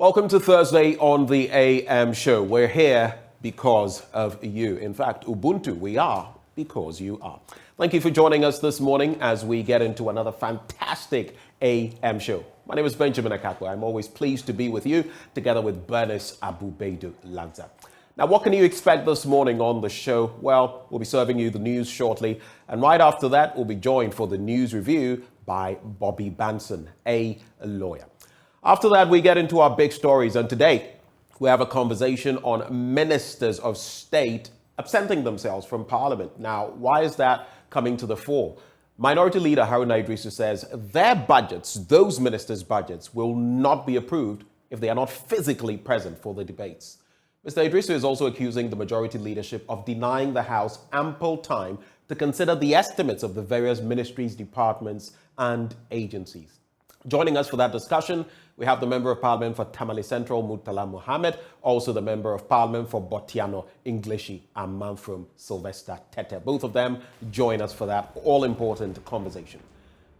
Welcome to Thursday on the AM show. We're here because of you. In fact, Ubuntu, we are because you are. Thank you for joining us this morning as we get into another fantastic AM show. My name is Benjamin Akakpo. I'm always pleased to be with you together with Bernice, Abu-Baidoo, Lansah. Now, what can you expect this morning on the show? Well, we'll be serving you the news shortly. And right after that, we'll be joined for the news review by Bobby Banson, a lawyer. After that, we get into our big stories. And today, we have a conversation on ministers of state absenting themselves from Parliament. Now, why is that coming to the fore? Minority Leader Haruna Idrisu says their budgets, those ministers' budgets, will not be approved if they are not physically present for the debates. Mr. Idrisu is also accusing the majority leadership of denying the House ample time to consider the estimates of the various ministries, departments, and agencies. Joining us for that discussion, we have the Member of Parliament for Tamale Central, Murtala Mohammed, also the Member of Parliament for Botiano, Englishi, and Manfrom, Sylvester Tete. Both of them join us for that all-important conversation.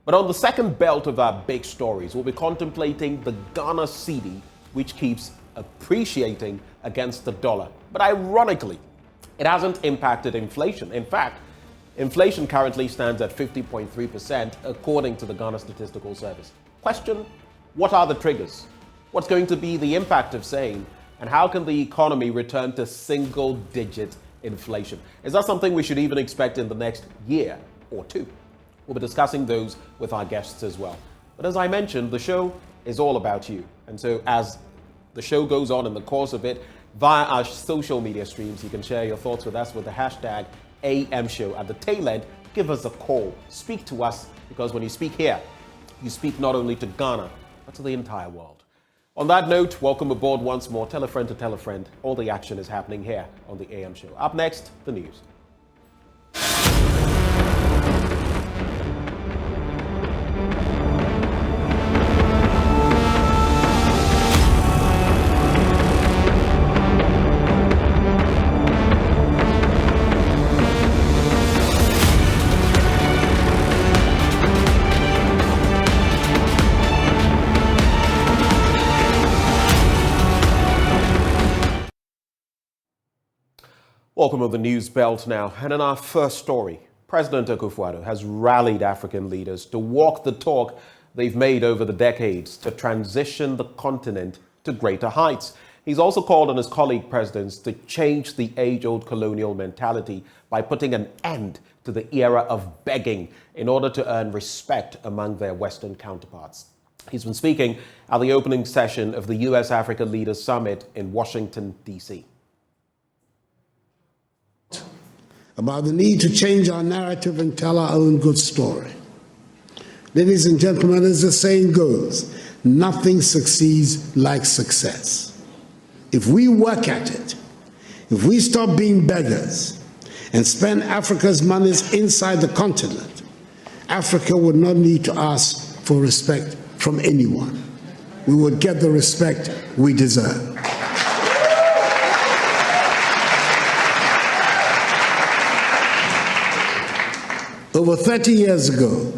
But on the second belt of our big stories, we'll be contemplating the Ghana cedi, which keeps appreciating against the dollar. But ironically, it hasn't impacted inflation. In fact, inflation currently stands at 50.3% according to the Ghana Statistical Service. Question, what are the triggers? What's going to be the impact of saying, and how can the economy return to single-digit inflation? Is that something we should even expect in the next year or two? We'll be discussing those with our guests as well. But as I mentioned, the show is all about you. And so as the show goes on in the course of it, via our social media streams, you can share your thoughts with us with the hashtag AMShow. At the tail end, give us a call. Speak to us, because when you speak here, you speak not only to Ghana, but to the entire world. On that note, welcome aboard once more. Tell a friend to tell a friend. All the action is happening here on the AM show. Up next, the news. Welcome to the news belt now. And in our first story, President Akufo-Addo has rallied African leaders to walk the talk they've made over the decades to transition the continent to greater heights. He's also called on his colleague presidents to change the age-old colonial mentality by putting an end to the era of begging in order to earn respect among their Western counterparts. He's been speaking at the opening session of the U.S.-Africa Leaders Summit in Washington, D.C. About the need to change our narrative and tell our own good story. Ladies and gentlemen, as the saying goes, nothing succeeds like success. If we work at it, if we stop being beggars and spend Africa's monies inside the continent, Africa would not need to ask for respect from anyone. We would get the respect we deserve. Over 30 years ago,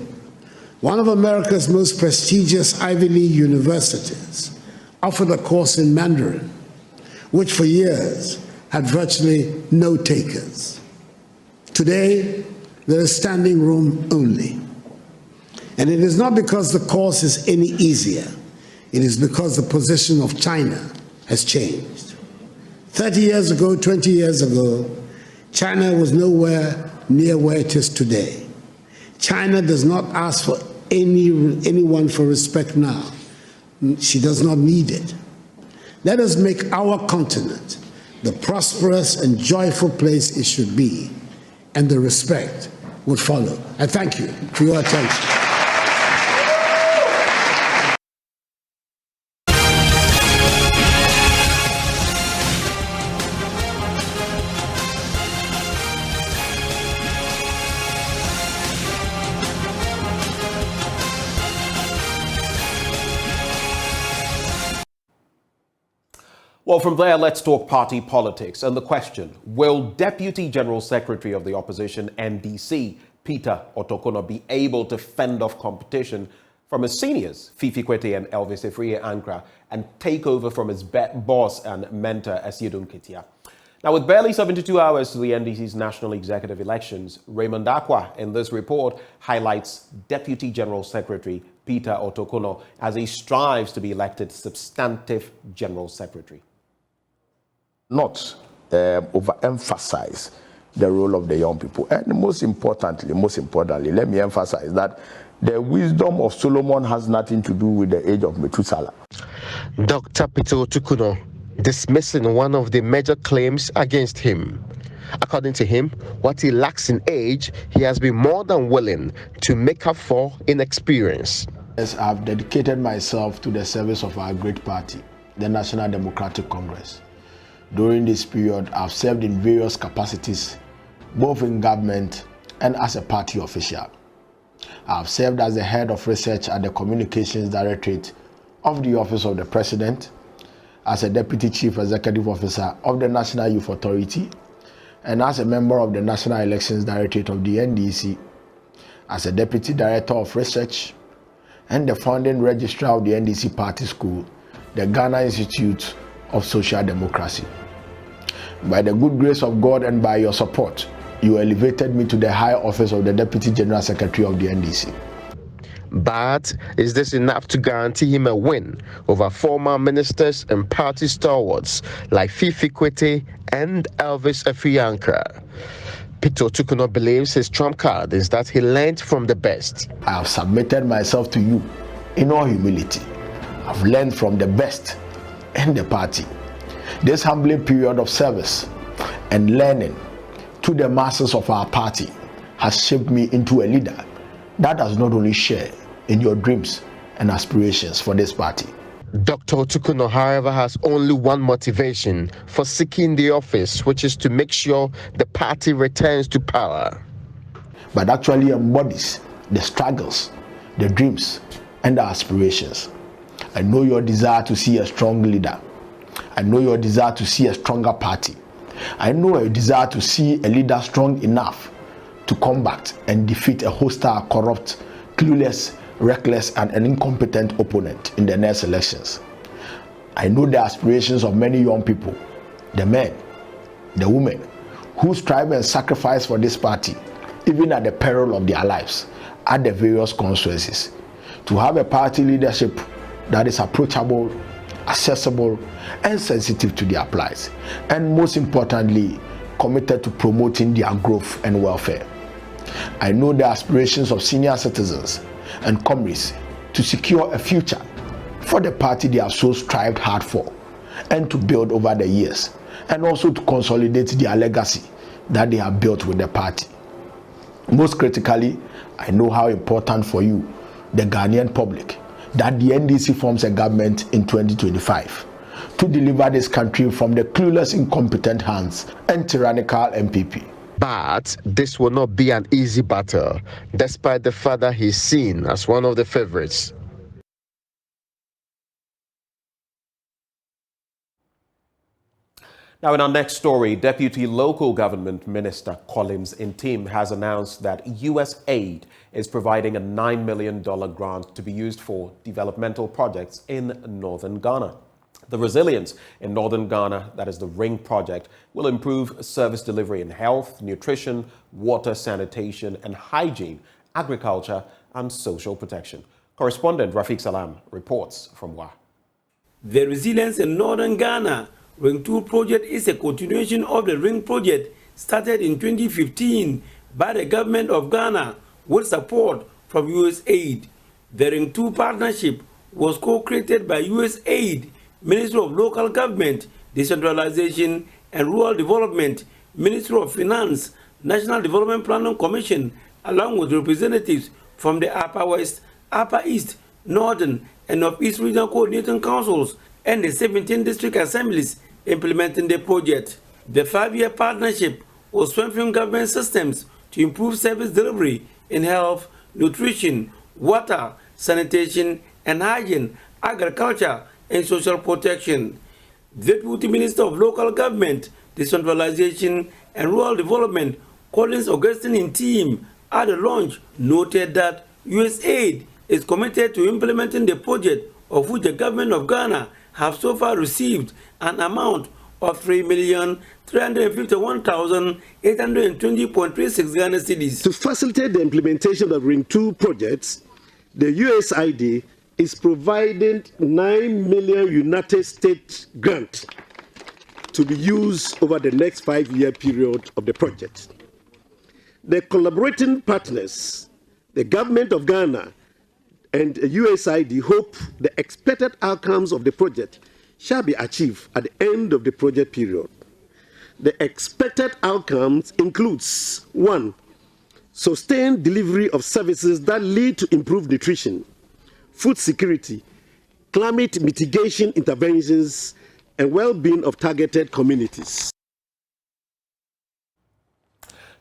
one of America's most prestigious Ivy League universities offered a course in Mandarin, which for years had virtually no takers. Today, there is standing room only. And it is not because the course is any easier. It is because the position of China has changed. 30 years ago, 20 years ago, China was nowhere near where it is today. China does not ask for anyone for respect now. She does not need it. Let us make our continent the prosperous and joyful place it should be, and the respect would follow. I thank you for your attention. Well, from there, let's talk party politics. And the question, will Deputy General Secretary of the Opposition, NDC, Peter Otokono, be able to fend off competition from his seniors, Fifi Kwete and Elvis Efriye Ankra, and take over from his boss and mentor, Asiedun Ketia. Now, with barely 72 hours to the NDC's national executive elections, Raymond Akwa in this report highlights Deputy General Secretary Peter Otokuno as he strives to be elected substantive General Secretary. Not overemphasize the role of the young people. And most importantly, let me emphasize that the wisdom of Solomon has nothing to do with the age of Methuselah. Dr. Peter Otokuno dismissing one of the major claims against him. According to him, what he lacks in age, he has been more than willing to make up for in experience. Yes, I've dedicated myself to the service of our great party, the National Democratic Congress. During this period, I've served in various capacities, both in government and as a party official. I've served as the head of research at the Communications Directorate of the Office of the President, as a Deputy Chief Executive Officer of the National Youth Authority, and as a member of the National Elections Directorate of the NDC, as a Deputy Director of Research, and the founding registrar of the NDC Party School, the Ghana Institute of Social Democracy. By the good grace of God and by your support, you elevated me to the high office of the Deputy General Secretary of the NDC. But is this enough to guarantee him a win over former ministers and party stalwarts like Fifi Kwete and Elvis Efriye Ankra? Peter Otokuno believes his trump card is that he learned from the best. I have submitted myself to you in all humility. I've learned from the best in the party. This humbling period of service and learning to the masses of our party has shaped me into a leader that does not only share in your dreams and aspirations for this party. Dr. Otokuno, however, has only one motivation for seeking the office, which is to make sure the party returns to power. But actually embodies the struggles, the dreams, and the aspirations. I know your desire to see a strong leader. I know your desire to see a stronger party. I know your desire to see a leader strong enough to combat and defeat a hostile, corrupt, clueless, reckless, and an incompetent opponent in the next elections. I know the aspirations of many young people, the men, the women, who strive and sacrifice for this party, even at the peril of their lives, at the various constituencies, to have a party leadership that is approachable, accessible, and sensitive to their plights, and most importantly, committed to promoting their growth and welfare. I know the aspirations of senior citizens and comrades to secure a future for the party they have so strived hard for and to build over the years, and also to consolidate their legacy that they have built with the party. Most critically, I know how important for you, the Ghanaian public, that the NDC forms a government in 2025 to deliver this country from the clueless, incompetent hands and tyrannical MPP. But this will not be an easy battle, despite the fact that he's seen as one of the favorites. Now, in our next story, Deputy Local Government Minister Collins Intim has announced that U.S. aid is providing a $9 million grant to be used for developmental projects in northern Ghana. The resilience in northern Ghana, that is the Ring Project, will improve service delivery in health, nutrition, water, sanitation and hygiene, agriculture and social protection. Correspondent Rafiq Salam reports from Wa. The resilience in northern Ghana Ring 2 project is a continuation of the Ring project started in 2015 by the government of Ghana with support from U.S. aid. The Ring 2 partnership was co-created by U.S. aid, Ministry of Local Government, Decentralization and Rural Development, Ministry of Finance, National Development Planning Commission, along with representatives from the Upper West, Upper East, Northern and Northeast Regional Coordinating Councils and the 17 district assemblies implementing the project. The 5-year partnership will strengthen government systems to improve service delivery in health, nutrition, water, sanitation and hygiene, agriculture and social protection. Deputy Minister of Local Government, Decentralization and Rural Development, Collins Augustine Intim, at the launch, noted that U.S. aid is committed to implementing the project, of which the government of Ghana have so far received an amount of 3,351,820.36 Ghana cedis. To facilitate the implementation of Ring 2 projects, the USAID is providing 9 million United States grant to be used over the next 5-year period of the project. The collaborating partners, the government of Ghana and USAID, hope the expected outcomes of the project shall be achieved at the end of the project period. The expected outcomes includes 1. Sustained delivery of services that lead to improved nutrition, food security, climate mitigation interventions, and well-being of targeted communities.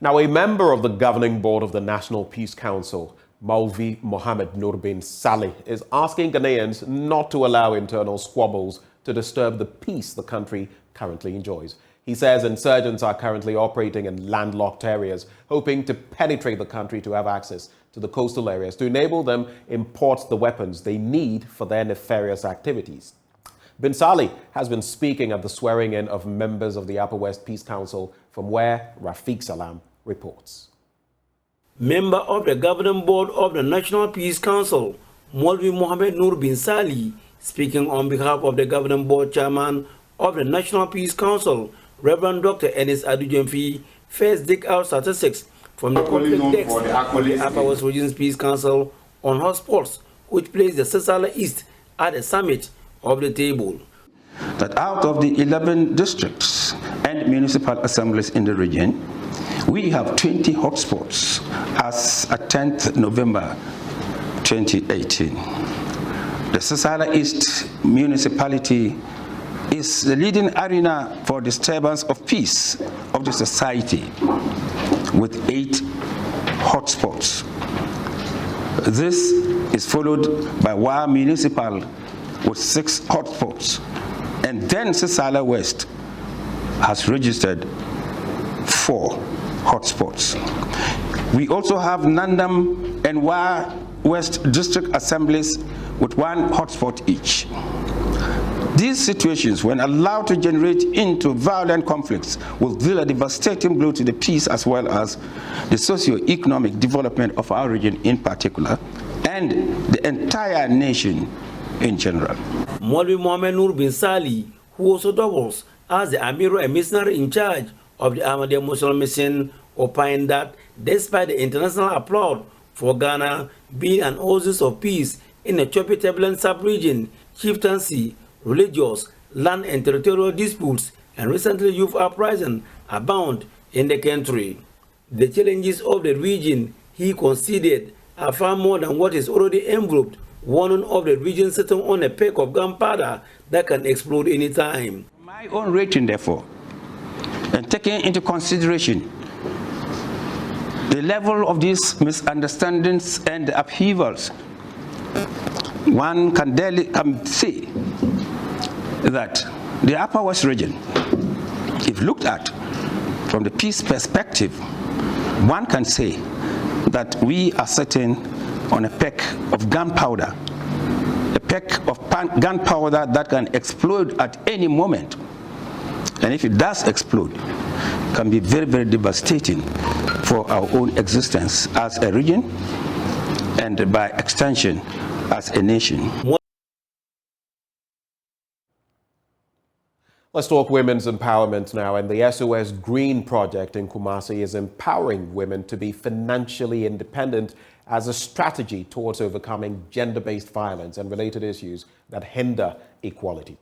Now, a member of the governing board of the National Peace Council, Maulvi Mohammed Nur bin Saleh, is asking Ghanaians not to allow internal squabbles to disturb the peace the country currently enjoys. He says insurgents are currently operating in landlocked areas, hoping to penetrate the country to have access to the coastal areas to enable them import the weapons they need for their nefarious activities. Bin Saleh has been speaking at the swearing-in of members of the Upper West Peace Council, from where Rafiq Salam reports. Member of the governing board of the National Peace Council, Maulvi Mohammed Nur bin Saleh, speaking on behalf of the governing board chairman of the National Peace Council, Reverend Dr. Ennis Adujemfi, first dig out statistics from the conflict desk of the Upper West Regions Peace Council on hotspots, which placed the Sisala East at the summit of the table. That out of the 11 districts and municipal assemblies in the region, we have 20 hotspots as at 10th November 2018. The Sisala East municipality is the leading arena for disturbance of peace of the society, with 8 hotspots. This is followed by Wa Municipal with 6 hotspots, and then Sisala West has registered 4 hotspots. We also have Nandam and Wa West district assemblies with 1 hotspot each. These situations, when allowed to generate into violent conflicts, will deal a devastating blow to the peace as well as the socio-economic development of our region in particular, and the entire nation in general. Maulvi Mohammed Nur bin Saleh, who also doubles as the Amir and missionary in charge of the Ahmadiyya Muslim Mission, opined that despite the international applaud for Ghana being an oasis of peace in the choppy turbulent sub-region, chieftaincy, religious, land and territorial disputes, and recently youth uprising abound in the country. The challenges of the region, he conceded, are far more than what is already enveloped, warning of the region sitting on a peak of gunpowder that can explode anytime. My own rating, therefore, and taking into consideration the level of these misunderstandings and upheavals, one can say that the Upper West region, if looked at from the peace perspective, one can say that we are sitting on a peak of gunpowder, a peak of gunpowder that can explode at any moment. And if it does explode, it can be very, very devastating for our own existence as a region and by extension as a nation. Let's talk women's empowerment now. And the SOS Green Project in Kumasi is empowering women to be financially independent as a strategy towards overcoming gender-based violence and related issues that hinder equality.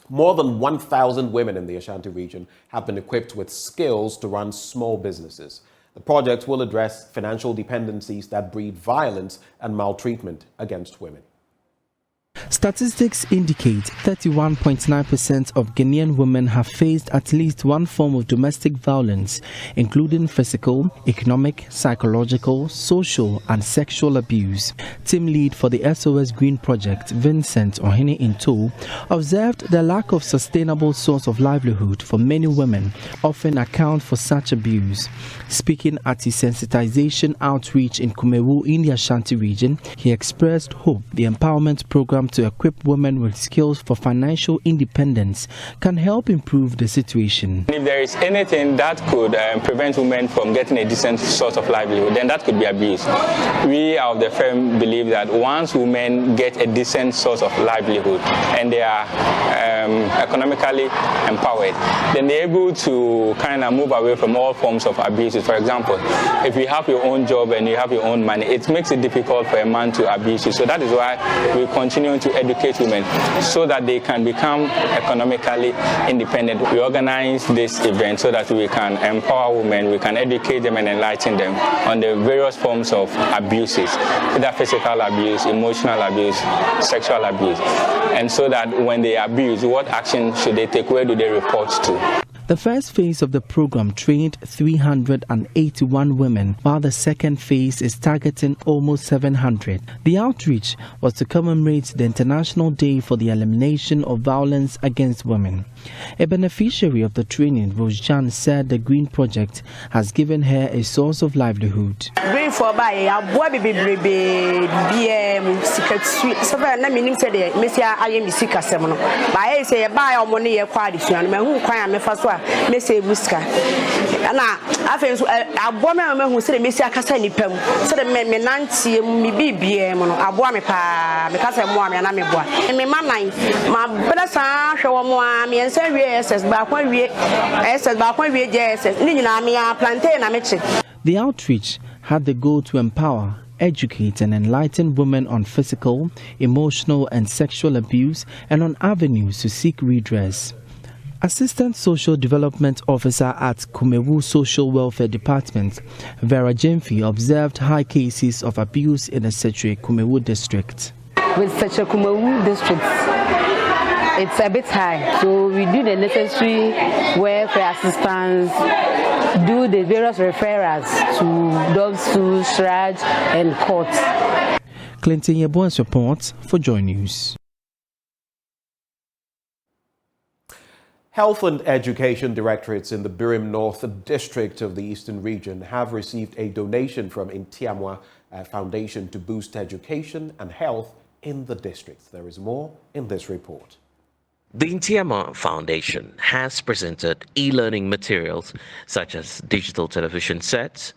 More than 1,000 women in the Ashanti region have been equipped with skills to run small businesses. The project will address financial dependencies that breed violence and maltreatment against women. Statistics indicate 31.9% of Ghanaian women have faced at least one form of domestic violence, including physical, economic, psychological, social, and sexual abuse. Team lead for the SOS Green Project, Vincent Ohene Into, observed the lack of sustainable source of livelihood for many women often account for such abuse. Speaking at his sensitization outreach in Kumewu in the Ashanti region, he expressed hope the empowerment program to equip women with skills for financial independence can help improve the situation. If there is anything that could prevent women from getting a decent source of livelihood, then that could be abuse. We of the firm believe that once women get a decent source of livelihood and they are economically empowered, then they're able to kind of move away from all forms of abuses. For example, if you have your own job and you have your own money, it makes it difficult for a man to abuse you. So that is why we continue to educate women so that they can become economically independent. We organize this event so that we can empower women, we can educate them and enlighten them on the various forms of abuses, either physical abuse, emotional abuse, sexual abuse, and so that when they abuse, what action should they take, where do they report to? The first phase of the program trained 381 women, while the second phase is targeting almost 700. The outreach was to commemorate the International Day for the Elimination of Violence Against Women. A beneficiary of the training, Rose Jan, said the Green Project has given her a source of livelihood. Green for by a boy BM secret sweet. So na meaning said Messia I am Sika Semono. By say a buy or money a quadrition, my who cry me first one, Messia Whisker. And I feel a woman who said Messia Cassani Pem, said me Nancy, me BM, a boy pa, because I'm warm and I'm a boy. And my brother show more me and say yes, back when we yes, plantain a mixing. The outreach had the goal to empower, educate and enlighten women on physical, emotional and sexual abuse and on avenues to seek redress. Assistant Social Development Officer at Kumewu Social Welfare Department, Vera Jemfi, observed high cases of abuse in the Setre Kumewu district. With Setre Kumewu district, it's a bit high, so we do the necessary welfare assistance, do the various referrals to dogs to SRAJ and court. Clinton Yeboah's report for JoyNews. Health and Education Directorates in the Birim North District of the Eastern Region have received a donation from Intiamwa Foundation to boost education and health in the district. There is more in this report. The Intiamwa Foundation has presented e-learning materials such as digital television sets,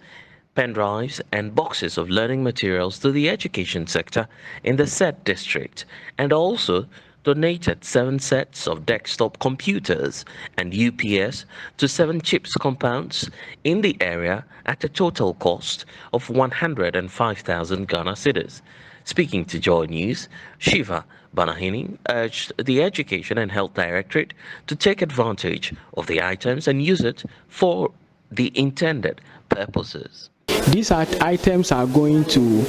pen drives and boxes of learning materials to the education sector in the said district, and also donated 7 sets of desktop computers and UPS to 7 chips compounds in the area at a total cost of 105,000 Ghana cedis. Speaking to JoyNews, Shiva Banahini urged the Education and Health Directorate to take advantage of the items and use it for the intended purposes. These items are going to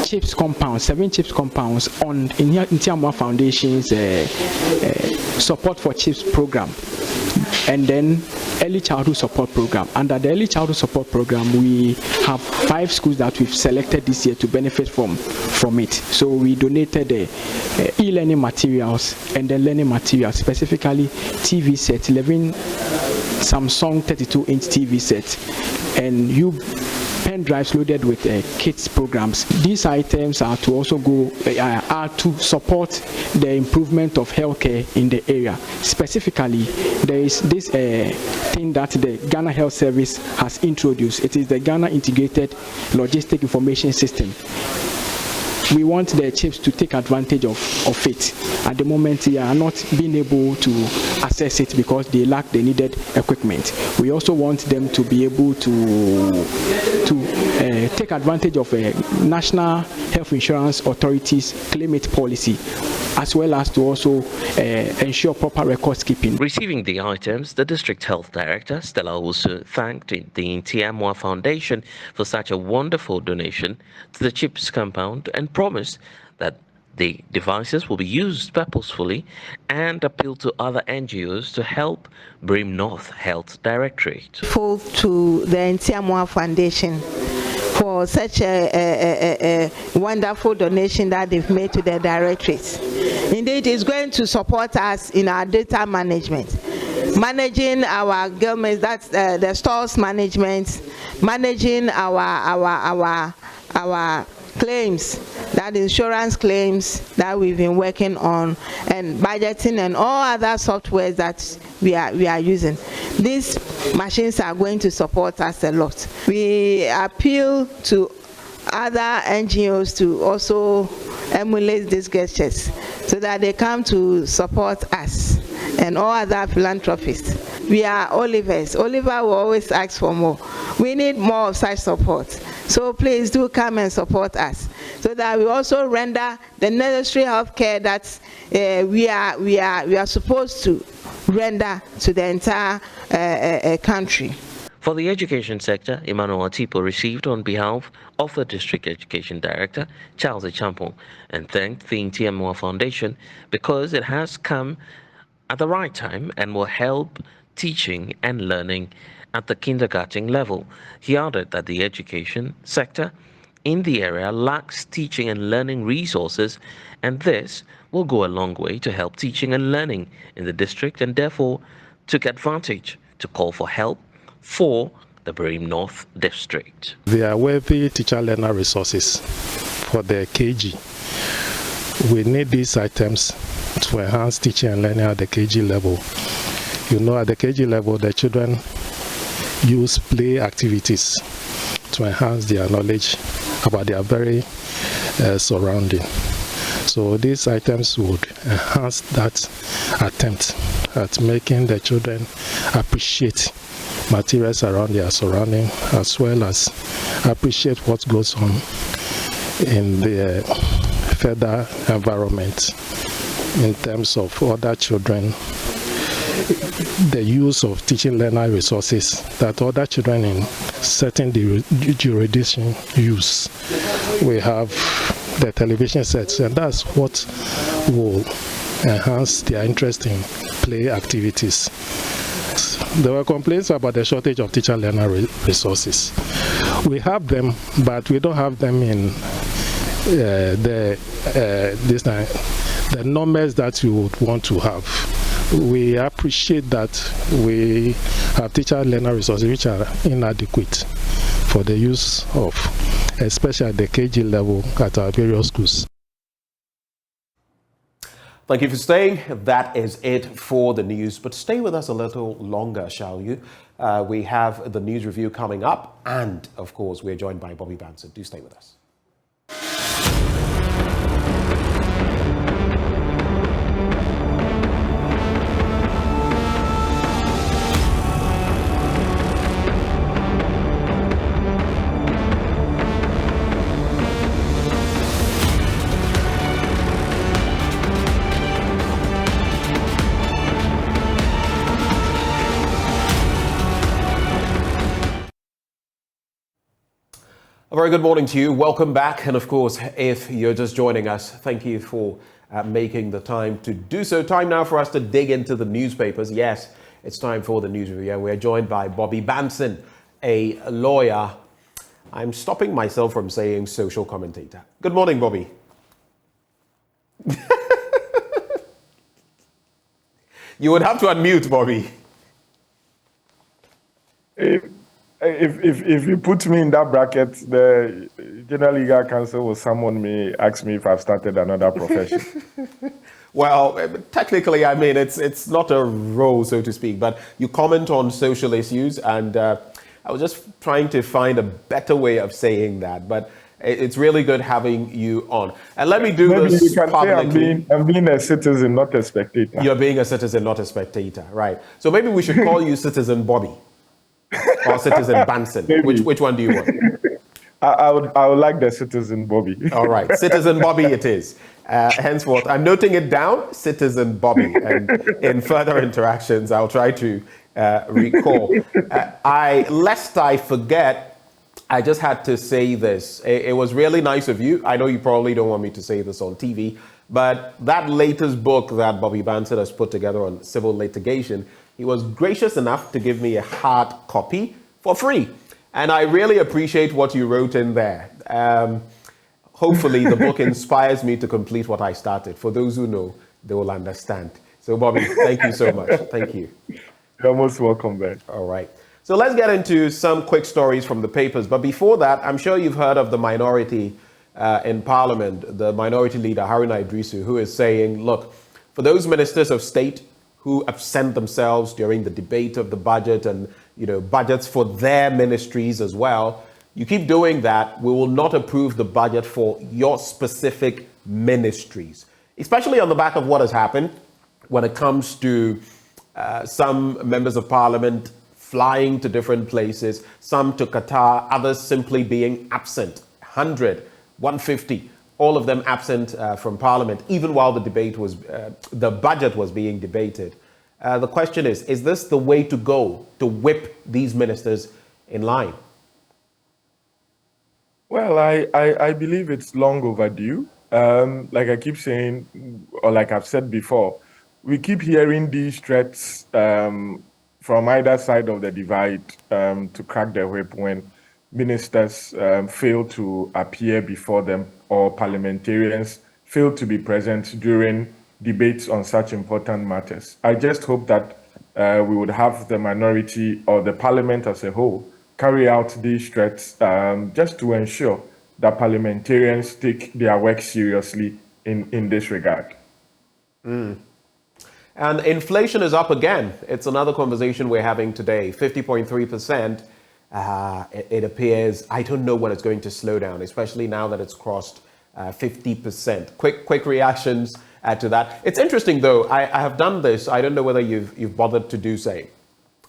chips compounds, 7 chips compounds on Intiamwa Foundation's support for chips program, and then early childhood support program. Under the early childhood support program, we have 5 schools that we've selected this year to benefit from it. So we donated the e-learning materials and the learning materials, specifically TV sets, 11 Samsung 32-inch TV sets, and pen drives loaded with kids programs. These items are to also are to support the improvement of healthcare in the area. Specifically, there is this thing that the Ghana Health Service has introduced. It is the Ghana Integrated Logistic Information System. We want the chiefs to take advantage of it. At the moment, they are not being able to access it because they lack the needed equipment. We also want them to be able to take advantage of a National Health Insurance Authority's claimant policy, as well as to also ensure proper records keeping. Receiving the items, the District Health Director, Stella, also thanked the Intiamwa Foundation for such a wonderful donation to the CHIPS compound and promised that The devices will be used purposefully and appeal to other NGOs to help bring North Health Directorate. To the Ntiamoa Foundation for such a wonderful donation that they've made to the directorate. Indeed, it's going to support us in our data management, managing our government, that's the stores management, managing our claims, that insurance claims that we've been working on, and budgeting and all other softwares that we are using. These machines are going to support us a lot. We appeal to other NGOs to also emulate these gestures so that they come to support us and all other philanthropists. We are Olivers. Oliver will always ask for more. We need more of such support. So please do come and support us so that we also render the necessary health care that we are supposed to render to the entire country. For the education sector, Emmanuel Atipo received on behalf of the District Education Director, Charles Echampo, and thanked the Ntiamoa Foundation because it has come at the right time and will help teaching and learning at the kindergarten level. He added that the education sector in the area lacks teaching and learning resources, and this will go a long way to help teaching and learning in the district, and therefore took advantage to call for help for the Bream North District. There are worthy teacher-learner resources for the KG. We need these items to enhance teaching and learning at the KG level. You know, at the KG level, the children use play activities to enhance their knowledge about their very surrounding. So these items would enhance that attempt at making the children appreciate materials around their surrounding, as well as appreciate what goes on in the further environment in terms of other children, the use of teaching learner resources that other children in certain jurisdiction use. We have the television sets, and that's what will enhance their interest in play activities. There were complaints about the shortage of teacher learner resources. We have them, but we don't have them in the numbers that you would want to have. We appreciate that we have teacher learner resources which are inadequate for the use of, especially at the KG level at our various schools. Thank you for staying. That is it for the news, but stay with us a little longer, shall you? We have the news review coming up, and of course we're joined by Bobby Banson. Do stay with us. A very good morning to you. Welcome back. And of course, if you're just joining us, thank you for making the time to do so. Time now for us to dig into the newspapers. Yes, it's time for the news review. We're joined by Bobby Banson, a lawyer. I'm stopping myself from saying social commentator. Good morning, Bobby. You would have to unmute, Bobby. If you put me in that bracket, the General Legal Counsel will summon me, ask me if I've started another profession. Well, technically, I mean, it's not a role, so to speak, but you comment on social issues, and I was just trying to find a better way of saying that, but it's really good having you on. And let me do Maybe this you can publicly. say I'm being a citizen, not a spectator. You're being a citizen, not a spectator, right? So maybe we should call you Citizen Bobby. Or Citizen Banson. Which one do you want? I would like the Citizen Bobby. All right, Citizen Bobby it is. Henceforth, I'm noting it down, Citizen Bobby. And in further interactions, I'll try to recall. Lest I forget, I just had to say this. It was really nice of you. I know you probably don't want me to say this on TV, but that latest book that Bobby Bansett has put together on civil litigation, he was gracious enough to give me a hard copy for free. And I really appreciate what you wrote in there. Hopefully the book inspires me to complete what I started. For those who know, they will understand. So Bobby, thank you so much. Thank you. You're most welcome, Ben. All right. So let's get into some quick stories from the papers. But before that, I'm sure you've heard of the minority in Parliament, the minority leader, Haruna Idrisu, who is saying, look, for those ministers of state who absent themselves during the debate of the budget and, budgets for their ministries as well, you keep doing that, we will not approve the budget for your specific ministries, especially on the back of what has happened when it comes to some members of Parliament flying to different places, some to Qatar, others simply being absent, 100, 150, all of them absent from Parliament, even while the budget was being debated. The question is this the way to go to whip these ministers in line? Well, I believe it's long overdue. Like I keep saying, or like I've said before, we keep hearing these threats from either side of the divide to crack the whip when ministers fail to appear before them or parliamentarians fail to be present during debates on such important matters. I just hope that we would have the minority or the parliament as a whole carry out these threats just to ensure that parliamentarians take their work seriously in this regard. And inflation is up again. It's another conversation we're having today. 50.3%. It appears, I don't know when it's going to slow down, especially now that it's crossed 50%. Quick reactions to that. It's interesting though. I have done this. I don't know whether you've bothered to do so.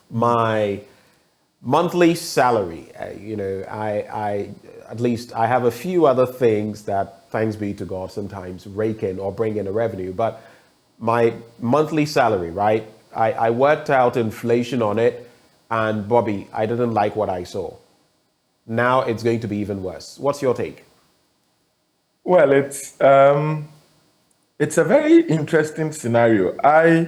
My monthly salary, I at least I have a few other things that, thanks be to God, sometimes rake in or bring in a revenue, but my monthly salary, right? I worked out inflation on it, and Bobby, I didn't like what I saw. Now it's going to be even worse. What's your take? Well, it's a very interesting scenario. I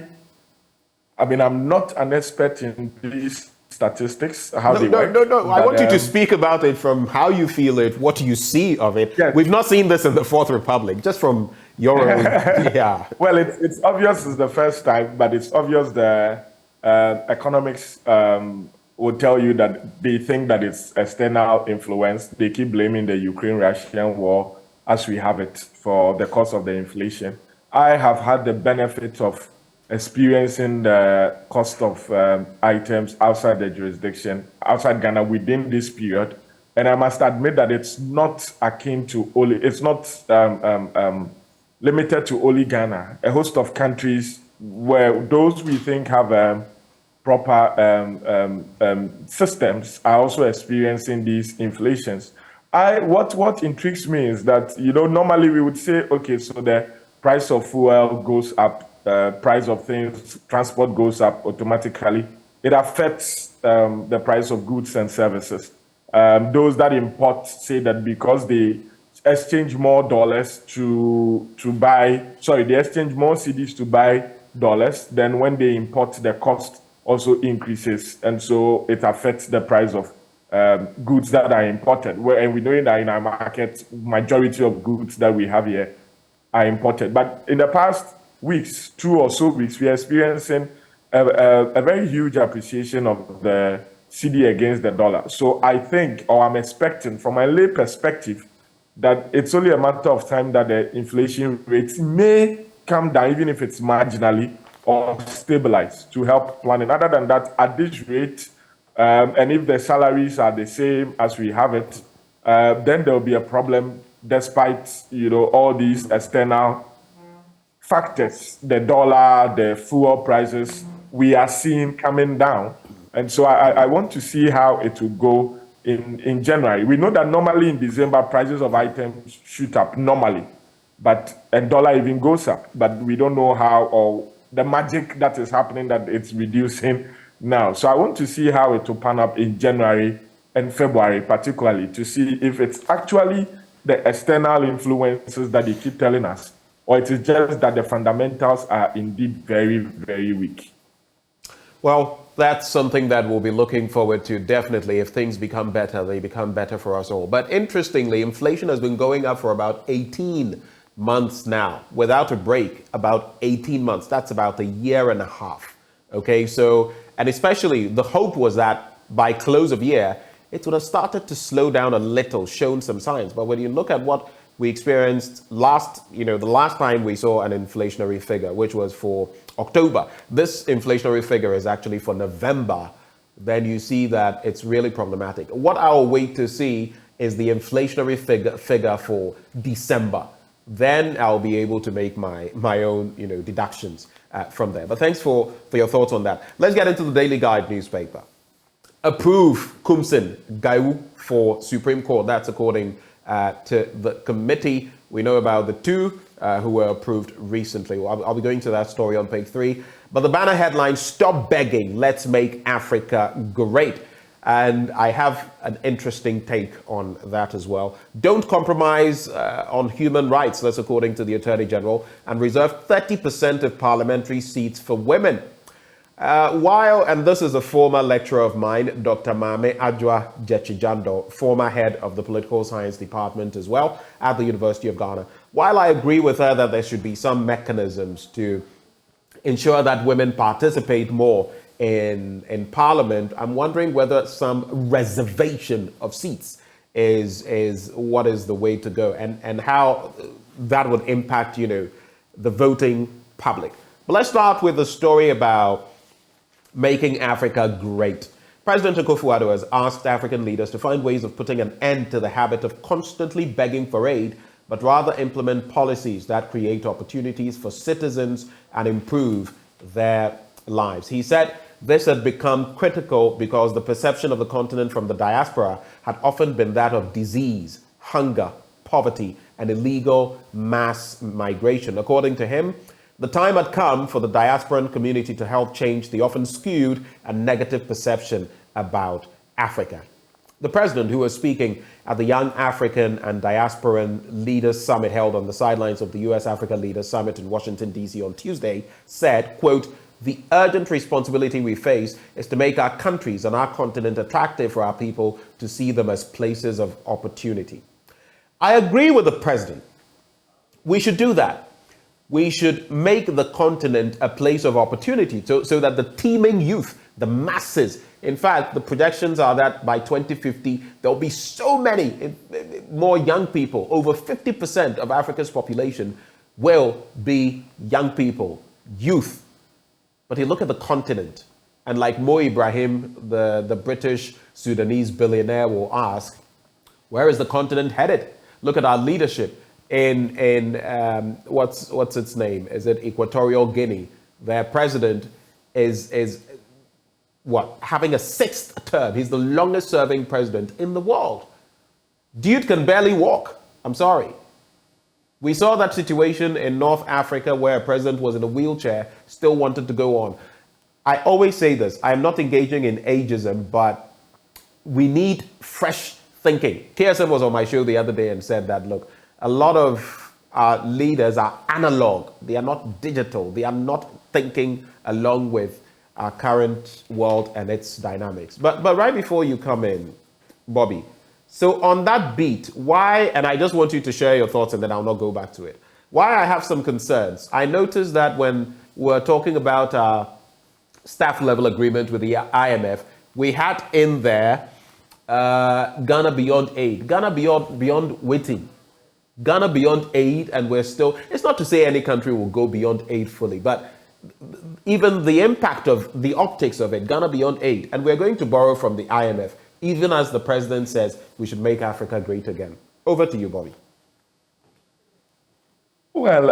mean, I'm not an expert in these statistics, how they work. No. I want you to speak about it from how you feel it, what you see of it. Yes. We've not seen this in the Fourth Republic, just from your own, yeah. Well, it's obvious it's the first time, but it's obvious the economics will tell you that they think that it's external influence. They keep blaming the Ukraine-Russian war as we have it for the cause of the inflation. I have had the benefit of experiencing the cost of items outside the jurisdiction, outside Ghana within this period. And I must admit that it's not akin to only, it's not limited to only Ghana. A host of countries where those we think have proper systems are also experiencing these inflations. What intrigues me is that, normally we would say, okay, so the price of fuel goes up, price of things, transport goes up automatically. It affects the price of goods and services. Those that import say that because they exchange more dollars they exchange more cedis to buy dollars, then when they import, the cost also increases. And so it affects the price of goods that are imported. And we know that in our market, majority of goods that we have here are imported. But in the past weeks, 2 or so weeks, we are experiencing a very huge appreciation of the cedi against the dollar. So I think, or I'm expecting, from a lay perspective, that it's only a matter of time that the inflation rates may come down, even if it's marginally, or stabilize to help planning. Other than that, at this rate, and if the salaries are the same as we have it, then there will be a problem despite, all these external factors, the dollar, the fuel prices, we are seeing coming down. And so I want to see how it will go in January. We know that normally in December, prices of items shoot up normally, and dollar even goes up, but we don't know how, or the magic that is happening that it's reducing now. So I want to see how it will pan up in January and February particularly to see if it's actually the external influences that they keep telling us, or it is just that the fundamentals are indeed very, very weak. Well, that's something that we'll be looking forward to, definitely. If things become better, they become better for us all. But interestingly, inflation has been going up for about 18 months now, without a break, about 18 months. That's about a year and a half. Okay, so, and especially the hope was that by close of year, it would have started to slow down a little, shown some signs. But when you look at what we experienced the last time we saw an inflationary figure, which was for October, this inflationary figure is actually for November, then you see that it's really problematic. What I'll wait to see is the inflationary figure for December. Then I'll be able to make my own deductions from there. But thanks for your thoughts on that. Let's get into the Daily Guide newspaper. Approve Kumsin Gaiwu for Supreme Court. That's according to the committee. We know about the two who were approved recently. Well, I'll be going to that story on page 3. But the banner headline, Stop Begging, Let's Make Africa Great. And I have an interesting take on that as well. Don't compromise on human rights, that's according to the Attorney General, and reserve 30% of parliamentary seats for women. And this is a former lecturer of mine, Dr. Mame Adjoa Jechijando, former head of the Political Science Department as well at the University of Ghana. While I agree with her that there should be some mechanisms to ensure that women participate more in Parliament, I'm wondering whether some reservation of seats is what is the way to go, and how that would impact, the voting public. But let's start with the story about making Africa great. President Akufo-Addo has asked African leaders to find ways of putting an end to the habit of constantly begging for aid, but rather implement policies that create opportunities for citizens and improve their lives. He said this had become critical because the perception of the continent from the diaspora had often been that of disease, hunger, poverty, and illegal mass migration. According to him, the time had come for the diasporan community to help change the often skewed and negative perception about Africa. The president, who was speaking at the Young African and Diasporan Leaders Summit held on the sidelines of the U.S. Africa Leaders Summit in Washington, D.C. on Tuesday, said, quote, "The urgent responsibility we face is to make our countries and our continent attractive for our people to see them as places of opportunity." I agree with the president. We should do that. We should make the continent a place of opportunity so that the teeming youth, the masses, in fact, the projections are that by 2050, there'll be so many more young people. Over 50% of Africa's population will be young people, youth. But you look at the continent, and like Mo Ibrahim, the British Sudanese billionaire, will ask, where is the continent headed? Look at our leadership in what's its name? Is it Equatorial Guinea? Their president is having a 6th term. He's the longest serving president in the world. Dude can barely walk. I'm sorry. We saw that situation in North Africa where a president was in a wheelchair, still wanted to go on. I always say this, I'm not engaging in ageism, but we need fresh thinking. KSM was on my show the other day and said that, look, a lot of our leaders are analog. They are not digital. They are not thinking along with our current world and its dynamics. But right before you come in, Bobby, so on that beat, why, and I just want you to share your thoughts and then I'll not go back to it, why I have some concerns. I noticed that when we're talking about our staff level agreement with the IMF, we had in there Ghana Beyond Aid, Ghana Beyond Waiting, Ghana Beyond Aid, and we're still, it's not to say any country will go beyond aid fully, but even the impact of the optics of it, Ghana Beyond Aid, and we're going to borrow from the IMF, even as the president says we should make Africa great again. Over to you, Bobby. Well,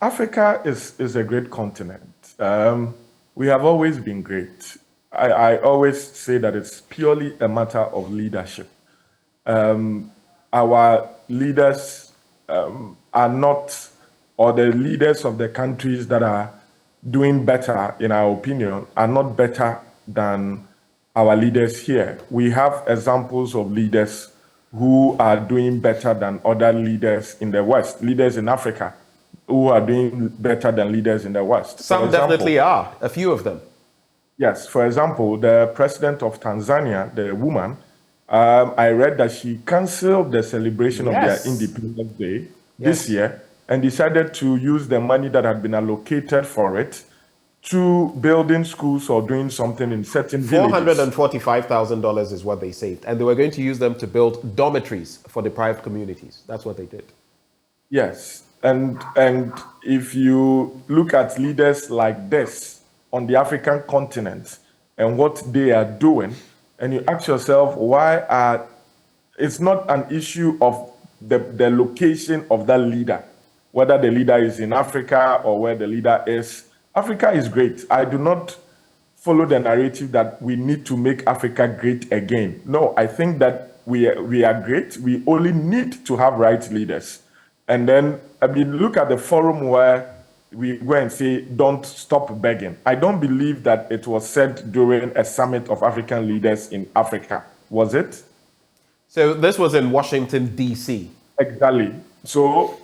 Africa is a great continent. We have always been great. I always say that it's purely a matter of leadership. Our leaders are not, or the leaders of the countries that are doing better, in our opinion, are not better than our leaders here. We have examples of leaders who are doing better than other leaders in the West, leaders in Africa who are doing better than leaders in the West. Some definitely are, a few of them. Yes, for example, the president of Tanzania, the woman, I read that she canceled the celebration of their Independence Day this year and decided to use the money that had been allocated for it to building schools or doing something in certain villages. $445,000 is what they saved. And they were going to use them to build dormitories for deprived communities. That's what they did. Yes. And if you look at leaders like this on the African continent and what they are doing, and you ask yourself, it's not an issue of the location of that leader, whether the leader is in Africa or where the leader is. Africa is great. I do not follow the narrative that we need to make Africa great again. No, I think that we are great. We only need to have right leaders. And then, look at the forum where we go and say, don't stop begging. I don't believe that it was said during a summit of African leaders in Africa. Was it? So this was in Washington, D.C. Exactly. So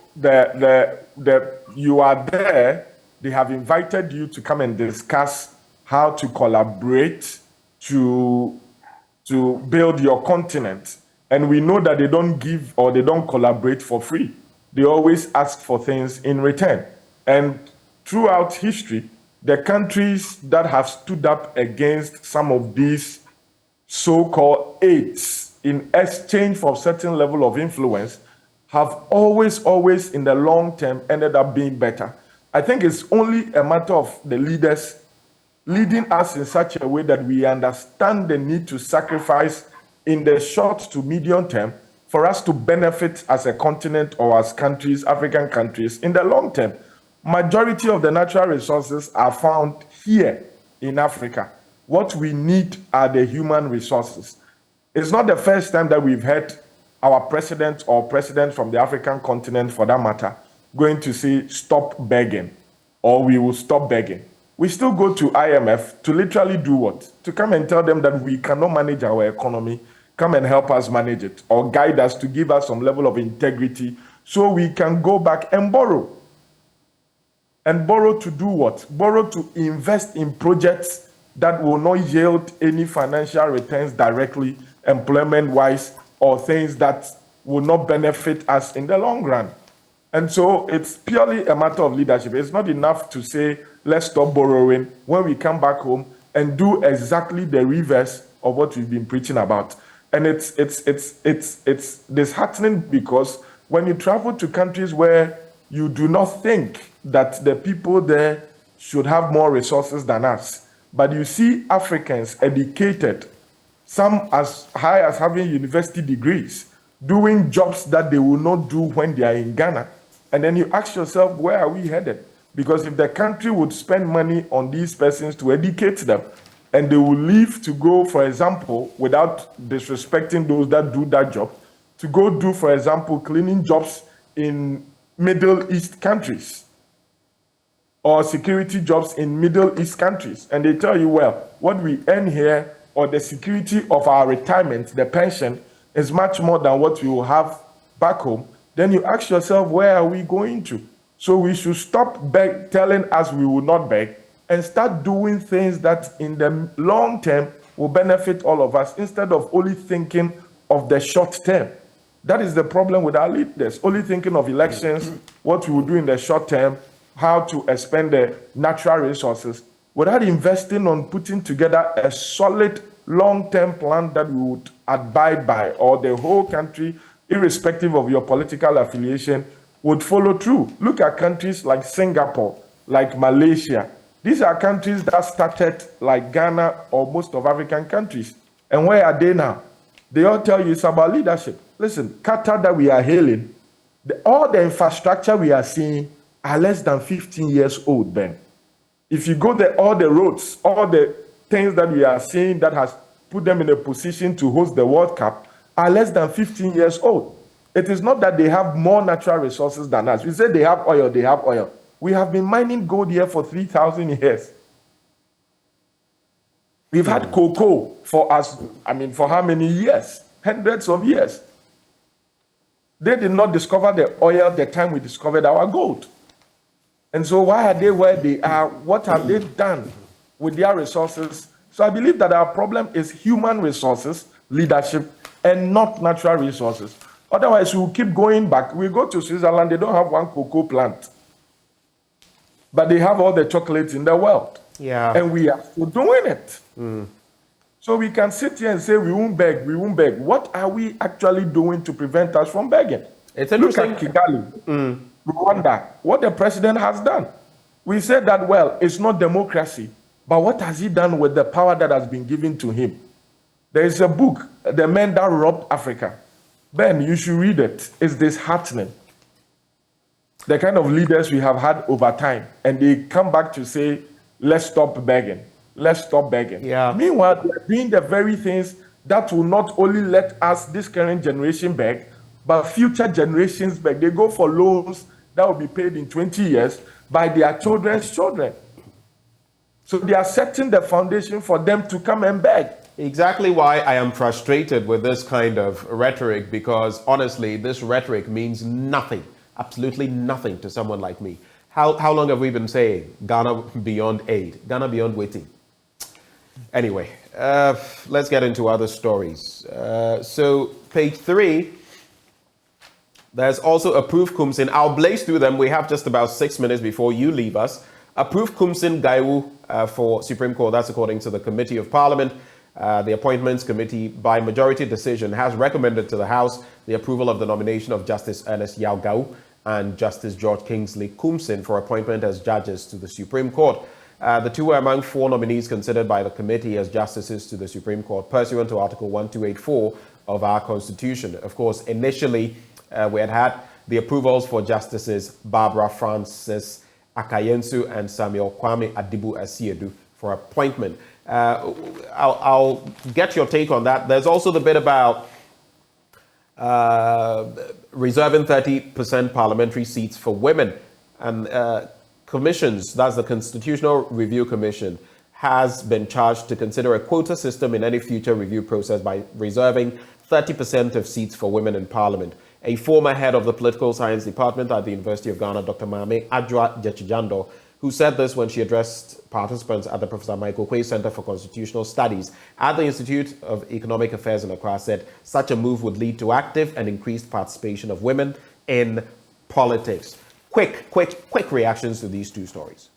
you are there. They have invited you to come and discuss how to collaborate to build your continent. And we know that they don't give or they don't collaborate for free. They always ask for things in return. And throughout history, the countries that have stood up against some of these so-called aids in exchange for a certain level of influence have always in the long term ended up being better. I think it's only a matter of the leaders leading us in such a way that we understand the need to sacrifice in the short to medium term for us to benefit as a continent or as countries, African countries, in the long term. Majority of the natural resources are found here in Africa. What we need are the human resources. It's not the first time that we've heard our president or president from the African continent, for that matter, going to say, stop begging, or we will stop begging. We still go to IMF to literally do what? To come and tell them that we cannot manage our economy, come and help us manage it, or guide us to give us some level of integrity so we can go back and borrow. And borrow to do what? Borrow to invest in projects that will not yield any financial returns directly, employment-wise, or things that will not benefit us in the long run. And so it's purely a matter of leadership. It's not enough to say, let's stop borrowing when we come back home and do exactly the reverse of what we've been preaching about. And it's disheartening because when you travel to countries where you do not think that the people there should have more resources than us, but you see Africans educated, some as high as having university degrees, doing jobs that they will not do when they are in Ghana. And then you ask yourself, where are we headed? Because if the country would spend money on these persons to educate them, and they will leave to go, for example, without disrespecting those that do that job, to go do, for example, cleaning jobs in Middle East countries, or security jobs in Middle East countries. And they tell you, well, what we earn here, or the security of our retirement, the pension, is much more than what we will have back home. Then you ask yourself, where are we going to? So we should stop telling us we will not beg and start doing things that in the long term will benefit all of us instead of only thinking of the short term. That is the problem with our leaders, only thinking of elections, what we will do in the short term, how to expend the natural resources, without investing on putting together a solid long-term plan that we would abide by, or the whole country, irrespective of your political affiliation, would follow through. Look at countries like Singapore, like Malaysia. These are countries that started like Ghana or most of African countries. And where are they now? They all tell you it's about leadership. Listen, Qatar that we are hailing, all the infrastructure we are seeing are less than 15 years old, Ben. If you go there, all the roads, all the things that we are seeing that has put them in a position to host the World Cup are less than 15 years old. It is not that they have more natural resources than us. We say they have oil, they have oil. We have been mining gold here for 3,000 years. We've had cocoa for us, for how many years? Hundreds of years. They did not discover the oil the time we discovered our gold. And so why are they where they are? What have they done with their resources? So I believe that our problem is human resources, leadership, and not natural resources. Otherwise, we'll keep going back. We go to Switzerland, they don't have one cocoa plant. But they have all the chocolates in the world. Yeah. And we are still doing it. So we can sit here and say, we won't beg, we won't beg. What are we actually doing to prevent us from begging? It's interesting. Look at Kigali, Rwanda, what the president has done. We said that, well, it's not democracy, but what has he done with the power that has been given to him? There is a book, The Men That Robbed Africa. Ben, you should read it. It's disheartening. The kind of leaders we have had over time, and they come back to say, let's stop begging. Let's stop begging. Yeah. Meanwhile, they're doing the very things that will not only let us, this current generation, beg, but future generations beg. They go for loans that will be paid in 20 years by their children's children. So they are setting the foundation for them to come and beg. Exactly why I am frustrated with this kind of rhetoric, because honestly, this rhetoric means nothing, absolutely nothing to someone like me. How long have we been saying Ghana beyond aid, Ghana beyond waiting? Anyway, let's get into other stories. So page 3, there's also approved Kumsin. I'll blaze through them. We have just about 6 minutes before you leave us. Approved Kumsin Gaiwu for Supreme Court. That's according to the Committee of Parliament. The Appointments Committee, by majority decision, has recommended to the House the approval of the nomination of Justice Ernest Yao Gaiwu and Justice George Kingsley Kumsin for appointment as judges to the Supreme Court. The two were among 4 nominees considered by the committee as justices to the Supreme Court, pursuant to Article 1284 of our Constitution. Of course, initially, we had the approvals for Justices Barbara Francis Akayensu and Samuel Kwame Adibu Asiedu for appointment. I'll get your take on that. There's also the bit about reserving 30% parliamentary seats for women, and commissions, that's the Constitutional Review Commission, has been charged to consider a quota system in any future review process by reserving 30% of seats for women in Parliament. A former head of the Political Science Department at the University of Ghana, Dr. Mame Adwa Jechijando, who said this when she addressed participants at the Professor Michael Quay Center for Constitutional Studies at the Institute of Economic Affairs in Accra, said such a move would lead to active and increased participation of women in politics. Quick reactions to these two stories.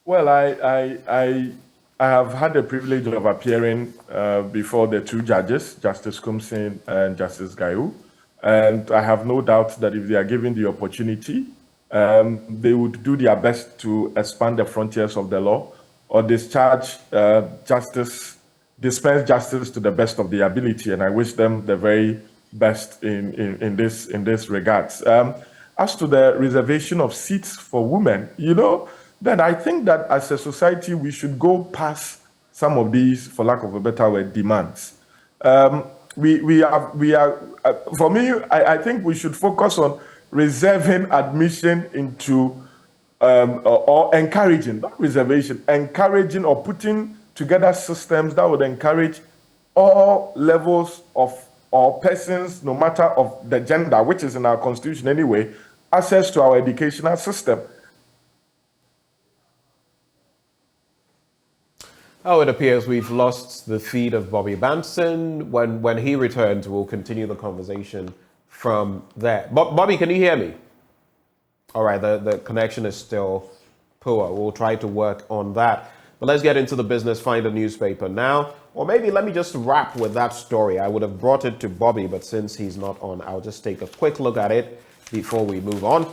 Well, I have had the privilege of appearing before the two judges, Justice Kumsin and Justice Gaiwu, and I have no doubt that if they are given the opportunity, they would do their best to expand the frontiers of the law or dispense justice to the best of their ability, and I wish them the very best in this regards. As to the reservation of seats for women, then I think that as a society, we should go past some of these, for lack of a better word, demands. For me, I think we should focus on reserving admission into, or encouraging, not reservation, encouraging or putting together systems that would encourage all levels of or persons, no matter of the gender, which is in our constitution anyway, access to our educational system. Oh, it appears we've lost the feed of Bobby Banson. When he returns, we'll continue the conversation from there. Bobby, can you hear me? All right, the connection is still poor. We'll try to work on that. But let's get into the business, find a newspaper now. Or maybe let me just wrap with that story. I would have brought it to Bobby, but since he's not on, I'll just take a quick look at it before we move on.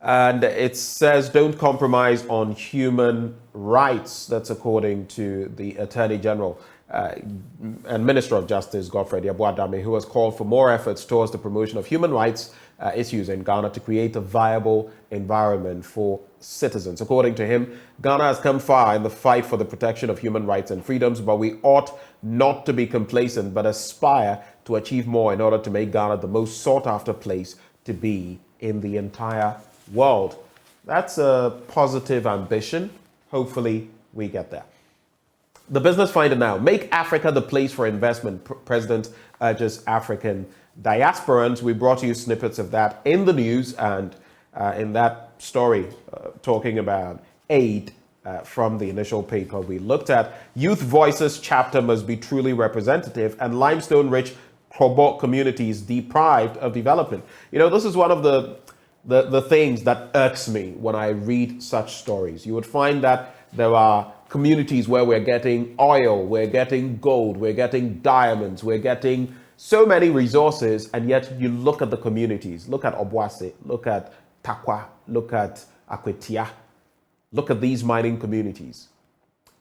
And it says, don't compromise on human rights. That's according to the Attorney General and Minister of Justice, Godfrey Abu-Baidoo, who has called for more efforts towards the promotion of human rights issues in Ghana to create a viable environment for citizens. According to him, Ghana has come far in the fight for the protection of human rights and freedoms, but we ought not to be complacent, but aspire to achieve more in order to make Ghana the most sought-after place to be in the entire world. That's a positive ambition. Hopefully, we get there. The Business Finder now. Make Africa the place for investment. President urges African diasporans. We brought you snippets of that in the news and in that story talking about aid from the initial paper we looked at. Youth Voices chapter must be truly representative, and limestone-rich Krobo communities deprived of development. You know, this is one of the things that irks me when I read such stories. You would find that there are communities where we're getting oil, we're getting gold, we're getting diamonds, we're getting so many resources, and yet you look at the communities. Look at Obuasi, look at Takwa, look at Akwetia, look at these mining communities.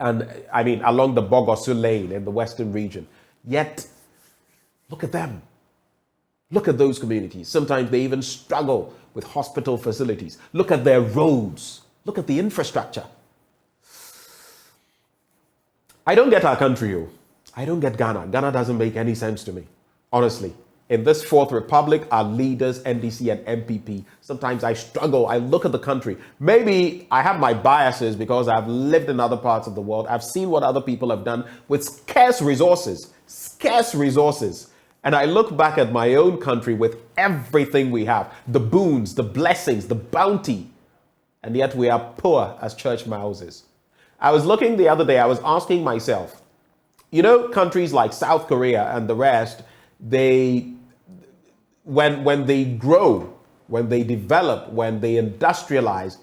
And I mean, along the Bogosu Lane in the western region. Yet, look at them. Look at those communities. Sometimes they even struggle with hospital facilities. Look at their roads. Look at the infrastructure. I don't get our country. I don't get Ghana. Ghana doesn't make any sense to me, honestly. In this fourth republic, our leaders, NDC and MPP, sometimes I struggle. I look at the country. Maybe I have my biases because I've lived in other parts of the world. I've seen what other people have done with scarce resources. And I look back at my own country with everything we have, the boons, the blessings, the bounty, and yet we are poor as church mouses. I was looking the other day, I was asking myself, you know, countries like South Korea and the rest, when they grow, when they develop, when they industrialize,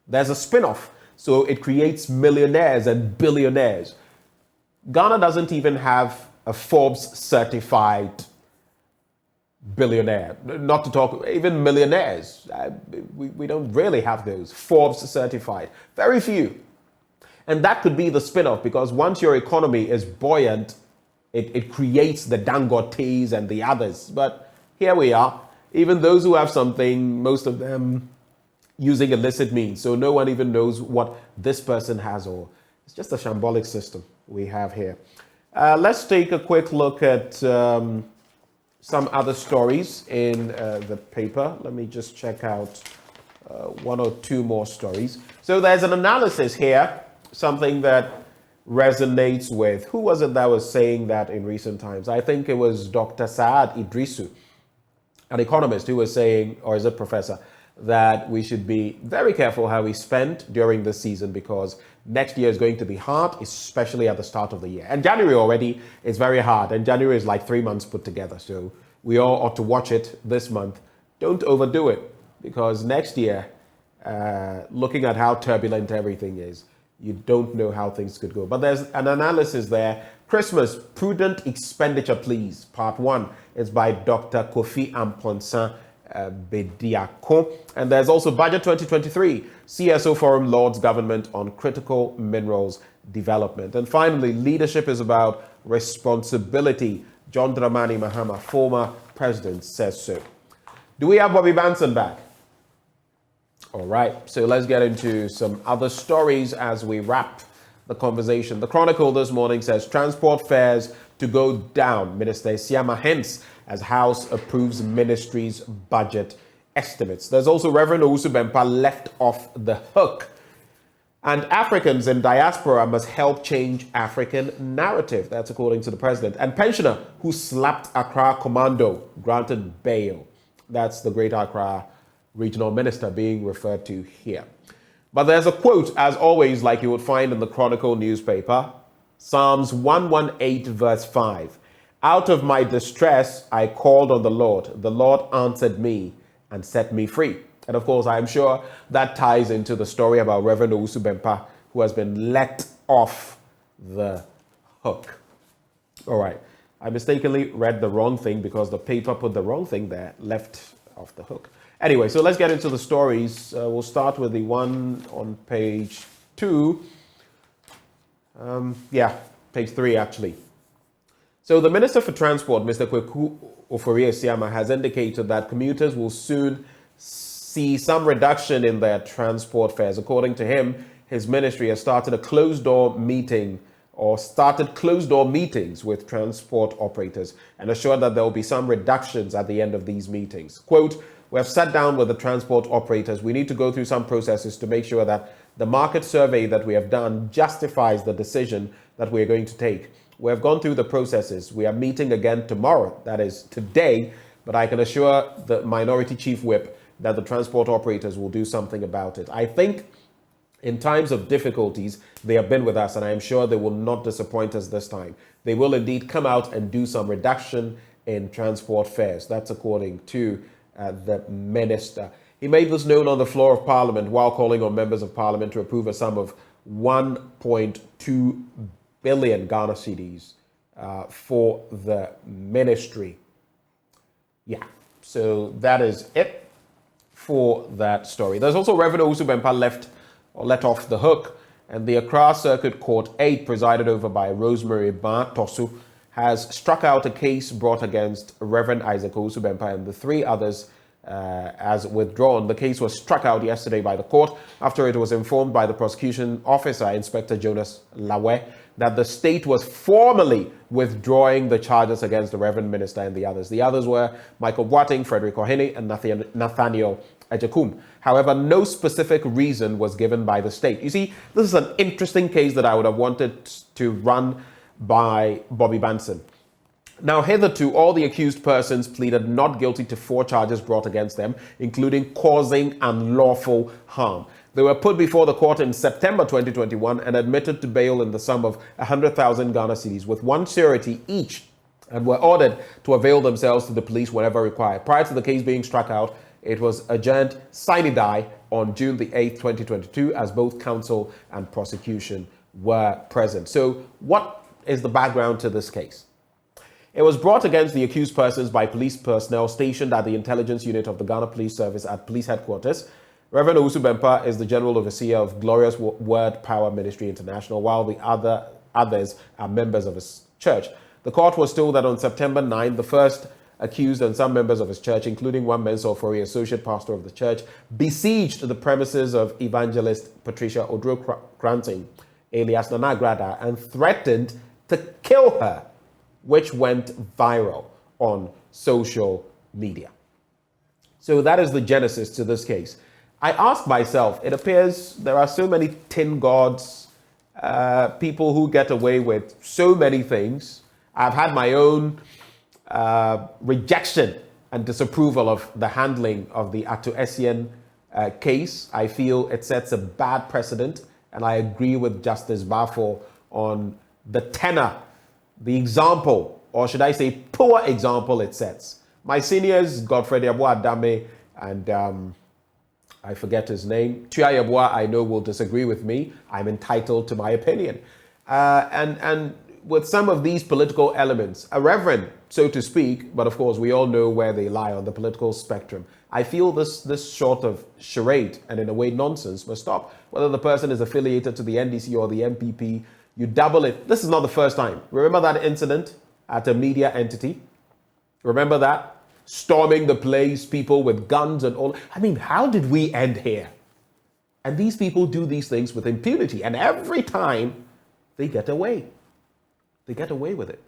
there's a spin-off. So it creates millionaires and billionaires. Ghana doesn't even have a Forbes certified billionaire, not to talk even millionaires. We don't really have those Forbes certified, very few. And that could be the spin-off, because once your economy is buoyant, it creates the Dangotes and the others. But here we are, even those who have something, most of them using illicit means. So no one even knows what this person has, or it's just a shambolic system we have here. Let's take a quick look at some other stories in the paper. Let me just check out one or two more stories. So there's an analysis here, something that resonates with, who was it that was saying that in recent times? I think it was Dr. Saad Idrisu, an economist, who was saying, or is it professor, that we should be very careful how we spend during this season, because next year is going to be hard, especially at the start of the year. And January already is very hard, and January is like 3 months put together. So we all ought to watch it this month. Don't overdo it, because next year, looking at how turbulent everything is, you don't know how things could go. But there's an analysis there. Christmas, prudent expenditure, please. Part 1 is by Dr. Kofi Amponsan Bediako. And there's also Budget 2023, CSO Forum Lords Government on Critical Minerals Development. And finally, leadership is about responsibility. John Dramani Mahama, former president, says so. Do we have Bobby Banson back? All right, so let's get into some other stories as we wrap the conversation. The Chronicle this morning says transport fares to go down. Minister Isiama hints as House approves ministry's budget estimates. There's also Reverend Owusu Bempah left off the hook. And Africans in diaspora must help change African narrative. That's according to the president. And pensioner who slapped Accra commando granted bail. That's the Greater Accra regional minister being referred to here. But there's a quote, as always, like you would find in the Chronicle newspaper. Psalms 118 verse 5. Out of my distress, I called on the Lord. The Lord answered me and set me free. And of course, I'm sure that ties into the story about Reverend Owusu Bempah, who has been let off the hook. All right. I mistakenly read the wrong thing because the paper put the wrong thing there, left off the hook. Anyway, so let's get into the stories. We'll start with the one on page 2. Page 3, actually. So the Minister for Transport, Mr. Kweku Ofori-Esiama, has indicated that commuters will soon see some reduction in their transport fares. According to him, his ministry has started a closed-door meeting started closed-door meetings with transport operators and assured that there will be some reductions at the end of these meetings. Quote, we have sat down with the transport operators. We need to go through some processes to make sure that the market survey that we have done justifies the decision that we're going to take. We have gone through the processes. We are meeting again tomorrow, that is today, but I can assure the Minority Chief Whip that the transport operators will do something about it. I think in times of difficulties, they have been with us, and I am sure they will not disappoint us this time. They will indeed come out and do some reduction in transport fares. That's according to the minister. He made this known on the floor of Parliament while calling on members of Parliament to approve a sum of 1.2 billion Ghana cedis for the ministry. Yeah, so that is it for that story. There's also Reverend Owusu Bempah let off the hook, and the Accra Circuit Court 8, presided over by Rosemary Ba Tosu, has struck out a case brought against Reverend Isaac Owusu Bempah and the 3 others as withdrawn. The case was struck out yesterday by the court after it was informed by the prosecution officer, Inspector Jonas Lawe, that the state was formally withdrawing the charges against the Reverend Minister and the others. The others were Michael Boateng, Frederick Ohene, and Nathaniel Ejekum. However, no specific reason was given by the state. You see, this is an interesting case that I would have wanted to run by Bobby Banson. Now, hitherto, all the accused persons pleaded not guilty to 4 charges brought against them, including causing unlawful harm. They were put before the court in September 2021 and admitted to bail in the sum of 100,000 Ghana cedis with 1 surety each, and were ordered to avail themselves to the police whenever required. Prior to the case being struck out, it was adjourned sine die on June the 8th, 2022, as both counsel and prosecution were present. So what is the background to this case? It was brought against the accused persons by police personnel stationed at the intelligence unit of the Ghana Police Service at police headquarters. Reverend Owusu Bempah is the general overseer of Glorious Word Power Ministry International, while the others are members of his church. The court was told that on September 9, the first accused and some members of his church, including one Mensah Ofori, associate pastor of the church, besieged the premises of evangelist Patricia Odro Granting, alias Nana Grada, and threatened to kill her, which went viral on social media. So that is the genesis to this case. I ask myself, it appears there are so many tin gods, people who get away with so many things. I've had my own rejection and disapproval of the handling of the Ato Essien case. I feel it sets a bad precedent, and I agree with Justice Bafo on the tenor, the example, or should I say poor example it sets. My seniors, Godfrey Yabua Adame and I forget his name, Tua Yabua, I know will disagree with me. I'm entitled to my opinion. And with some of these political elements, a reverend, so to speak, but of course we all know where they lie on the political spectrum. I feel this sort of charade and in a way nonsense must stop. Whether the person is affiliated to the NDC or the MPP, you double it. This is not the first time. Remember that incident at a media entity? Remember that? Storming the place, people with guns and all. I mean, how did we end here? And these people do these things with impunity. And every time they get away. They get away with it.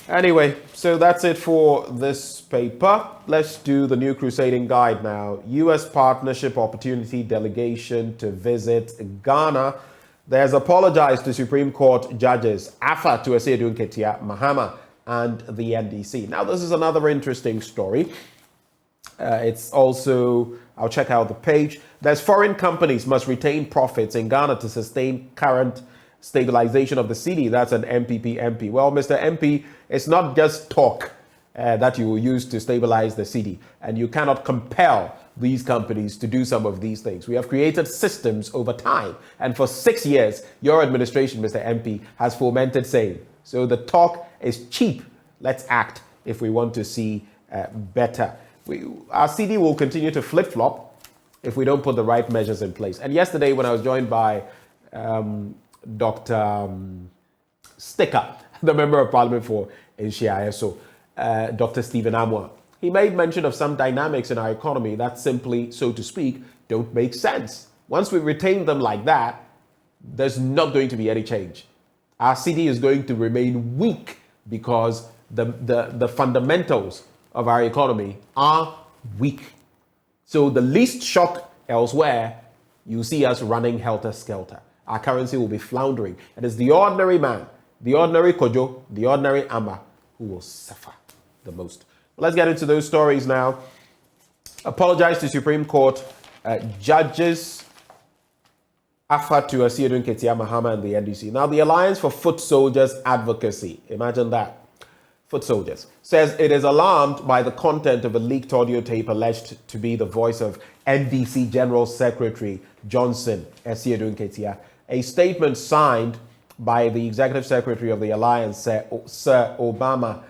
Anyway, so that's it for this paper. Let's do the new crusading guide now. U.S. Partnership Opportunity Delegation to visit Ghana. There's apologized to Supreme Court judges Afa Tuasedu Nketia, Mahama, and the NDC. Now, this is another interesting story. It's also, I'll check out the page. There's foreign companies must retain profits in Ghana to sustain current stabilization of the cedi. That's an MPP MP. Well, Mr. MP, it's not just talk that you will use to stabilize the cedi, and you cannot compel these companies to do some of these things. We have created systems over time, and for 6 years, your administration, Mr. MP, has fomented same. So the talk is cheap. Let's act if we want to see better. Our cedi will continue to flip-flop if we don't put the right measures in place. And yesterday, when I was joined by Dr. Sticker, the Member of Parliament for Nshia, Dr. Stephen Amwa, he made mention of some dynamics in our economy that simply, so to speak, don't make sense. Once we retain them like that, there's not going to be any change. Our cedi is going to remain weak because the fundamentals of our economy are weak. So the least shock elsewhere, you see us running helter-skelter. our currency will be floundering. It is the ordinary man, the ordinary Kojo, the ordinary Ama who will suffer the most. Let's get into those stories now. Apologize to Supreme Court judges Afatu Asiedun Ketia Mahama and the NDC. Now, the Alliance for Foot Soldiers Advocacy, imagine that, foot soldiers, says it is alarmed by the content of a leaked audio tape alleged to be the voice of NDC General Secretary Johnson Asiedun Ketia. A statement signed by the Executive Secretary of the Alliance, Sir Obama,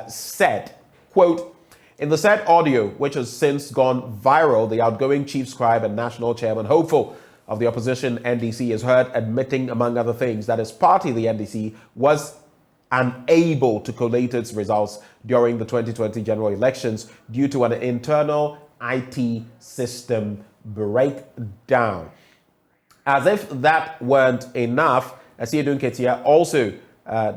said, quote, "In the said audio, which has since gone viral, the outgoing chief scribe and national chairman hopeful of the opposition NDC is heard admitting, among other things, that his party, the NDC, was unable to collate its results during the 2020 general elections due to an internal IT system breakdown." As if that weren't enough, Asiedun Ketia also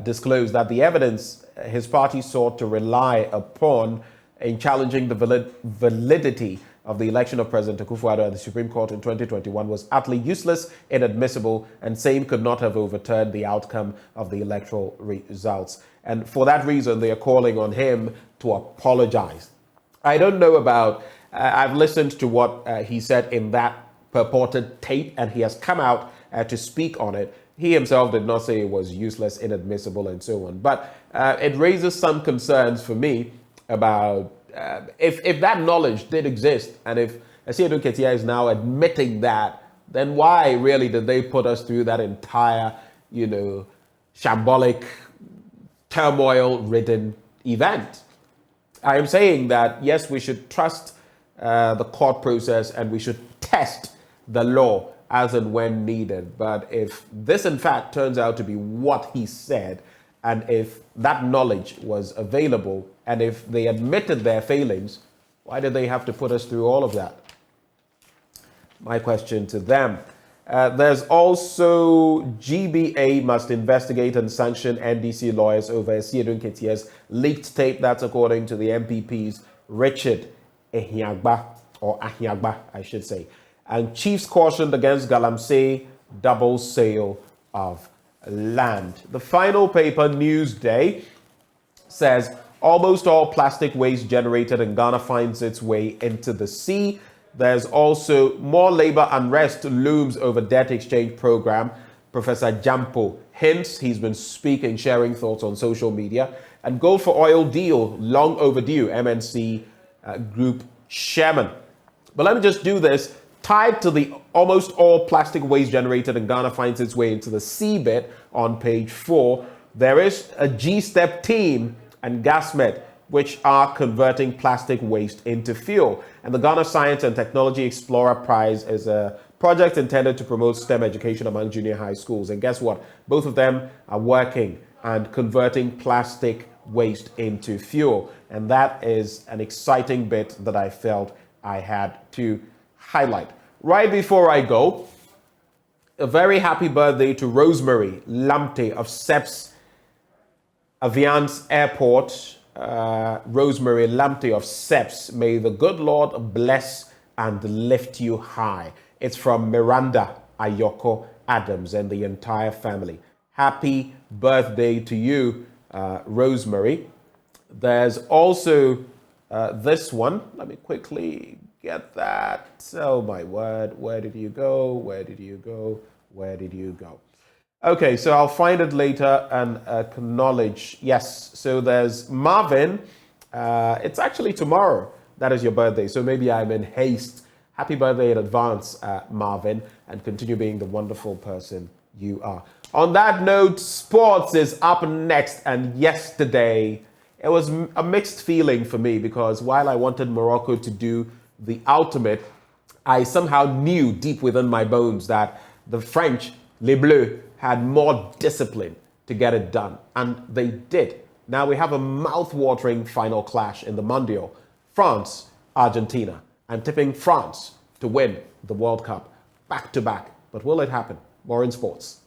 disclosed that the evidence his party sought to rely upon in challenging the validity of the election of President Akufo-Addo at the Supreme Court in 2021 was utterly useless, inadmissible, and same could not have overturned the outcome of the electoral results. And for that reason, they are calling on him to apologize. I don't know about, I've listened to what he said in that purported tape, and he has come out to speak on it. He himself did not say it was useless, inadmissible, and so on. But it raises some concerns for me about if that knowledge did exist, and if Asiedun Ketia is now admitting that, then why really did they put us through that entire, shambolic, turmoil-ridden event? I am saying that, yes, we should trust the court process and we should test the law as and when needed. But if this, in fact, turns out to be what he said, and if that knowledge was available, and if they admitted their failings, why did they have to put us through all of that? My question to them. There's also GBA must investigate and sanction NDC lawyers over Asiedun Ketia's leaked tape. That's according to the MPP's Richard Ahiagba, or Ahiagba, I should say. And chiefs cautioned against Galamsey double sale of land. The final paper, Newsday, says almost all plastic waste generated in Ghana finds its way into the sea. There's also more labor unrest looms over debt exchange program. Professor Jampo hints, he's been speaking, sharing thoughts on social media. And gold for oil deal, long overdue, MNC Group chairman. But let me just do this. Tied to the almost all plastic waste generated in Ghana finds its way into the sea bit on page 4, there is a G-Step team and GasMed, which are converting plastic waste into fuel. And the Ghana Science and Technology Explorer Prize is a project intended to promote STEM education among junior high schools. And guess what? Both of them are working and converting plastic waste into fuel. And that is an exciting bit that I felt I had to highlight. Right before I go, a very happy birthday to Rosemary Lamte of SEPS Aviance Airport. Rosemary Lamte of SEPS, may the good Lord bless and lift you high. It's from Miranda Ayoko Adams and the entire family. Happy birthday to you, Rosemary. There's also this one. Let me quickly get that. Oh my word, where did you go? Where did you go? Where did you go? Okay, so I'll find it later and acknowledge. Yes, so there's Marvin. It's actually tomorrow. That is your birthday, so maybe I'm in haste. Happy birthday in advance, Marvin, and continue being the wonderful person you are. On that note, sports is up next, and yesterday it was a mixed feeling for me because while I wanted Morocco to do the ultimate, I somehow knew deep within my bones that the French, Les Bleus, had more discipline to get it done, and they did. Now we have a mouth-watering final clash in the Mondial. France, Argentina. I'm tipping France to win the World Cup back-to-back. But will it happen? More in sports.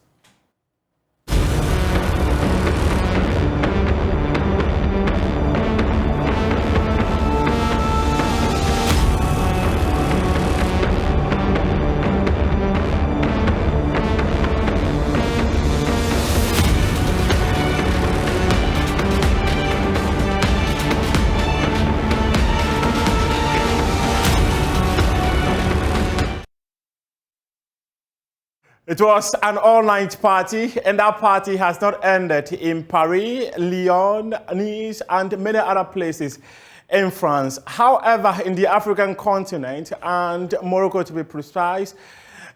It was an all-night party, and that party has not ended in Paris, Lyon, Nice, and many other places in France. However, in the African continent, and Morocco to be precise,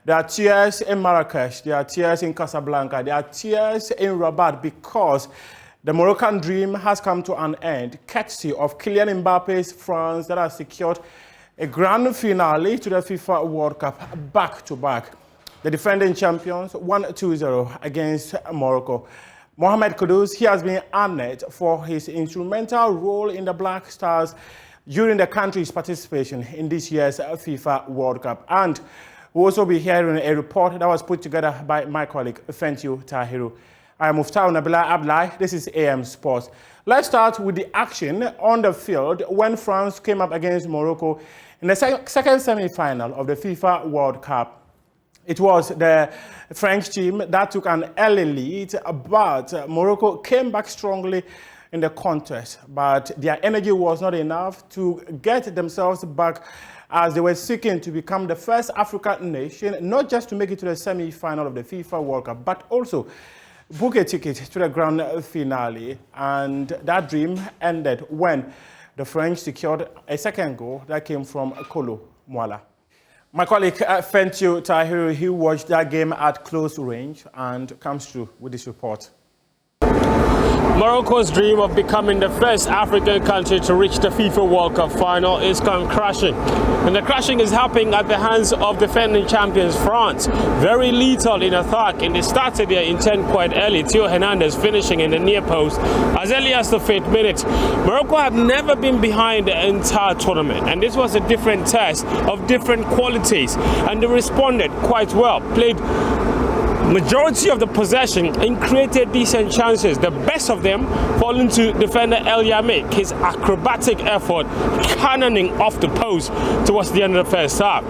there are tears in Marrakesh, there are tears in Casablanca, there are tears in Rabat because the Moroccan dream has come to an end, courtesy of Kylian Mbappe's France that has secured a grand finale to the FIFA World Cup back-to-back. The defending champions won 2-0 against Morocco. Mohamed Kudus, he has been honored for his instrumental role in the Black Stars during the country's participation in this year's FIFA World Cup. And we'll also be hearing a report that was put together by my colleague, Fentiu Tahiru. I am Muftau Nabila Ablai. This is AM Sports. Let's start with the action on the field when France came up against Morocco in the second semi-final of the FIFA World Cup. It was the French team that took an early lead, but Morocco came back strongly in the contest. But their energy was not enough to get themselves back as they were seeking to become the first African nation, not just to make it to the semi-final of the FIFA World Cup, but also book a ticket to the grand finale. And that dream ended when the French secured a second goal that came from Kolo Muala. My colleague Fentiu Tahiru, he watched that game at close range and comes through with this report. Morocco's dream of becoming the first African country to reach the FIFA World Cup final is come crashing. And the crashing is happening at the hands of defending champions France. Very lethal in attack, and they started their intent quite early. Theo Hernandez finishing in the near post as early as the 5th minute. Morocco have never been behind the entire tournament, and this was a different test of different qualities. And they responded quite well, played majority of the possession and created decent chances. The best of them falling to defender El Yamik, his acrobatic effort cannoning off the post towards the end of the first half.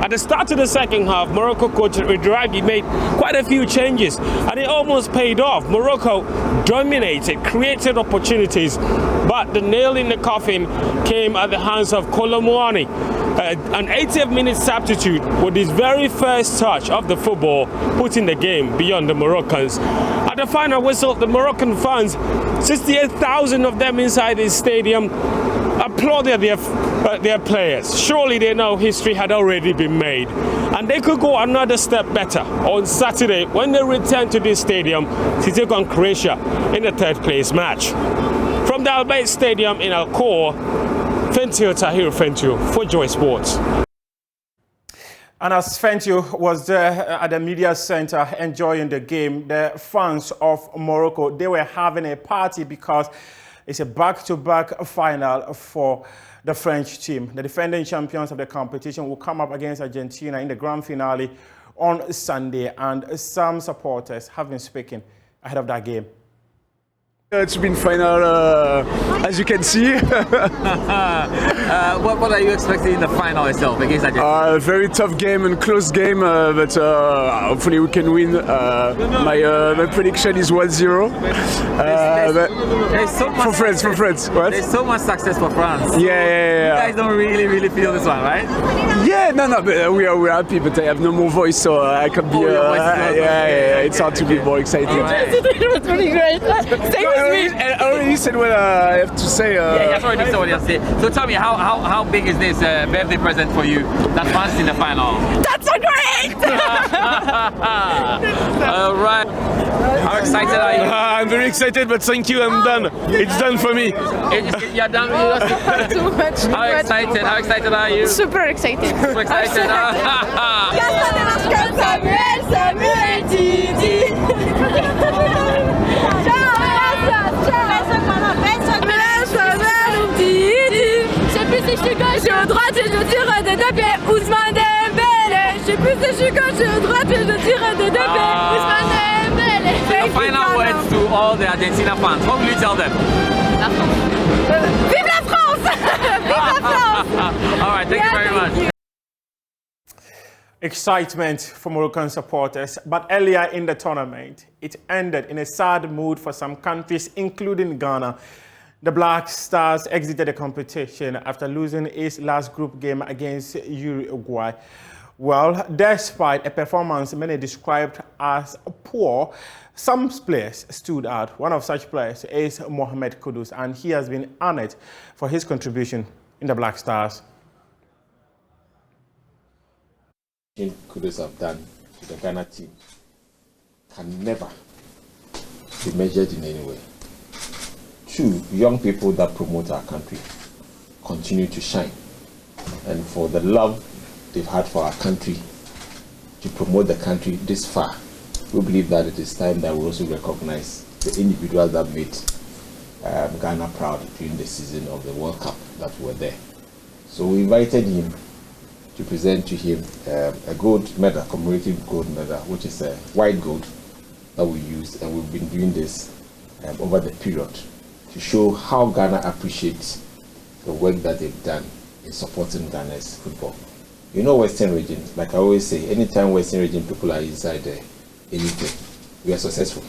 At the start of the second half, Morocco coach Redraghi made quite a few changes and it almost paid off. Morocco dominated, created opportunities, but the nail in the coffin came at the hands of Kolo Muani. An 80th minute substitute with his very first touch of the football, putting the game beyond the Moroccans. At the final whistle, the Moroccan fans, 68,000 of them inside the stadium, applauded their players. Surely they know history had already been made. And they could go another step better on Saturday when they return to this stadium to take on Croatia in the 3rd place match. From the Al Bayt Stadium in Al-Khor, Fentiu Tahiru for Joy Sports. And as Fentiu was there at the media center enjoying the game, the fans of Morocco, they were having a party because it's a back-to-back final for the French team. The defending champions of the competition will come up against Argentina in the grand finale on Sunday, and some supporters have been speaking ahead of that game. It's been final, as you can see. What are you expecting in the final itself against Argentina? Very tough game and close game, but hopefully we can win. My prediction is 1-0. There's so much for France. What? There's so much success for France. Yeah. You guys don't really feel this one, right? Yeah, no, but we're happy, but I have no more voice, so I can be. It's hard to be more excited. It was really great. I already said what I have to say. That's already said what you have to say. So tell me, how big is this birthday present for you that France in the final? That's so great! All right. How excited are you? I'm very excited, but thank you, I'm done. It's done for me. You're done. Too much. How excited are you? Super excited. Super excited. Je suis au droite et je tire des deux pieds, Ousmane Dembélé. Je suis plus je suis gauche, je suis au droite et je tire des deux pieds, Ousmane Dembélé. Final words to all the Argentina fans. What will you tell them? Vive la France! Vive la France! All right, thank you very much. Excitement for Moroccan supporters, but earlier in the tournament, it ended in a sad mood for some countries, including Ghana. The Black Stars exited the competition after losing its last group game against Uruguay. Well, despite a performance many described as poor, some players stood out. One of such players is Mohamed Kudus, and he has been honored for his contribution in the Black Stars. Kudus have done to the Ghana team can never be measured in any way. 2, young people that promote our country continue to shine, and for the love they've had for our country to promote the country this far, we believe that it is time that we also recognize the individuals that made Ghana proud during the season of the World Cup that were there. So we invited him to present to him a gold medal, commemorative gold medal, which is a white gold that we use, and we've been doing this over the period to show how Ghana appreciates the work that they've done in supporting Ghana's football. You know, Western region, like I always say, anytime Western region people are inside anything, we are successful.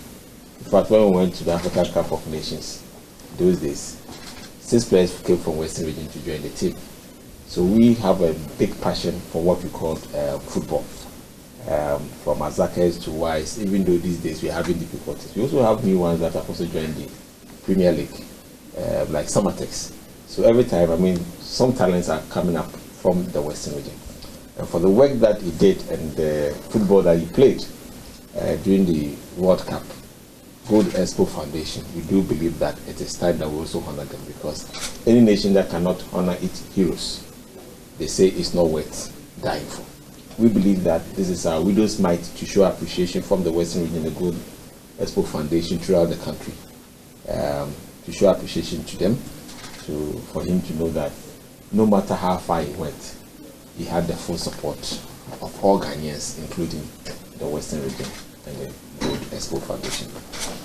In fact, when we went to the African Cup of Nations, those days, 6 players came from Western region to join the team. So we have a big passion for what we call football. From Azakers to Wise, even though these days we're having difficulties. We also have new ones that have also joined the Premier League, like Summertex. So every time, I mean, some talents are coming up from the Western region. And for the work that he did and the football that he played during the World Cup, Gold Expo Foundation, we do believe that it is time that we also honor them, because any nation that cannot honor its heroes, they say it's not worth dying for. We believe that this is our widow's mite to show appreciation from the Western region, the Gold Expo Foundation throughout the country, to show appreciation to them, for him to know that no matter how far he went, he had the full support of all Ghanaians, including the Western region and the Gold Expo Foundation.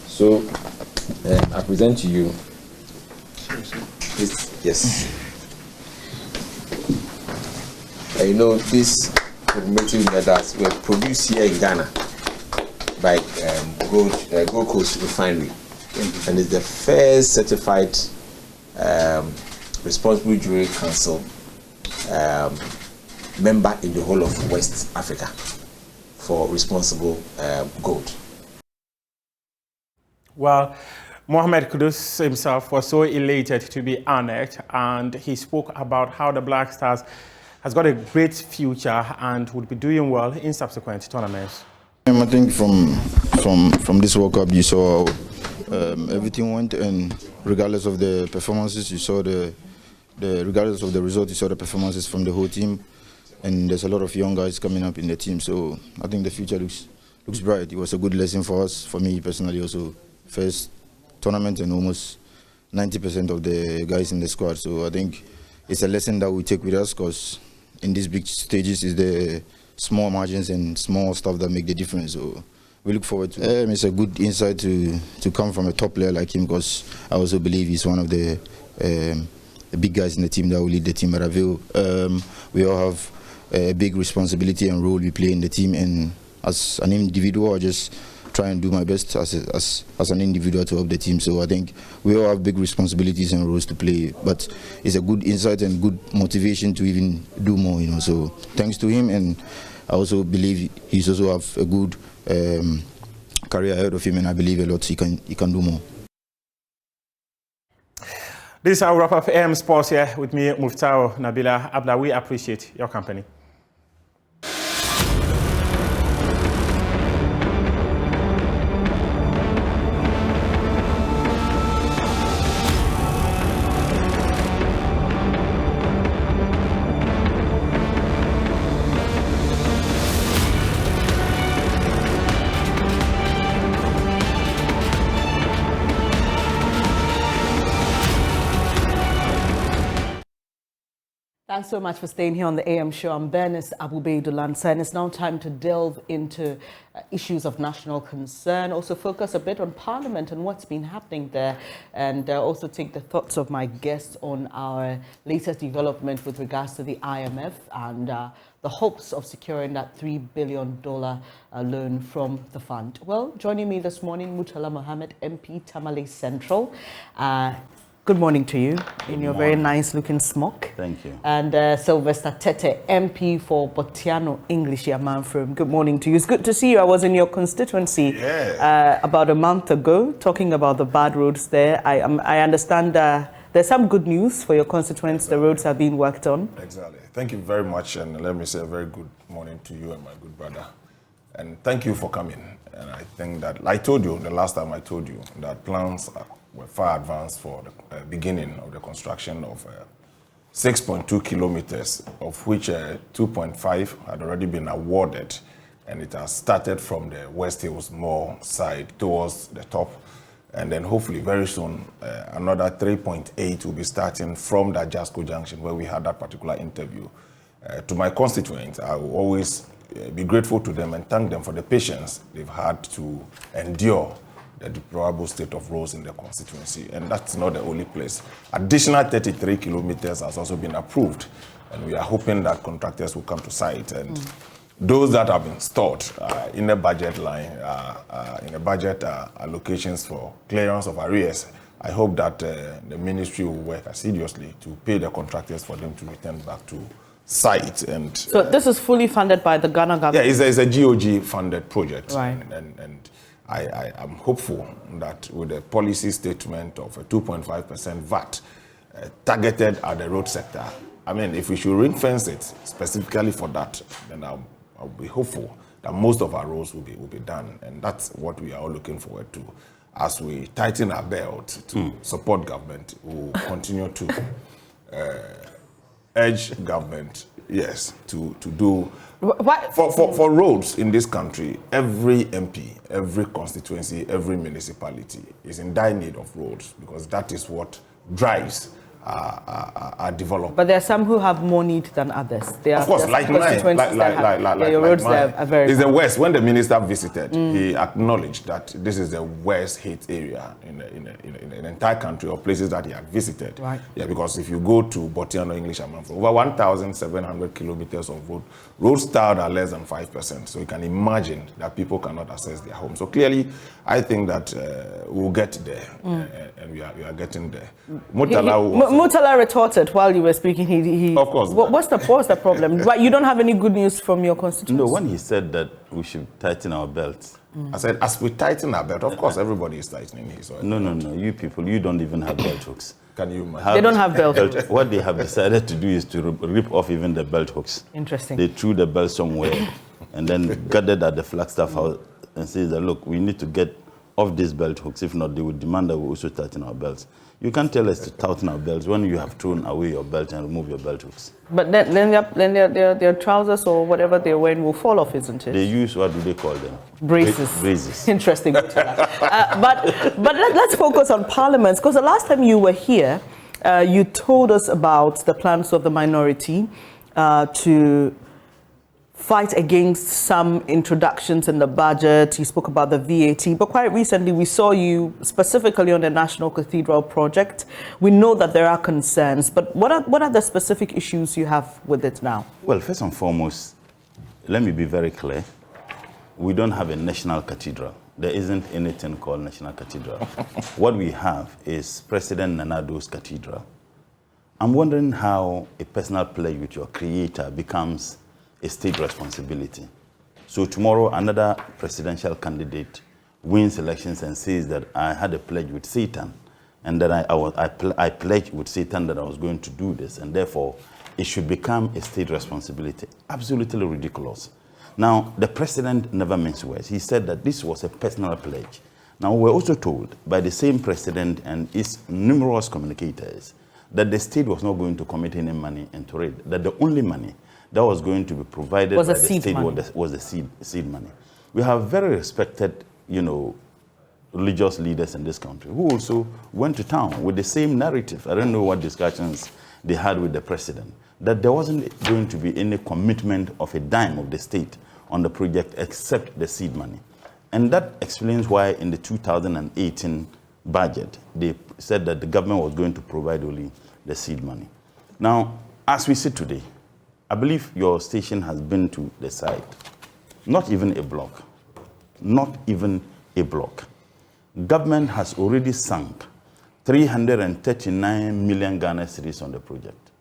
So I present to you this, yes. You know, these commemorative medals were produced here in Ghana by Gold Coast Refinery, and it's the first certified Responsible Jewelry Council member in the whole of West Africa for responsible gold. Well, Mohamed Kudus himself was so elated to be honored, and he spoke about how the Black Stars has got a great future and would be doing well in subsequent tournaments. I think from this World Cup, you saw everything went, and regardless of the performances, you saw regardless of the result, you saw the performances from the whole team, and there's a lot of young guys coming up in the team. So I think the future looks bright. It was a good lesson for us, for me personally also. First tournament and almost 90% of the guys in the squad. So I think it's a lesson that we take with us, because in these big stages is the small margins and small stuff that make the difference. So we look forward to it. It's a good insight to come from a top player like him, because I also believe he's one of the big guys in the team that will lead the team at Avil. We all have a big responsibility and role we play in the team, and as an individual, I just try and do my best as an individual to help the team. So I think we all have big responsibilities and roles to play, but it's a good insight and good motivation to even do more, you know. So thanks to him, and I also believe he's also have a good career ahead of him, and I believe a lot he can do more. This is our wrap up AM Sports here with me, Muftao Nabila Abla. We appreciate your company. Thanks so much for staying here on the AM show. I'm Bernice, Abu-Baidoo, Lansah, and it's now time to delve into issues of national concern, also focus a bit on Parliament and what's been happening there, and also take the thoughts of my guests on our latest development with regards to the IMF and the hopes of securing that $3 billion loan from the fund. Well, joining me this morning, Murtala Mohammed, MP, Tamale Central. Good morning to you in your very nice looking smock. Thank you. And Sylvester Tete, MP for Botiano English Yamanfrom. Good morning to you. It's good to see you. I was in your constituency about a month ago talking about the bad roads there. I understand there's some good news for your constituents. The roads are being worked on. Exactly. Thank you very much. And let me say a very good morning to you and my good brother. And thank you for coming. And I think that, I told you the last time I told you that plans were far advanced for the beginning of the construction of 6.2 kilometers, of which 2.5 had already been awarded, and it has started from the West Hills Mall side towards the top, and then hopefully very soon another 3.8 will be starting from that Jasco Junction where we had that particular interview. To my constituents, I will always be grateful to them and thank them for the patience they've had to endure the deplorable state of roads in the constituency. And that's not the only place. Additional 33 kilometers has also been approved, and we are hoping that contractors will come to site. And those that have been stored in the budget line, in the budget allocations for clearance of arrears, I hope that the ministry will work assiduously to pay the contractors for them to return back to site. And so this is fully funded by the Ghana government? Yeah, it's a GOG funded project. Right. And I am hopeful that with the policy statement of a 2.5% VAT targeted at the road sector, I mean, if we should ring fence it specifically for that, then I'll be hopeful that most of our roads will be done. And that's what we are all looking forward to. As we tighten our belt to support government, we will continue to urge government, yes, to do. For roads in this country, every MP, every constituency, every municipality is in dire need of roads, because that is what drives our development. But there are some who have more need than others. Of course, like mine, your roads there are very it's the West. When the minister visited, he acknowledged that this is the worst hit area in the entire country, or places that he had visited. Right. Yeah, because if you go to Botiano English Amanfrom, over 1,700 kilometers of roads tarred are less than 5%. So you can imagine that people cannot access their homes. So clearly, I think that we'll get there, and we are getting there. Murtala retorted while you were speaking. He of course. What's the problem? Why, you don't have any good news from your constituents? No, when he said that we should tighten our belts. I said, as we tighten our belt, of course, everybody is tightening his. No. You people, you don't even have belt hooks. Can you imagine? They don't have belt hooks. What they have decided to do is to rip off even the belt hooks. Interesting. They threw the belt somewhere and then gathered at the Flagstaff house and said that, look, we need to get off these belt hooks. If not, they would demand that we also tighten our belts. You can't tell us to tighten our belts when you have thrown away your belt and remove your belt hooks. But then their trousers or whatever they're wearing will fall off, isn't it? They use, what do they call them? Braces. Braces. Interesting. But let's focus on parliaments, because the last time you were here, you told us about the plans of the minority to fight against some introductions in the budget. You spoke about the VAT, but quite recently we saw you specifically on the National Cathedral project. We know that there are concerns, but what are the specific issues you have with it now? Well, first and foremost, let me be very clear. We don't have a national cathedral. There isn't anything called National Cathedral. What we have is President Nana Ado's cathedral. I'm wondering how a personal pledge with your creator becomes a state responsibility. So tomorrow, another presidential candidate wins elections and says that I had a pledge with Satan, and that I pledged with Satan that I was going to do this, and therefore it should become a state responsibility. Absolutely ridiculous. Now, the president never mince words. He said that this was a personal pledge. Now, we're also told by the same president and his numerous communicators that the state was not going to commit any money into it, that the only money that was going to be provided by the state was the seed money. We have very respected, religious leaders in this country who also went to town with the same narrative. I don't know what discussions they had with the president, that there wasn't going to be any commitment of a dime of the state on the project except the seed money. And that explains why in the 2018 budget, they said that the government was going to provide only the seed money. Now, as we sit today, I believe your station has been to the site. Not even a block. Not even a block. Government has already sunk 339 million Ghana cedis on the project.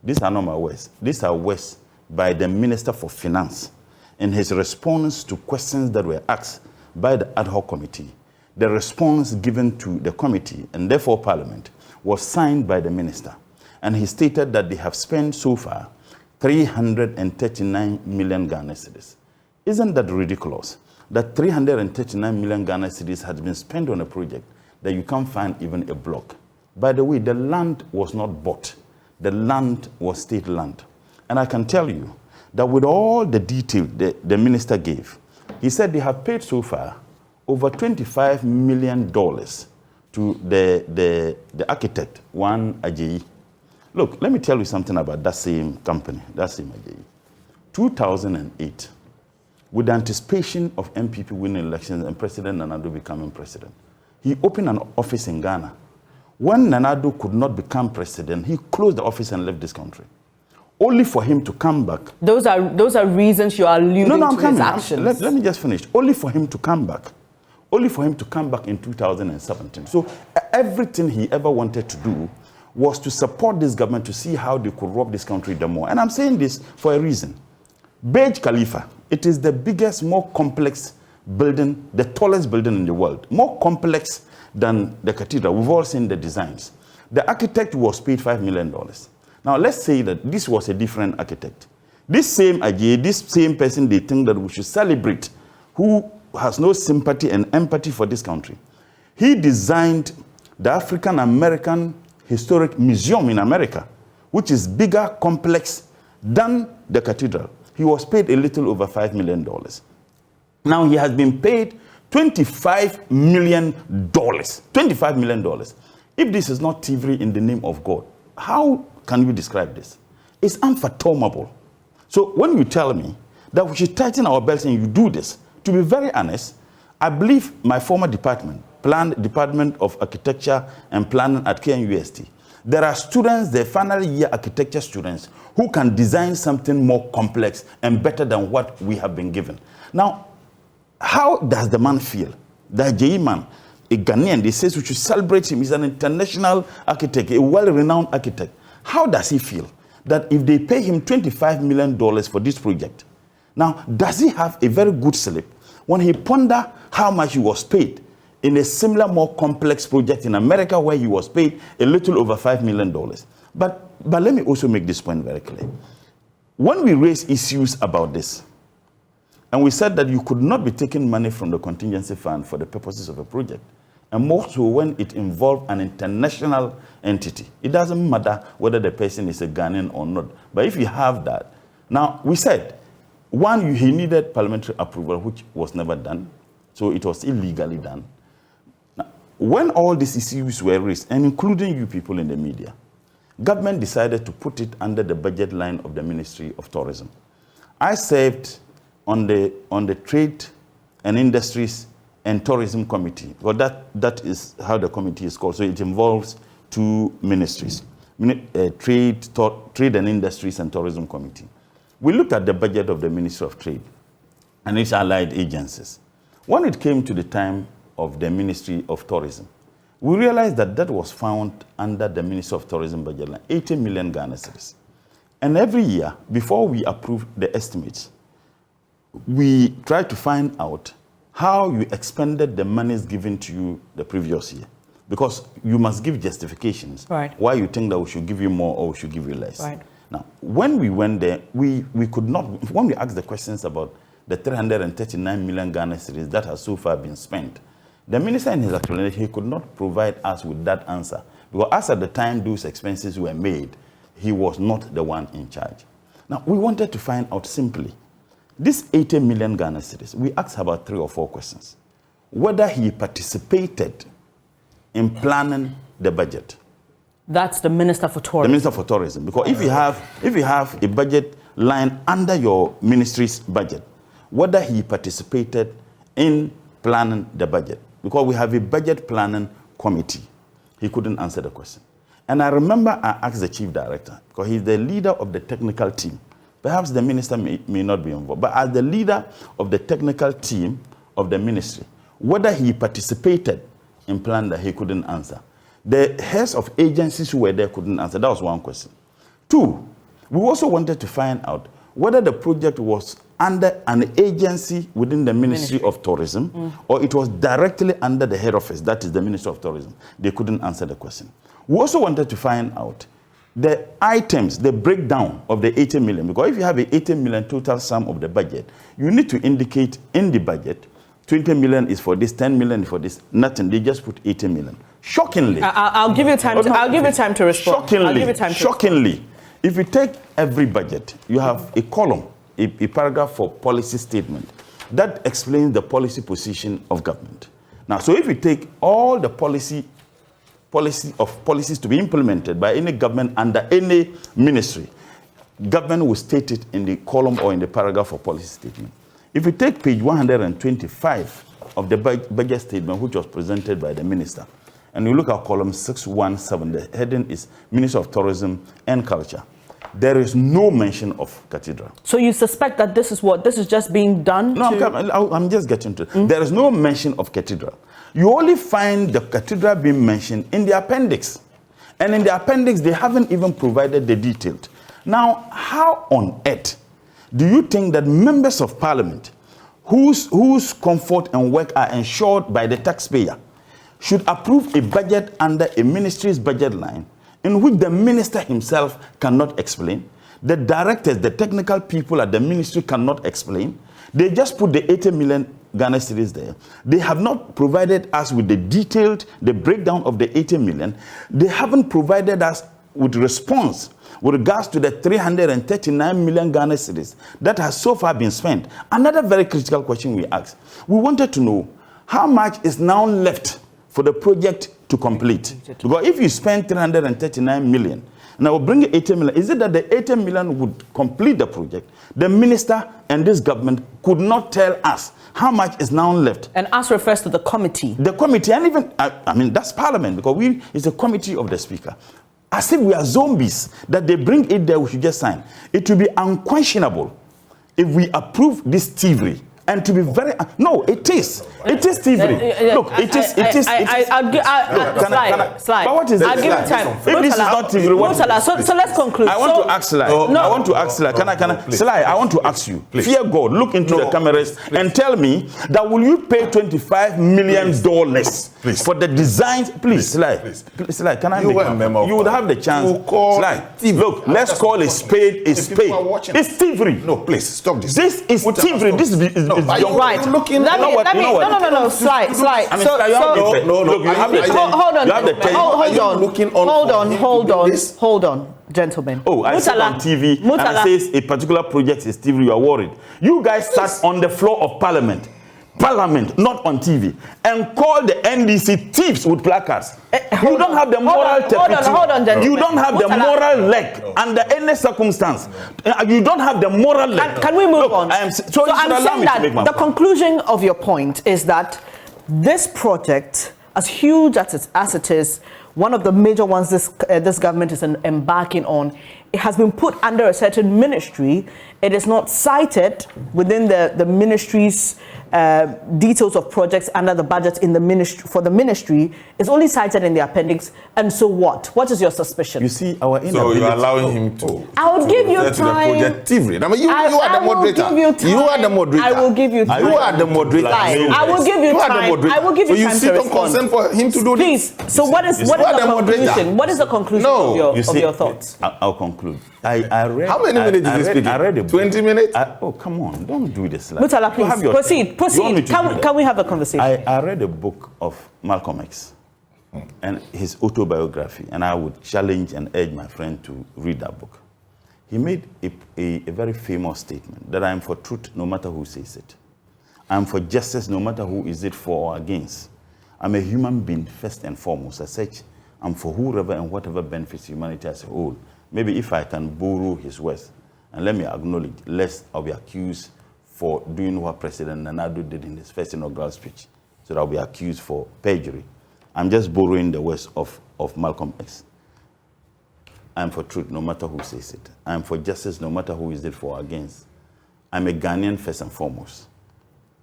These are not my words. These are words by the Minister for Finance in his response to questions that were asked by the ad hoc committee. The response given to the committee and therefore Parliament was signed by the Minister. And he stated that they have spent so far 339 million Ghana cedis. Isn't that ridiculous? That 339 million Ghana cedis has been spent on a project that you can't find even a block. By the way, the land was not bought. The land was state land. And I can tell you that with all the detail the minister gave, he said they have paid so far over $25 million to the architect, one Ajayi. Look, let me tell you something about that same company, that same Ajayi. 2008, with the anticipation of MPP winning elections and President Nanado becoming president, he opened an office in Ghana. When Nanado could not become president, he closed the office and left this country, only for him to come back. Those are reasons you are alluding I'm to coming. his actions. Let me just finish. Only for him to come back. Only for him to come back in 2017. So everything he ever wanted to do was to support this government to see how they could rob this country the more. And I'm saying this for a reason. Burj Khalifa, it is the biggest, more complex building, the tallest building in the world, more complex than the cathedral. We've all seen the designs. The architect was paid $5 million. Now, let's say that this was a different architect. This same idea, this same person they think that we should celebrate, who has no sympathy and empathy for this country. He designed the African American Historic Museum in America, which is bigger, complex than the cathedral. He was paid a little over $5 million. Now he has been paid $25 million. $25 million. If this is not thievery in the name of God, how can you describe this? It's unfathomable. So when you tell me that we should tighten our belts and you do this, to be very honest, I believe my former department, Department of Architecture and Planning at KNUST, there are students, the final year architecture students, who can design something more complex and better than what we have been given. Now, how does the man feel? The Ajayi man, a Ghanaian, they say we should celebrate him. He's an international architect, a well-renowned architect. How does he feel that if they pay him $25 million for this project, now, does he have a very good slip when he ponder how much he was paid in a similar, more complex project in America where he was paid a little over $5 million? But let me also make this point very clear. When we raised issues about this, and we said that you could not be taking money from the contingency fund for the purposes of a project, and more so when it involved an international entity. It doesn't matter whether the person is a Ghanaian or not. But if you have that, now we said, one, he needed parliamentary approval, which was never done. So it was illegally done. Now, when all these issues were raised, and including you people in the media, government decided to put it under the budget line of the Ministry of Tourism. I served on the Trade and Industries and Tourism Committee. Well, that is how the committee is called. So it involves two ministries, Trade and Industries and Tourism Committee. We looked at the budget of the Ministry of Trade and its allied agencies. When it came to the time of the Ministry of Tourism, we realized that that was found under the Ministry of Tourism budget line, 80 million Ghana cedis. And every year, before we approve the estimates, we try to find out how you expended the monies given to you the previous year. Because you must give justifications why you think that we should give you more or we should give you less. Right. Now, when we went there, we could not, when we asked the questions about the 339 million Ghana cedis that has so far been spent, the minister in his explanation, he could not provide us with that answer. Because as at the time those expenses were made, he was not the one in charge. Now, we wanted to find out simply, this 80 million Ghana cedis, we asked about 3 or 4 questions. Whether he participated in planning the budget. That's the Minister for Tourism. The Minister for Tourism. Because if you have a budget line under your ministry's budget, whether he participated in planning the budget. Because we have a budget planning committee. He couldn't answer the question. And I remember I asked the chief director, because he's the leader of the technical team. Perhaps the minister may not be involved, but as the leader of the technical team of the ministry, whether he participated in planning that he couldn't answer. The heads of agencies who were there couldn't answer. That was one question. Two, we also wanted to find out whether the project was under an agency within the Ministry of Tourism or it was directly under the head office, that is the Ministry of Tourism. They couldn't answer the question. We also wanted to find out the items, the breakdown of the 80 million, because if you have an 80 million total sum of the budget, you need to indicate in the budget 20 million is for this, 10 million is for this. Nothing. They just put 80 million. Shockingly. I'll give you time. I'll give you time to respond. Shockingly, if you take every budget, you have a column, a paragraph for policy statement that explains the policy position of government. Now, so if you take all the policies to be implemented by any government under any ministry, government will state it in the column or in the paragraph for policy statement. If you take page 125 of the budget statement, which was presented by the minister, and you look at column 617, the heading is Ministry of Tourism and Culture. There is no mention of cathedral. So you suspect that this is just being done? No, I'm just getting to it. There is no mention of cathedral. You only find the cathedral being mentioned in the appendix. And in the appendix, they haven't even provided the details. Now, how on earth do you think that members of parliament whose comfort and work are ensured by the taxpayer should approve a budget under a ministry's budget line in which the minister himself cannot explain, the directors, the technical people at the ministry cannot explain? They just put the 80 million Ghana cedis there. They have not provided us with the breakdown of the 80 million. They haven't provided us with response with regards to the 339 million Ghana cedis that has so far been spent. Another very critical question we asked. We wanted to know how much is now left for the project to complete. Because if you spend 339 million, and I will bring 80 million, is it that the 80 million would complete the project? The minister and this government could not tell us how much is now left. And us refers to the committee. The committee, and even, I mean, that's parliament, because it's a committee of the speaker. As if we are zombies, that they bring it there, we should just sign. It will be unquestionable if we approve this thievery. And to be very, no, it is thievery. Look, it is. Slide. But what is it? I'll give you time. If this is not thievery, what is it? So let's conclude. I want to ask Sly. I want to ask Sly. Can I? Sly, I want to ask you. Please. Fear God, look into the cameras and tell me that will you pay $25 million for the designs? Please, Sly, can I? You would have the chance. Sly, look, let's call a spade a spade. It's thievery. No, please stop this. This is thievery. This is right. No. Slide. Hold on, gentlemen. Oh, I saw on TV and it says a particular project is thievery. You are worried. You guys sat on the floor of Parliament, not on TV, and call the NDC thieves with placards. You don't have the moral turpitude. You don't have the moral leg under any circumstance. You don't have the moral leg. Can we move on? I'm saying that the conclusion of your point is that this project, as huge as it is, one of the major ones this government is embarking on, it has been put under a certain ministry. It is not cited within the ministry's details of projects under the budget in the ministry for the ministry. It's only cited in the appendix. And so what? What is your suspicion? You see, our so you are allowing him to. I will give you time. I mean, you are the moderator. You are the moderator. I will give you time. You are the moderator. I will give you time. I will give you time to respond. So you sit on consent for him to do this? Please. So what is the conclusion? What is the conclusion of your thoughts? I'll conclude. I read. How many minutes is he speaking? I read a book. 20 minutes? Oh, come on. Don't do this. Mutala, please. Proceed. Can we have a conversation? I read a book of Malcolm X and his autobiography, and I would challenge and urge my friend to read that book. He made a very famous statement that I am for truth no matter who says it. I am for justice no matter who is it for or against. I'm a human being first and foremost. As such, I'm for whoever and whatever benefits humanity as a whole. Maybe if I can borrow his words, and let me acknowledge, lest I'll be accused for doing what President Nanado did in his first inaugural speech, so that I'll be accused for perjury. I'm just borrowing the words of Malcolm X. I'm for truth no matter who says it. I'm for justice no matter who is it for or against. I'm a Ghanaian first and foremost.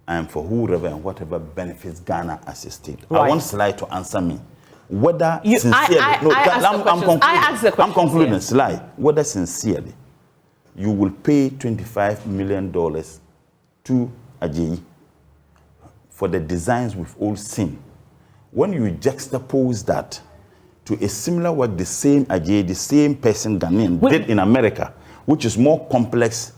I am for whoever and whatever benefits Ghana as a state. Right. I want Sly to answer me. whether sincerely, I'm concluding, Sly, whether sincerely you will pay $25 million to Ajayi for the designs we've all seen. When you juxtapose that to a similar work the same Ajayi, the same person Ghanaian did in America, which is more complex,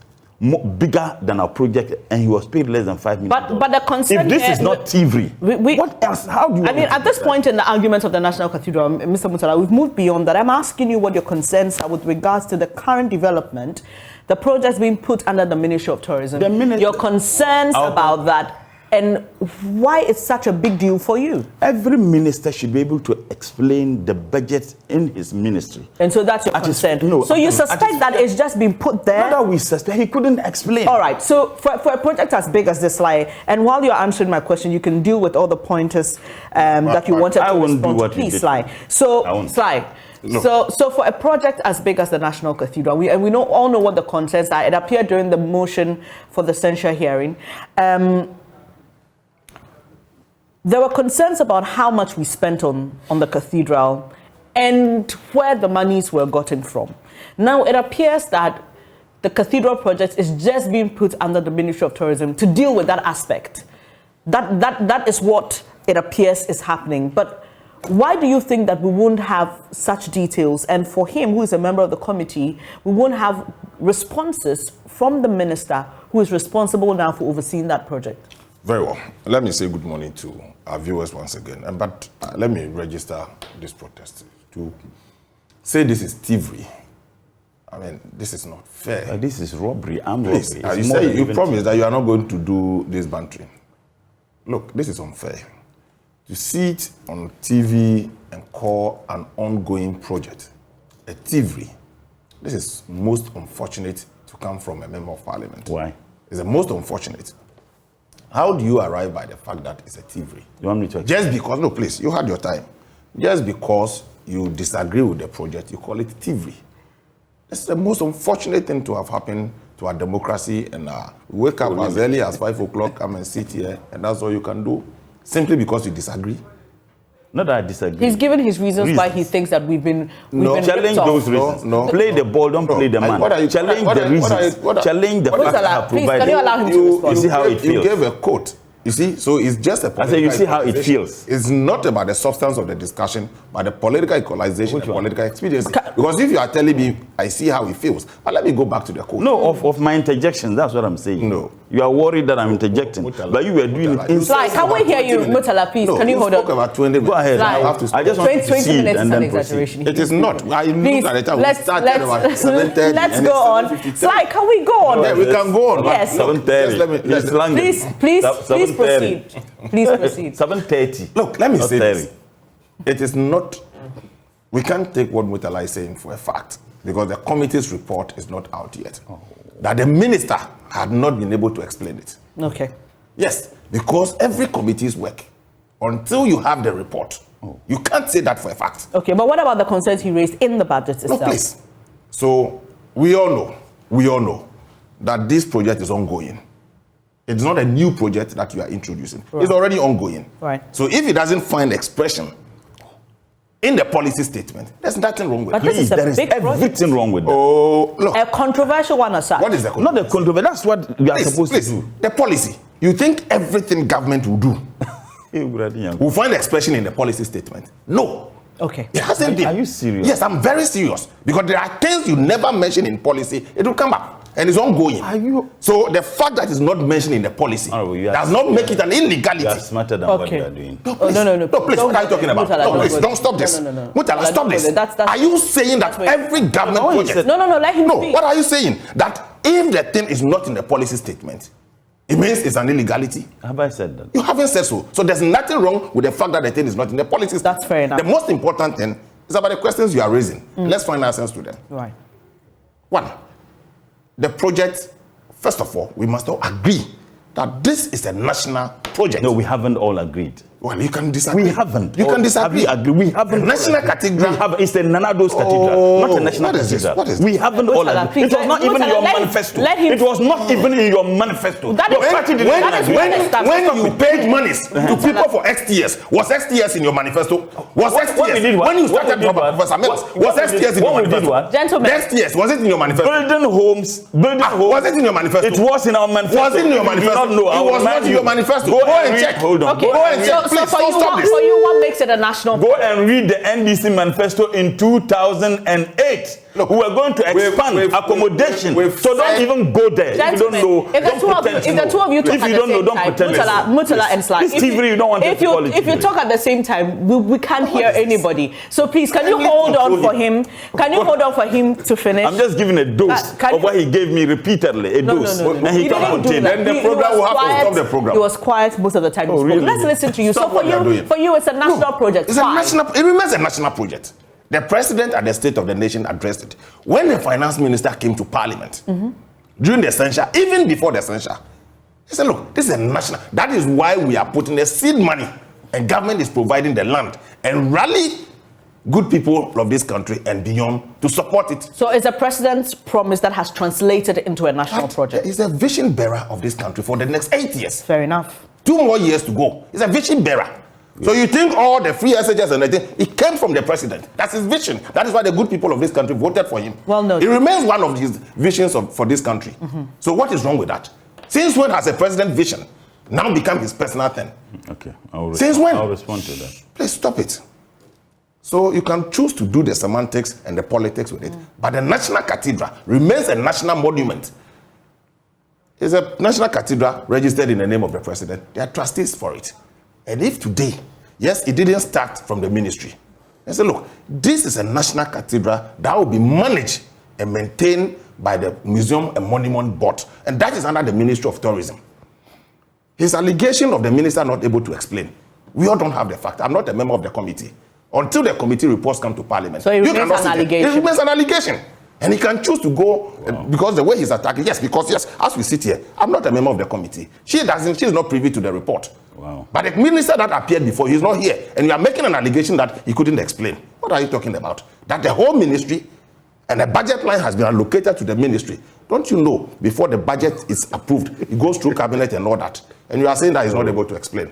bigger than our project, and he was paid less than $5 million. But the concern if this is not thievery, what else? How do you? I mean, at this point in the argument of the National Cathedral, Mr. Mutala, we've moved beyond that. I'm asking you what your concerns are with regards to the current development, the projects being put under the Ministry of Tourism. Your concerns about that, and why it's such a big deal for you. Every minister should be able to explain the budget in his ministry. And so that's your concern. So you suspect that it's just been put there? Not that we suspect, he couldn't explain. All right, so for a project as big as this, and while you're answering my question, you can deal with all the pointers that you wanted to respond to. Please, Sly. So, Sly, so for a project as big as the National Cathedral, we all know what the concerns are. It appeared during the motion for the censure hearing. There were concerns about how much we spent on the cathedral and where the monies were gotten from. Now, it appears that the cathedral project is just being put under the Ministry of Tourism to deal with that aspect. That is what it appears is happening. But why do you think that we won't have such details? And for him, who is a member of the committee, we won't have responses from the minister who is responsible now for overseeing that project? Very well. Let me say good morning to our viewers once again. But let me register this protest. To say this is thievery, I mean, this is not fair. This is robbery. Please, you promised that you are not going to do this bantering. Look, this is unfair. To see it on TV and call an ongoing project a thievery, this is most unfortunate to come from a member of parliament. Why? It's the most unfortunate. How do you arrive by the fact that it's a thievery? You want me to? Just because, no, please, you had your time. Just because you disagree with the project, you call it thievery. It's the most unfortunate thing to have happened to our democracy, and we wake up as early as 5 o'clock, come and sit here, and that's all you can do, simply because you disagree. Not that I disagree. He's given his reasons why he thinks that we've been challenge those reasons. No. Play the ball, don't play the man. Challenge the reasons. Challenge the facts I have provided. Can you allow him to respond? You see how it feels. You gave a quote. You see, so it's just a political. I say you see how it feels. It's not about the substance of the discussion, but the political equalization and political expediency. Because if you are telling me, I see how it feels, but let me go back to the quote. No, of my interjection, that's what I'm saying. No. You are worried that I'm interjecting, but you were doing it inside. Can we hear you, Mutala, please? No, can you hold on? About 20 minutes. Go ahead. I just want to see it and then proceed. It is not. I looked at the time. Let's go on. Sly, can we go on? Yeah, we can go on. Yes. 7:30. Please proceed. Please proceed. 7:30. Look, let me say this. It is not. We can't take what Mutala is saying for a fact because the committee's report is not out yet. That the minister had not been able to explain it. Okay. Yes, because every committee's work, until you have the report, you can't say that for a fact. Okay, but what about the concerns he raised in the budget itself? No, please. So we all know that this project is ongoing. It's not a new project that you are introducing. Right. It's already ongoing. Right. So if it doesn't find expression in the policy statement, there's nothing wrong with it. But this is there is everything wrong with that. Oh, look. A controversial one aside. What is the controversial? Not a controversial. That's what we are supposed to do. The policy. You think everything government will do will find expression in the policy statement? No. Okay. It hasn't been. Are you serious? Yes, I'm very serious. Because there are things you never mention in policy, it will come back. And it's ongoing. Are you? So the fact that it's not mentioned in the policy does not make it an illegality. You are smarter than what you are doing. No, please. No, please. What are you talking about? No, please. Don't stop this. Mutala, stop this. Are you saying that every government project? No, let him speak. No, what are you saying? That if the thing is not in the policy statement, it means it's an illegality? Have I said that? You haven't said so. So there's nothing wrong with the fact that the thing is not in the policy statement. That's fair enough. The most important thing is about the questions you are raising. Let's find answers to them. Right. One, the project. First of all, we must all agree that this is a national project. No, we haven't all agreed. Well, you can disagree. We haven't. You can disagree. We haven't. National Cathedral. It's the Nanado's Cathedral, not a national cathedral. What is we haven't all agreed. It was not even in your manifesto. It was not even in your manifesto. When you paid monies to people for XTS, was XTS in your manifesto? Was XTS when you started Professor Mills? Was XTS in your manifesto? Gentlemen, XTS was it in your manifesto? Building homes. Was it in your manifesto? It was in our manifesto. Was it in your manifesto? It was not in your manifesto. Go and check. Hold on. Okay. Go and check. So for you, what makes it a national? Go and read the NDC manifesto in 2008. Look, we were going to expand accommodation. So don't even go there. If you don't know, if the two of you talk at the same time, Mutala and Sly, if you talk at the same time, we can't hear anybody. So please, can you hold on for him? Can you hold on for him to finish? I'm just giving a dose of what he gave me repeatedly. A dose. And he can't contain it. Then the program will have to stop the program. He was quiet most of the time. Really? Let's listen to you. So for you, it's a national project. It's a national. It remains a national project. The president at the State of the Nation addressed it. When the finance minister came to parliament, during the censure, even before the censure, he said, look, this is a national. That is why we are putting the seed money and government is providing the land and rally good people of this country and beyond to support it. So it's a president's promise that has translated into a national project. He's a vision bearer of this country for the next 8 years. Fair enough. 2 more years to go. He's a vision bearer. So you think all the free SHS and everything, it came from the president. That's his vision. That is why the good people of this country voted for him. Well, no. It remains one of his visions for this country. So what is wrong with that? Since when has a president vision now become his personal thing? Okay. Since when? I'll respond to that. Please stop it. So you can choose to do the semantics and the politics with it. But the National Cathedral remains a national monument. It's a national cathedral registered in the name of the president. There are trustees for it. And if today, yes, it didn't start from the ministry. They say, look, this is a national cathedral that will be managed and maintained by the Museum and Monument Board. And that is under the Ministry of Tourism. His allegation of the minister not able to explain. We all don't have the fact. I'm not a member of the committee. Until the committee reports come to parliament. So it remains an allegation. It remains an allegation. And he can choose to go because the way he's attacking, yes, as we sit here, I'm not a member of the committee. She's not privy to the report. Wow. But the minister that appeared before, he's not here. And you are making an allegation that he couldn't explain. What are you talking about? That the whole ministry and the budget line has been allocated to the ministry. Don't you know, before the budget is approved, it goes through cabinet and all that. And you are saying that he's not able to explain.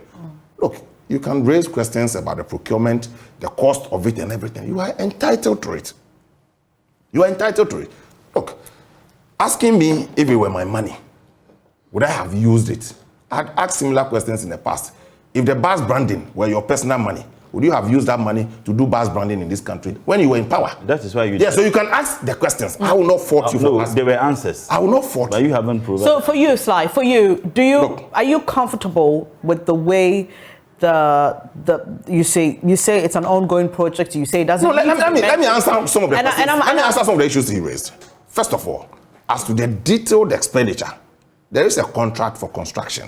Look, you can raise questions about the procurement, the cost of it and everything. You are entitled to it. You are entitled to it. Look, asking me if it were my money, would I have used it? I had asked similar questions in the past. If the bus branding were your personal money, would you have used that money to do bus branding in this country when you were in power? That is why you... Yeah, so you can ask the questions. I will not fault you for asking. There were answers. I will not fault you. But you haven't proven. So for you, Sly, are you comfortable with the way you say it's an ongoing project? You say it doesn't. No, let me answer some of the questions. Let me answer some of the issues he raised. First of all, as to the detailed expenditure, there is a contract for construction.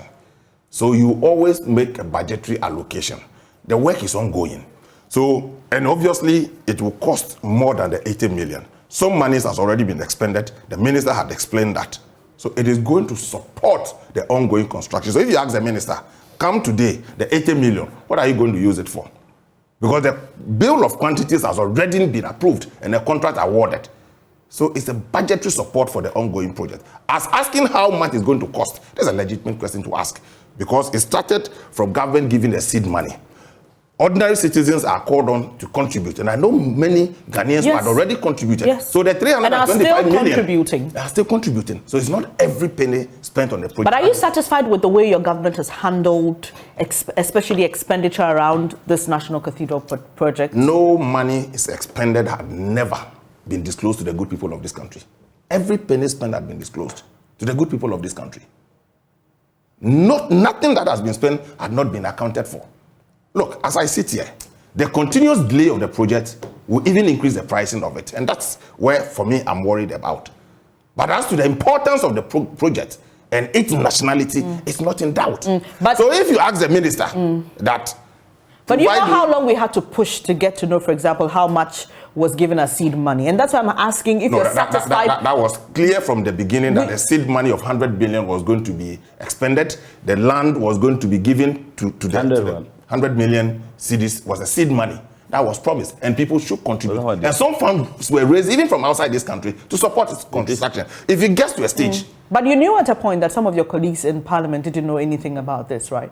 So you always make a budgetary allocation. The work is ongoing. So, and obviously, it will cost more than the 80 million. Some money has already been expended. The minister had explained that. So it is going to support the ongoing construction. So if you ask the minister, come today, the 80 million, what are you going to use it for? Because the bill of quantities has already been approved and the contract awarded. So it's a budgetary support for the ongoing project. As asking how much it's going to cost, that's a legitimate question to ask. Because it started from government giving the seed money. Ordinary citizens are called on to contribute. And I know many Ghanaians who had already contributed. Yes. So the 325 million are still contributing. So it's not every penny spent on the project. But are you satisfied with the way your government has handled, especially expenditure around this National Cathedral project? No money is expended had never been disclosed to the good people of this country. Every penny spent had been disclosed to the good people of this country. Nothing that has been spent had not been accounted for. Look, as I sit here, the continuous delay of the project will even increase the pricing of it. And that's where, for me, I'm worried about. But as to the importance of the project and its nationality, it's not in doubt. So if you ask the minister that... But you know how long we had to push to get to know, for example, how much was given as seed money. And that's why I'm asking if you're satisfied. That was clear from the beginning that the seed money of 100 billion was going to be expended. The land was going to be given to the... 100 million cedis was a seed money that was promised, and people should contribute. And some funds were raised even from outside this country to support its construction. If it gets to a stage. But you knew at a point that some of your colleagues in Parliament didn't know anything about this, right?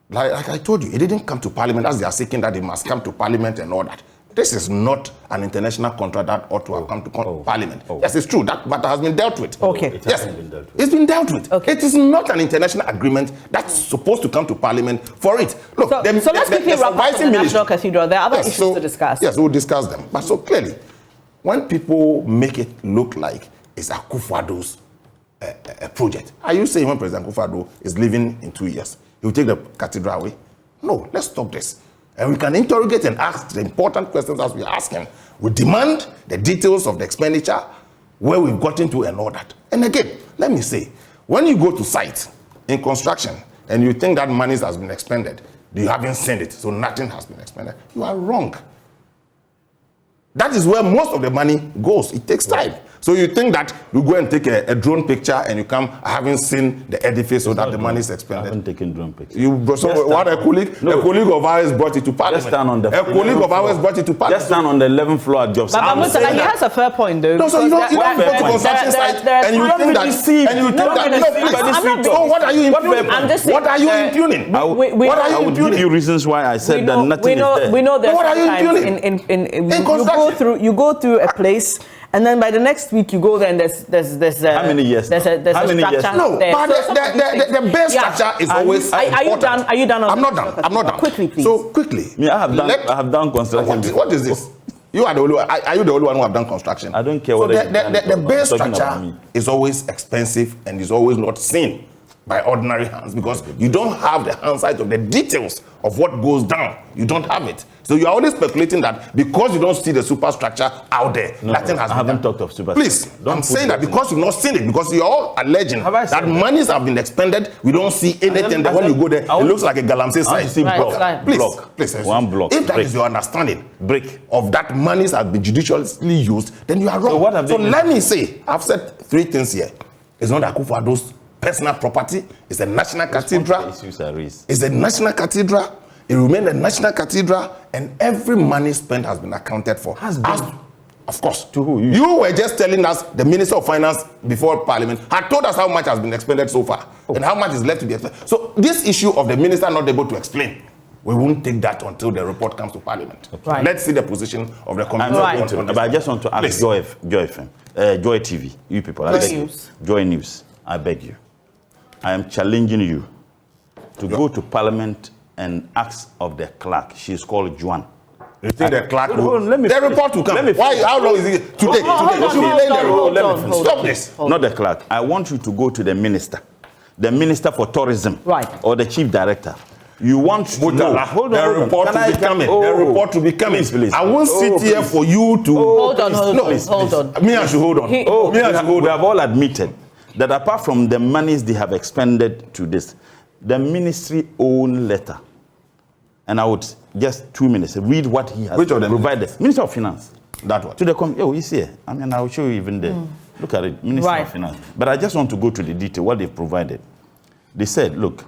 Like I told you, it didn't come to Parliament as they are seeking that it must come to Parliament and all that. This is not an international contract that ought to have come to Parliament. Yes, it's true. That matter has been dealt with. Okay. Yes, it's been dealt with. Okay. It is not an international agreement that's supposed to come to Parliament for it. Look, so let's quickly wrap up on the National Cathedral. There are other issues to discuss. Yes, we'll discuss them. But so clearly, when people make it look like it's Akufo-Addo's project, are you saying when President Akufo-Addo is leaving in 2 years, he will take the cathedral away? No, let's stop this. And we can interrogate and ask the important questions as we ask him. We demand the details of the expenditure, where we've gotten to and all that. And again, let me say, when you go to site in construction and you think that money has been expended, you haven't seen it, so nothing has been expended, you are wrong. That is where most of the money goes. It takes time. So you think that you go and take a drone picture and you come, I haven't seen the edifice so that the money is expended. I haven't taken drone pictures. What a colleague of ours brought it to Parliament. Just stand on the a colleague of ours brought it to Parliament. Just stand on the 11th floor at Jobs. But he has a fair point, though. No, so you don't go to construction site and you think that. So what are you impugning? What are you impugning? I would give you reasons why I said that nothing is there. We know there's sometimes you go through a place, and then by the next week you go there and there's how many years? There's a structure. No, there. but the base structure is always important. Are you done? I'm not done. Quickly, please. So quickly. I have done construction. What is this? You are the only one. Are you the only one who have done construction? I don't care what the base structure is always expensive and is always not seen by ordinary hands because you don't have the hindsight of the details of what goes down. You don't have it. So you are always speculating that because you don't see the superstructure out there, nothing has been done. I haven't talked of superstructure. Please, I'm saying that because you've not seen it, because you're all alleging that monies have been expended, we don't see anything. That when you go there, it looks like a galamsey site. Please, one block. If that is your understanding of that monies have been judiciously used, then you are wrong. So let me say, I've said 3 things here. It's not Akufo-Addo's personal property. It's a national cathedral. It's a national cathedral. It remained a national cathedral, and every money spent has been accounted for. Of course. To who? You were just telling us the Minister of Finance before Parliament had told us how much has been expended so far and how much is left to be expended. So this issue of the minister not able to explain, we won't take that until the report comes to Parliament. Right. Let's see the position of the committee. But I just want to ask Joy TV, you people, JoyNews, I beg you. I am challenging you to go to Parliament and ask of the clerk. She's called Juan. You think the clerk will? Let me the report will come. Why? How long is it? Today. Stop this. Not the clerk. I want you to go to the minister for tourism, or the chief director. You want to know. The report will be coming. The report will be coming. Please. I won't sit here for you to. Hold on. Me, I should hold on. We have all admitted that apart from the monies they have expended to this, the ministry own letter. And I would just 2 minutes read what he has provided. Minister of Finance. That one. To the he's here. I mean, I will show you even there. Look at it, Minister of Finance. But I just want to go to the detail, what they've provided. They said, look,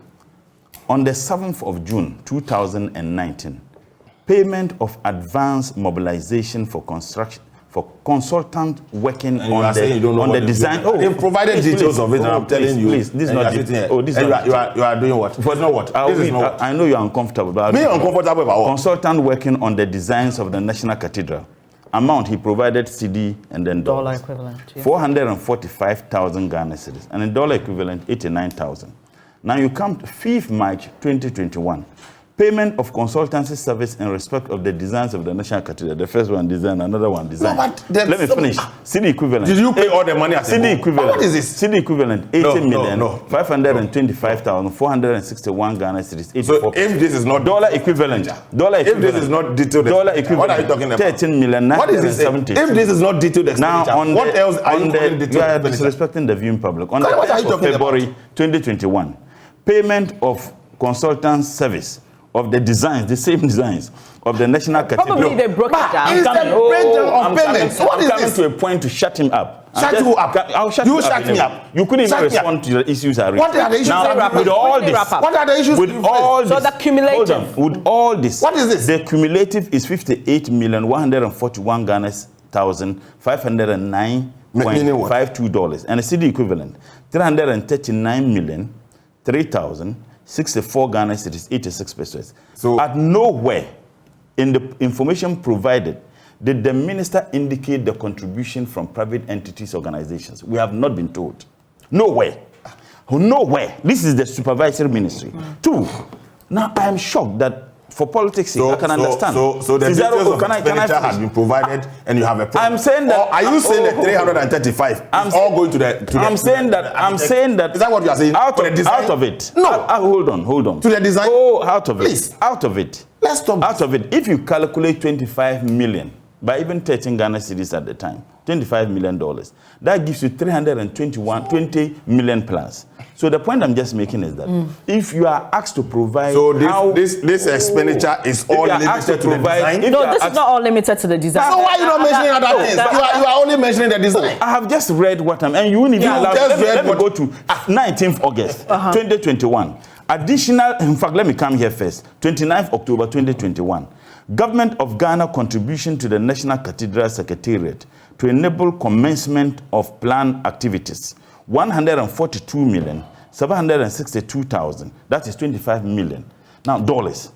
on the 7th of June, 2019, payment of advance mobilization for construction, for consultant working on the design. They've provided details of it, and I'm telling you. Please, this is not you are doing what? For not what? I know you are uncomfortable. But me uncomfortable about what? Consultant working on the designs of the National Cathedral. Amount he provided CD and then dollar equivalent. 445,000 Ghana cedis, and in dollar equivalent 89,000. Now you come to 5th March 2021. Payment of consultancy service in respect of the designs of the National Cathedral. The first one designed, another one designed. No, let me finish. CD equivalent. Did you pay all the money? CD equivalent. What is this? CD equivalent 525,461 Ghana cedis. So if this is not dollar equivalent, if this is not detailed, dollar equivalent. What are you talking about? 13 million. What is this? If this is not detailed expenditure, now what else are you calling detailed? You are disrespecting the viewing public. On the 10th of February 2021, payment of consultant service of the designs, the same designs of the National Cathedral. Probably they broke it down. It's the breakdown of payments. What I'm is coming this? to a point to shut him up. Shut you up. I'll shut You you up. shut me up. You couldn't even Shut me up. respond to the issues I raised. What are the issues now, that you with raised? all this, What are the issues with you've all raised? this, So the cumulative. hold on, with all this, What is this? The cumulative is 58,141 Ghana's $1,509.52, and the cedi equivalent 339,003,064 Ghana cedis, 86 pesos. So at nowhere in the information provided did the minister indicate the contribution from private entities, organizations. We have not been told. Nowhere. Nowhere. This is the supervisory ministry. Two, now I am shocked that for politics, I can understand. So the details of expenditure have been provided, and you have a problem. I'm saying that. Or are you saying that 335 is all going to the? I'm saying that. Is that what you are saying? Out of it. No. Hold on. To the design. Oh, out of it. Please. Out of it. Let's stop. Out of it. If you calculate 25 million by even 13 Ghana cedis at the time, $25 million, that gives you 20 million plus. So the point I'm just making is that if you are asked to provide, so this expenditure is all limited to the design. No, this is not all limited to the design. So why are you not mentioning other things? You are only mentioning the design. I have just read what I'm, and you wouldn't even allow. Let me go to 19th August 2021. Additional, in fact, let me come here first. 29th October 2021. Government of Ghana contribution to the National Cathedral Secretariat to enable commencement of planned activities. 142,762,000. That is 25 million. Now, dollars.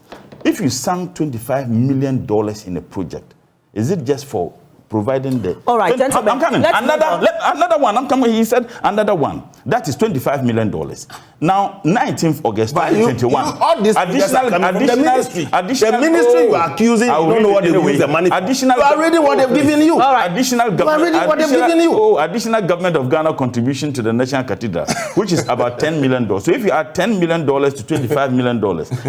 If you sunk $25 million in a project, is it just for providing the... All right, gentlemen. I'm coming. Another one. I'm coming. He said another one. That is $25 million. Now, 19th August 2021. All this the ministry. The ministry you are accusing, you don't know what they've used the money for. You are reading what they've given you. All right. Additional government of Ghana contribution to the National Cathedral, which is about $10 million. So if you add $10 million to $25 million,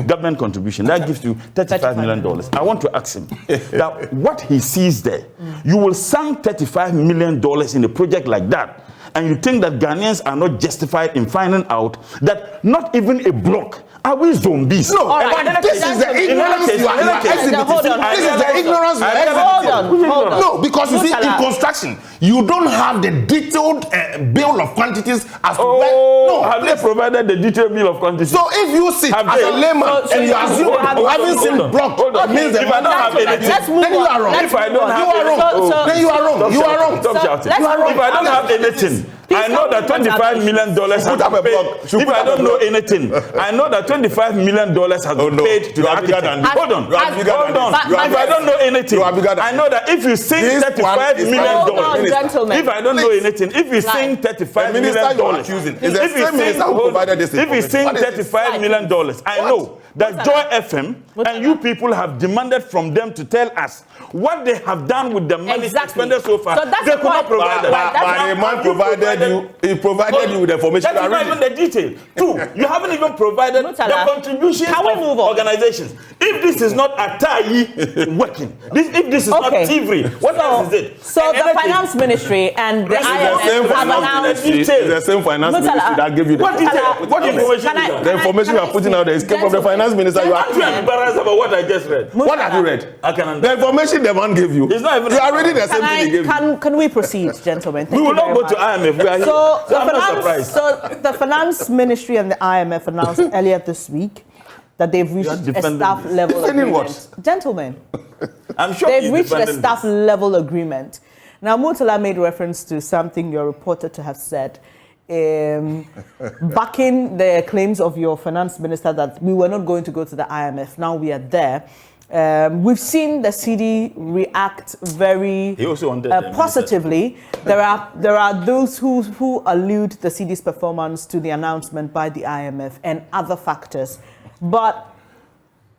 government contribution, that gives you $35 million. I want to ask him that what he sees there, you will sink $35 million in a project like that, and you think that Ghanaians are not justified in finding out that not even a block. Are we zombies? No, right. This is the ignorance you are exhibiting. This is the ignorance you are exhibiting. Hold on. No, because you see, in construction, you don't have the detailed bill of quantities as to where. No, have they provided the detailed bill of quantities? So if you sit as a layman and you assume you haven't seen block, it means that if I don't have anything, then you are wrong. If I don't have anything, then you are wrong. You are wrong. Stop shouting. If I don't have anything, I know that $25 million has been paid. If I don't know anything, I know that $25 million has been paid to the architect. Hold on. If I don't know anything, I know that if you sing $35 million, if I don't know anything, if you sing $35 million, if you sing $35 million, I know that Joy FM and you people have demanded from them to tell us what they have done with the money expended so far. So that's they could not provide that. But the man he provided you with the information. That's not even the detail. Two, you haven't even provided the contributions of organizations. If this is not Atayi working, if this is not Tivri, what else is it? So the finance ministry and the IMF have announced... It's the same finance ministry that gave you the... What detail? What information is that? The information you are putting out there came from the finance minister. You are embarrassed about what I just read. What have you read? I can understand. The information the man gave you. It's not even... You are reading the same thing he gave you. Can we proceed, gentlemen? We will not go to IMF. We are here. So I'm not surprised. So the finance ministry and the IMF announced earlier this week that they've reached a staff level agreement. Gentlemen, I'm sure they've reached a staff level agreement. Now, Murtala made reference to something you're reported to have said, backing the claims of your finance minister that we were not going to go to the IMF. Now we are there. We've seen the CD react very positively. There are those who allude the CD's performance to the announcement by the IMF and other factors. But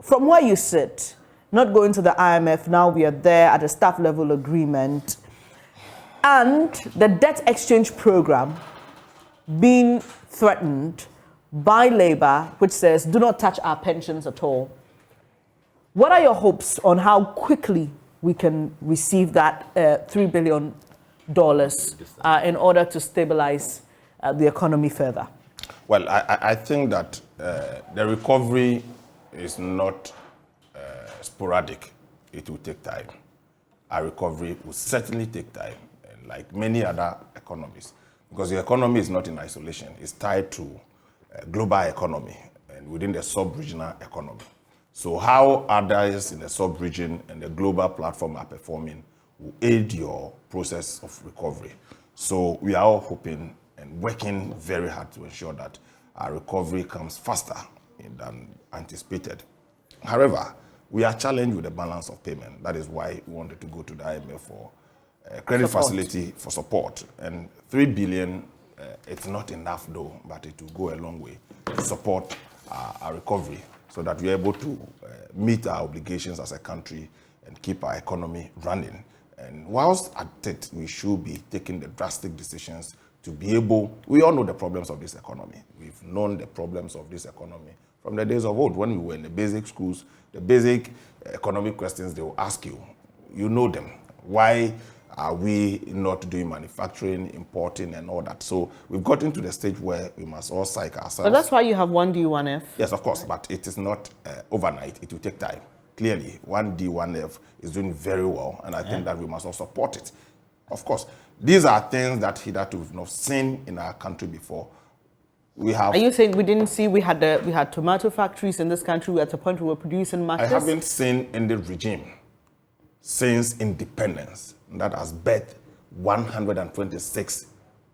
from where you sit, not going to the IMF, now we are there at a staff level agreement, and the debt exchange program being threatened by Labour, which says, do not touch our pensions at all. What are your hopes on how quickly we can receive that $3 billion in order to stabilize the economy further? Well, I think that the recovery is not sporadic. It will take time. Our recovery will certainly take time, and like many other economies, because the economy is not in isolation. It's tied to global economy and within the sub-regional economy. So how others in the sub-region and the global platform are performing will aid your process of recovery. So we are all hoping and working very hard to ensure that our recovery comes faster than anticipated. However, we are challenged with the balance of payment. That is why we wanted to go to the IMF for credit facility for support. And 3 billion, it's not enough though, but it will go a long way to support our recovery so that we're able to meet our obligations as a country and keep our economy running. And whilst at it, we should be taking the drastic decisions to be able, we all know the problems of this economy. We've known the problems of this economy from the days of old. When we were in the basic schools, the basic economic questions they will ask you, you know them. Why are we not doing manufacturing, importing, and all that? So we've gotten to the stage where we must all psych ourselves. But that's why you have 1D, 1F. Yes, of course, but it is not overnight. It will take time. Clearly, 1D, 1F is doing very well, and I think that we must all support it. Of course, these are things that hitherto we've not seen in our country before. We have. Are you saying we didn't see? We had tomato factories in this country at a point we were producing matches. I haven't seen in the regime since independence that has birthed 126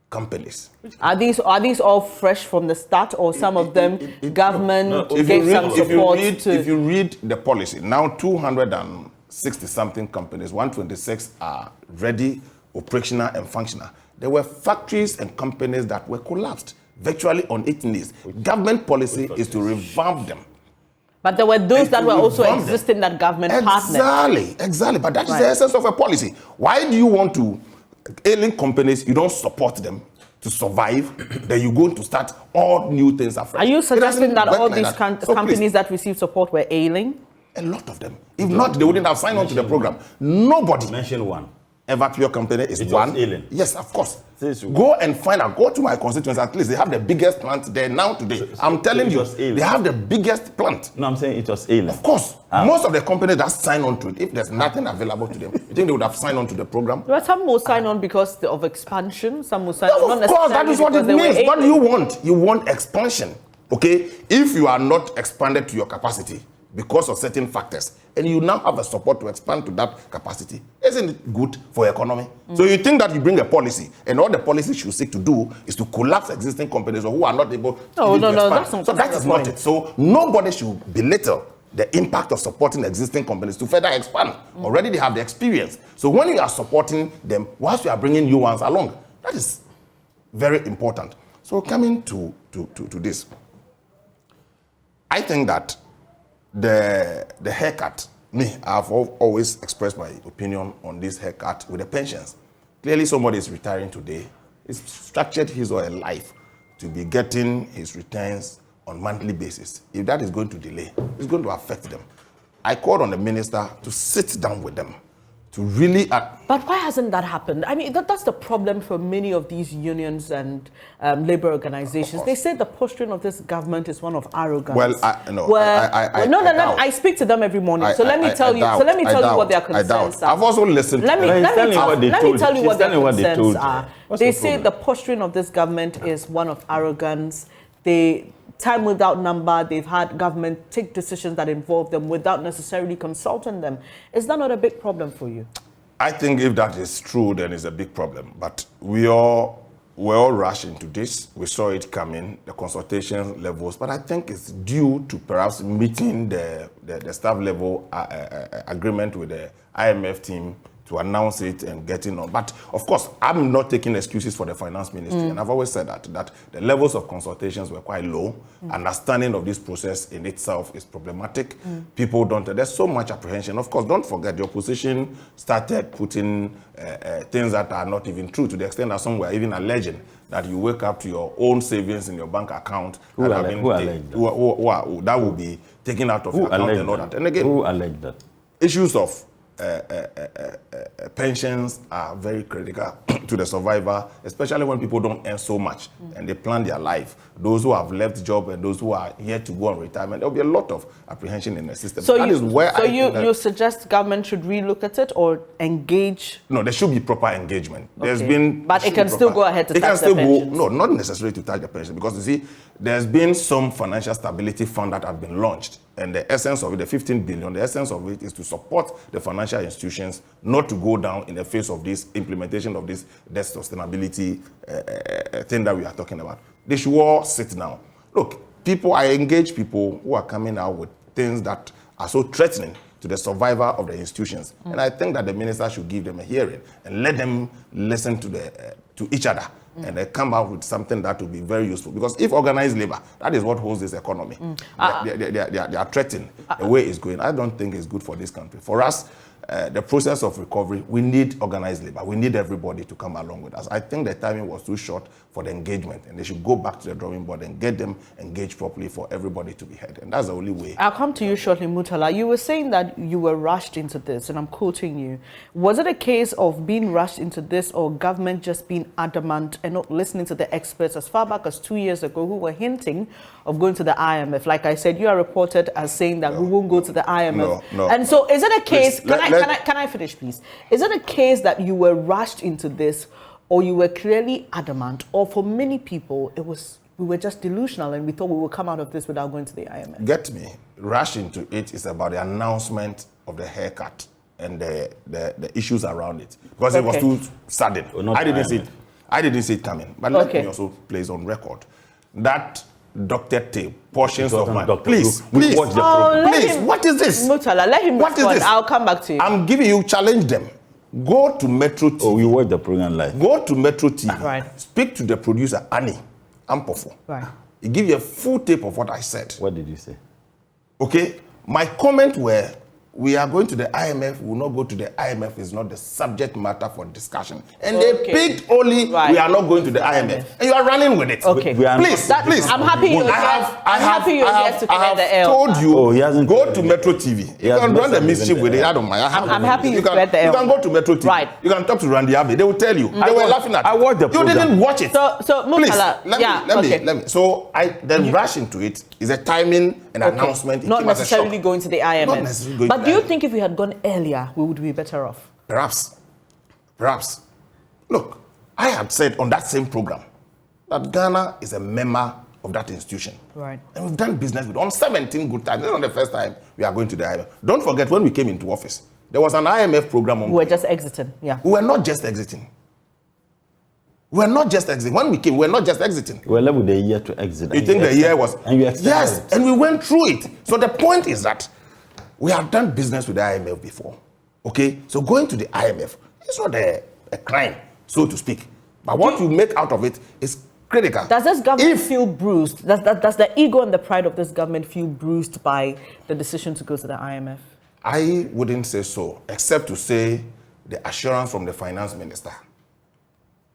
companies. Are these all fresh from the start, or some of them government gave some support to? If you read the policy, now 260 something companies, 126 are ready, operational and functional. There were factories and companies that were collapsed virtually on 8 days. Government policy is to revamp them. But there were those that were also existing that government partnered. Exactly. But that is the essence of a policy. Why do you want to, ailing companies, you don't support them to survive, then you're going to start all new things afresh? Are you suggesting that all these companies that received support were ailing? A lot of them. If not, they wouldn't have signed on to the program. Nobody. Mention one. Everpure company is one. Ailing. Yes, of course. Go and find out. Go to my constituents. At least they have the biggest plant there now today. I'm telling you, they have the biggest plant. No, I'm saying it was ailing. Of course. Most of the companies that sign on to it, if there's nothing available to them, you think they would have signed on to the program? Well, some will sign on because of expansion. Some will sign on. Of course, that is what it means. What do you want? You want expansion. Okay? If you are not expanded to your capacity because of certain factors, and you now have a support to expand to that capacity, isn't it good for economy? So you think that you bring a policy, and all the policy should seek to do is to collapse existing companies or who are not able to expand. That's not, so that is not it. So nobody should belittle the impact of supporting existing companies to further expand. Already they have the experience. So when you are supporting them, whilst you are bringing new ones along, that is very important. So coming to this, I think that the haircut, I've always expressed my opinion on this haircut with the pensions. Clearly somebody is retiring today. He's structured his or her life to be getting his returns on monthly basis. If that is going to delay, it's going to affect them. I called on the minister to sit down with them, to really... But why hasn't that happened? I mean, that's the problem for many of these unions and labor organizations. They say the posturing of this government is one of arrogance. Well, I speak to them every morning. So let me tell you what their concerns are. I've also listened. Let me tell you what their concerns are. They say the posturing of this government is one of arrogance. Time without number, they've had government take decisions that involve them without necessarily consulting them. Is that not a big problem for you? I think if that is true, then it's a big problem. But we're all rushed into this. We saw it coming, the consultation levels. But I think it's due to perhaps meeting the staff level agreement with the IMF team to announce it and getting on. But of course, I'm not taking excuses for the finance ministry. And I've always said that the levels of consultations were quite low. Understanding of this process in itself is problematic. People don't, there's so much apprehension. Of course, don't forget the opposition started putting things that are not even true, to the extent that some were even alleging that you wake up to your own savings in your bank account that will be taken out of your account and all that. And again, who alleged that? Issues of pensions are very critical to the survivor, especially when people don't earn so much and they plan their life. Those who have left job and those who are yet to go on retirement, there will be a lot of apprehension in the system. So you suggest government should relook at it or engage? No, there should be proper engagement. But it can still go ahead to touch the pensions? No, not necessarily to touch the pension, because you see, there's been some financial stability fund that have been launched, and the essence of it, the 15 billion, the essence of it is to support the financial institutions not to go down in the face of this implementation of this debt sustainability thing that we are talking about. They should all sit down. Look, I engage people who are coming out with things that are so threatening to the survivor of the institutions. And I think that the minister should give them a hearing and let them listen to each other and they come out with something that will be very useful. Because if organized labor, that is what holds this economy. They are threatening the way it's going. I don't think it's good for this country. For us, the process of recovery, we need organized labor. We need everybody to come along with us. I think the timing was too short for the engagement, and they should go back to the drawing board and get them engaged properly for everybody to be heard. And that's the only way. I'll come to you shortly, Murtala. You were saying that you were rushed into this, and I'm quoting you. Was it a case of being rushed into this, or government just being adamant and not listening to the experts as far back as 2 years ago who were hinting of going to the IMF? Like I said, you are reported as saying that we won't go to the IMF. No. And so is it a case, can I finish, please? Is it a case that you were rushed into this, or you were clearly adamant, or for many people, we were just delusional and we thought we would come out of this without going to the IMF? Get me. Rush into it is about the announcement of the haircut and the issues around it. Because it was too sudden. I didn't see it coming. But let me also place on record that doctored tape, portions of my... Please, watch the program. Please, what is this? Murtala, let him respond. I'll come back to you. I'm giving you, challenge them. Go to Metro TV. Oh, you watch the program live. Go to Metro TV. Right. Speak to the producer, Annie Ampofo. Right. He give you a full tape of what I said. What did you say? Okay? My comment were, we are going to the IMF, we will not go to the IMF, is not the subject matter for discussion. And they picked only, we are not going to the IMF. And you are running with it. Okay. Please. I'm happy you're here to clear the air. I have told you, he hasn't go to Metro TV. You can run the mischief with it. I don't mind. I'm happy you cleared the air. You can go to Metro TV. Right. You can talk to Randy Abbey. They will tell you. They were laughing at you. I watched the program. You didn't watch it. So Murtala, let me. So I then rush into it. Is a timing and announcement. Not necessarily going to the IMF. Not necessarily going but to do the you IMF. think if we had gone earlier, we would be better off? Perhaps. Look, I had said on that same program that Ghana is a member of that institution. Right. And we've done business with on 17 good times. This is not the first time we are going to the IMF. Don't forget, when we came into office, there was an IMF program on. We were just exiting. Yeah. We were not just exiting. When we came, we were not just exiting. We were left with a year to exit. You think the year was... And you extended yes, it. and we went through it. So the point is that we have done business with the IMF before. Okay? So going to the IMF is not a crime, so to speak. But what you make out of it is critical. Does this government feel bruised? Does the ego and the pride of this government feel bruised by the decision to go to the IMF? I wouldn't say so, except to say the assurance from the finance minister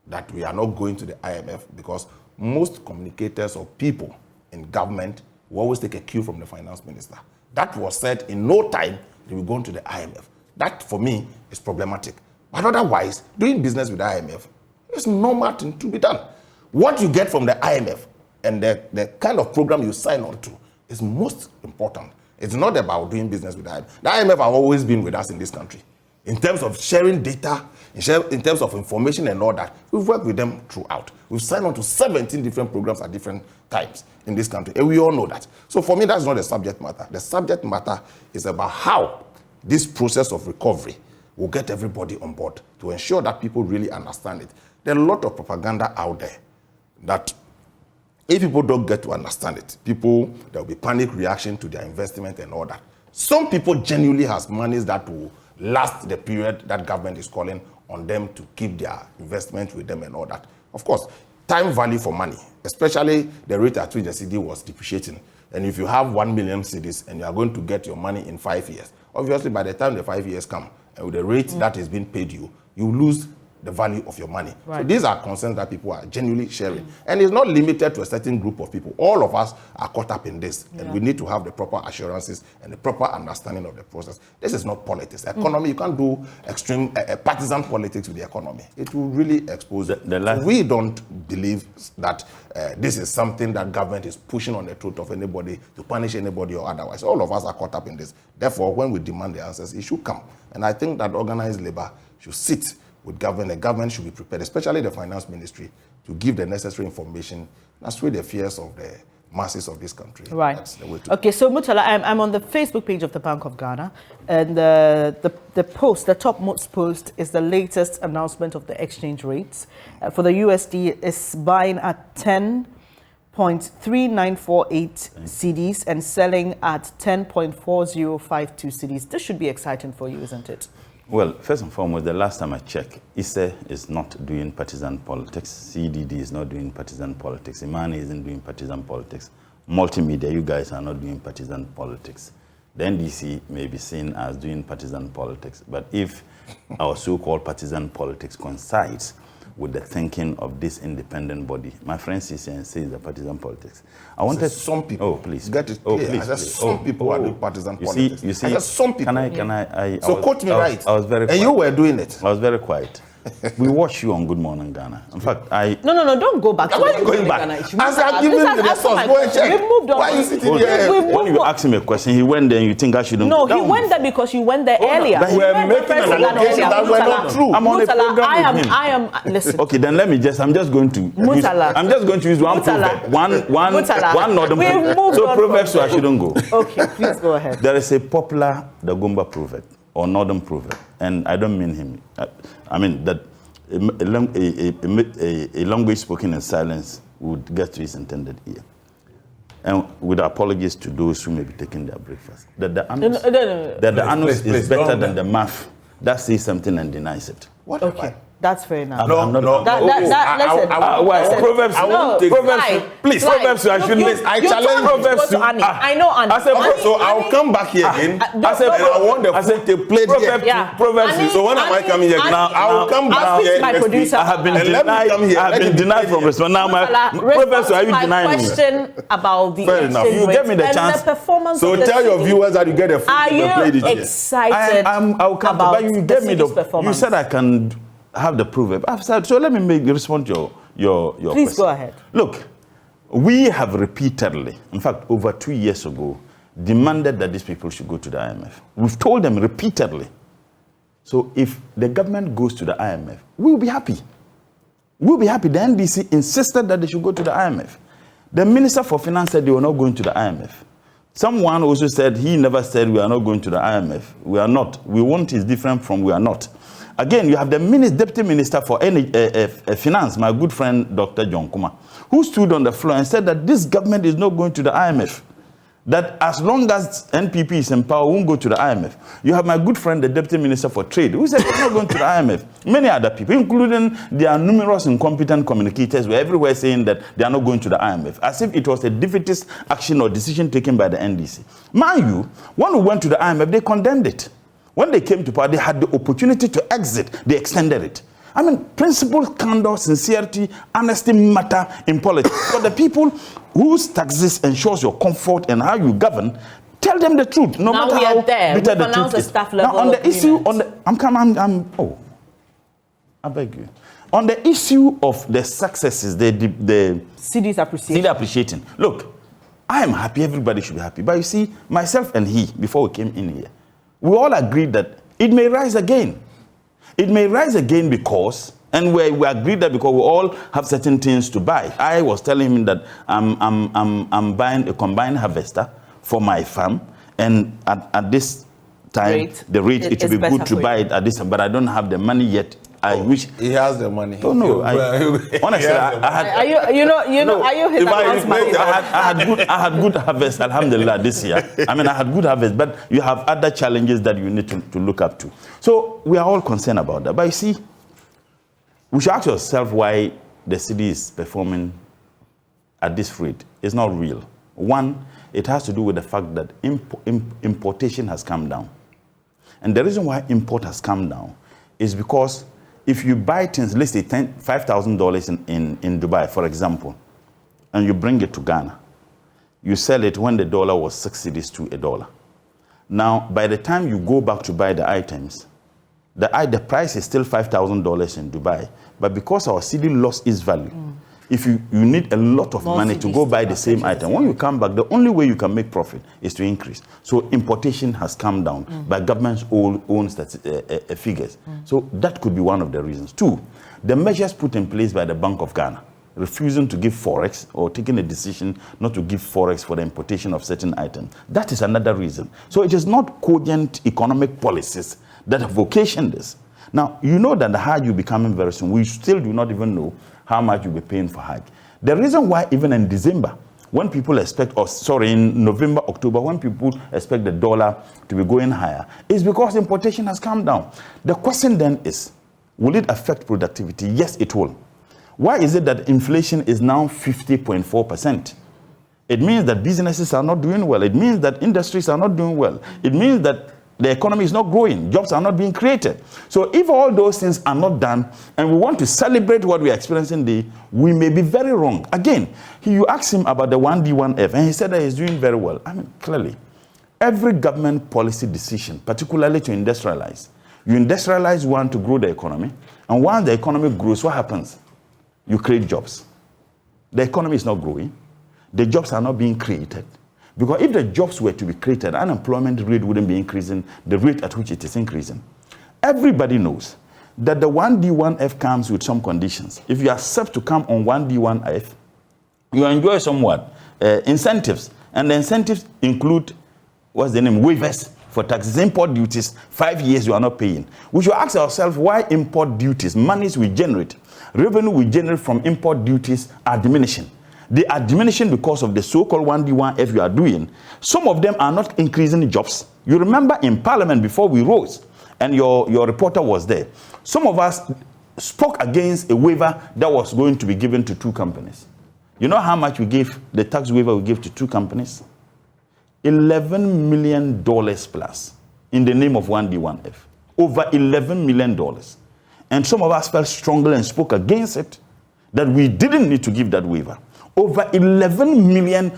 that we are not going to the IMF, because most communicators or people in government will always take a cue from the finance minister. That was said in no time they were going to the IMF. That, for me, is problematic. But otherwise, doing business with the IMF is normal thing to be done. What you get from the IMF and the kind of program you sign on to is most important. It's not about doing business with the IMF. The IMF have always been with us in this country. In terms of sharing data, in terms of information and all that, we've worked with them throughout. We've signed on to 17 different programs at different times in this country, and we all know that. So for me, that's not the subject matter. The subject matter is about how this process of recovery will get everybody on board to ensure that people really understand it. There are a lot of propaganda out there that if people don't get to understand it, there will be panic reaction to their investment and all that. Some people genuinely has monies that will last the period that government is calling on them to keep their investment with them and all that. Of course, time value for money, especially the rate at which the cedi was depreciating. And if you have 1 million cedis and you are going to get your money in 5 years, obviously by the time the 5 years come, and with the rate that is being paid you, you lose the value of your money. Right. So these are concerns that people are genuinely sharing. And it's not limited to a certain group of people. All of us are caught up in this. And we need to have the proper assurances and the proper understanding of the process. This is not politics. Economy, you can't do extreme partisan politics with the economy. It will really expose it. We don't believe that this is something that government is pushing on the throat of anybody to punish anybody or otherwise. All of us are caught up in this. Therefore, when we demand the answers, it should come. And I think that organized labor should sit with government. The government should be prepared, especially the finance ministry, to give the necessary information and assuage the fears of the masses of this country. Right. That's the way to Okay, so Murtala, I'm on the Facebook page of the Bank of Ghana, and the post, the topmost post, is the latest announcence of the exchange rates. For the USD, is buying at 10.3948 cedis and selling at 10.4052 cedis. This should be exciting for you, isn't it? Well, first and foremost, the last time I checked, ISE is not doing partisan politics. CDD is not doing partisan politics. Imani isn't doing partisan politics. Multimedia, you guys are not doing partisan politics. The NDC may be seen as doing partisan politics. But if our so-called partisan politics coincides with the thinking of this independent body, my friend CCN says the partisan politics. I wanted some people. Oh, please. Get it clear. I said some people are doing partisan politics. You see, I said some people. Can I so quote me right. I was very quiet. And you were doing it. I was very quiet. We watch you on Good Morning Ghana. In fact, No, don't go back. Why are you going back? As I've given you the source, go and check. We've moved on. Why are you sitting here? When you ask him a question, he went there and you think I shouldn't No, go. he went there because you went there earlier. But we're making an allegation that we're not true. I'm on a program with him. I am, listen. Okay, then I'm just going to use one proverb. One northern proverb. So proverbs, so I shouldn't go. Okay, please go ahead. There is a popular Dagomba proverb or northern proverb, and I don't mean him. I mean that a language spoken in silence would get to its intended ear. And with apologies to those who may be taking their breakfast, that the anus is better than the mouth that says something and denies it. What? Okay. That's fair enough. Proverbs. Please, Proverbs. I shouldn't. I challenge Proverbs to Annie. I know Annie. I said, so I'll come back here again. I said, I want the food to play here. Proverbs. So when am I coming here? I'll come back here. My producer. I have been denied from response. Now my Proverbs. Are you denying me? Question about the fair enough. You give me the chance. So tell your viewers that you get the food to play this here. Are you excited? I'll come. But you gave me the performance. You said I can have the proverb. I've said, so let me respond to your Please question. Go ahead. Look, we have repeatedly, in fact, over 2 years ago, demanded that these people should go to the IMF. We've told them repeatedly. So if the government goes to the IMF, we'll be happy. We'll be happy. The NDC insisted that they should go to the IMF. The Minister for Finance said they were not going to the IMF. Someone also said he never said we are not going to the IMF. We are not. We want is different from we are not. Again, you have the Deputy Minister for Finance, my good friend Dr. John Kuma, who stood on the floor and said that this government is not going to the IMF. That as long as NPP is in power, we won't go to the IMF. You have my good friend, the Deputy Minister for Trade, who said we're not going to the IMF. Many other people, including their numerous incompetent communicators, were everywhere saying that they are not going to the IMF, as if it was a defeatist action or decision taken by the NDC. Mind you, when we went to the IMF, they condemned it. When they came to power, they had the opportunity to exit. They extended it. I mean, principle, candor, sincerity, honesty matter in politics. For the people whose taxes ensures your comfort and how you govern, tell them the truth. No now matter how bitter the truth is. Now, on the issue, I beg you. On the issue of the successes, the CDs appreciating. Look, I am happy. Everybody should be happy. But you see, myself and he, before we came in here, we all agreed that it may rise again. It may rise again because, and we agreed that because we all have certain things to buy. I was telling him that I'm buying a combined harvester for my farm, and at this time, the rate it would be good to buy it at this time, but I don't have the money yet. I wish he has the money. Oh no! Honestly, I had. Are you his I had good harvest, alhamdulillah, this year. I mean, I had good harvest, but you have other challenges that you need to look up to. So we are all concerned about that. But you see, we should ask ourselves why the city is performing at this rate. It's not real. One, it has to do with the fact that importation has come down, and the reason why import has come down is because if you buy things, let's say $5,000 in Dubai, for example, and you bring it to Ghana, you sell it when the dollar was 6 cedis to $1. Now, by the time you go back to buy the items, the price is still $5,000 in Dubai, but because our cedi lost its value, if you need a lot of money to go buy the same item, when you come back, the only way you can make profit is to increase. So importation has come down by government's own figures. So that could be one of the reasons. Two, the measures put in place by the Bank of Ghana, refusing to give forex or taking a decision not to give forex for the importation of certain items. That is another reason. So it is not cogent economic policies that have occasioned this. Now, you know that the Hajj will be coming very soon. We still do not even know how much you'll be paying for Hajj. The reason why even in December, when people expect, in November, October, when people expect the dollar to be going higher, is because importation has come down. The question then is, will it affect productivity? Yes, it will. Why is it that inflation is now 50.4%? It means that businesses are not doing well. It means that industries are not doing well. It means that the economy is not growing. Jobs are not being created. So if all those things are not done and we want to celebrate what we are experiencing today, we may be very wrong. Again, you asked him about the 1D1F and he said that he's doing very well. I mean, clearly, every government policy decision, particularly to industrialize, you industrialize one to grow the economy, and once the economy grows, what happens? You create jobs. The economy is not growing. The jobs are not being created. Because if the jobs were to be created, unemployment rate wouldn't be increasing the rate at which it is increasing. Everybody knows that the 1D1F comes with some conditions. If you accept to come on 1D1F, you enjoy somewhat incentives. And the incentives include, waivers for taxes, import duties, 5 years you are not paying. We should ask ourselves why import duties, monies we generate, revenue we generate from import duties are diminishing. They are diminishing because of the so-called 1D1F you are doing. Some of them are not increasing jobs. You remember in Parliament before we rose, and your reporter was there, some of us spoke against a waiver that was going to be given to 2 companies. You know how much we gave, the tax waiver we gave to 2 companies? $11 million plus in the name of 1D1F. Over $11 million. And some of us felt strongly and spoke against it, that we didn't need to give that waiver. Over $11 million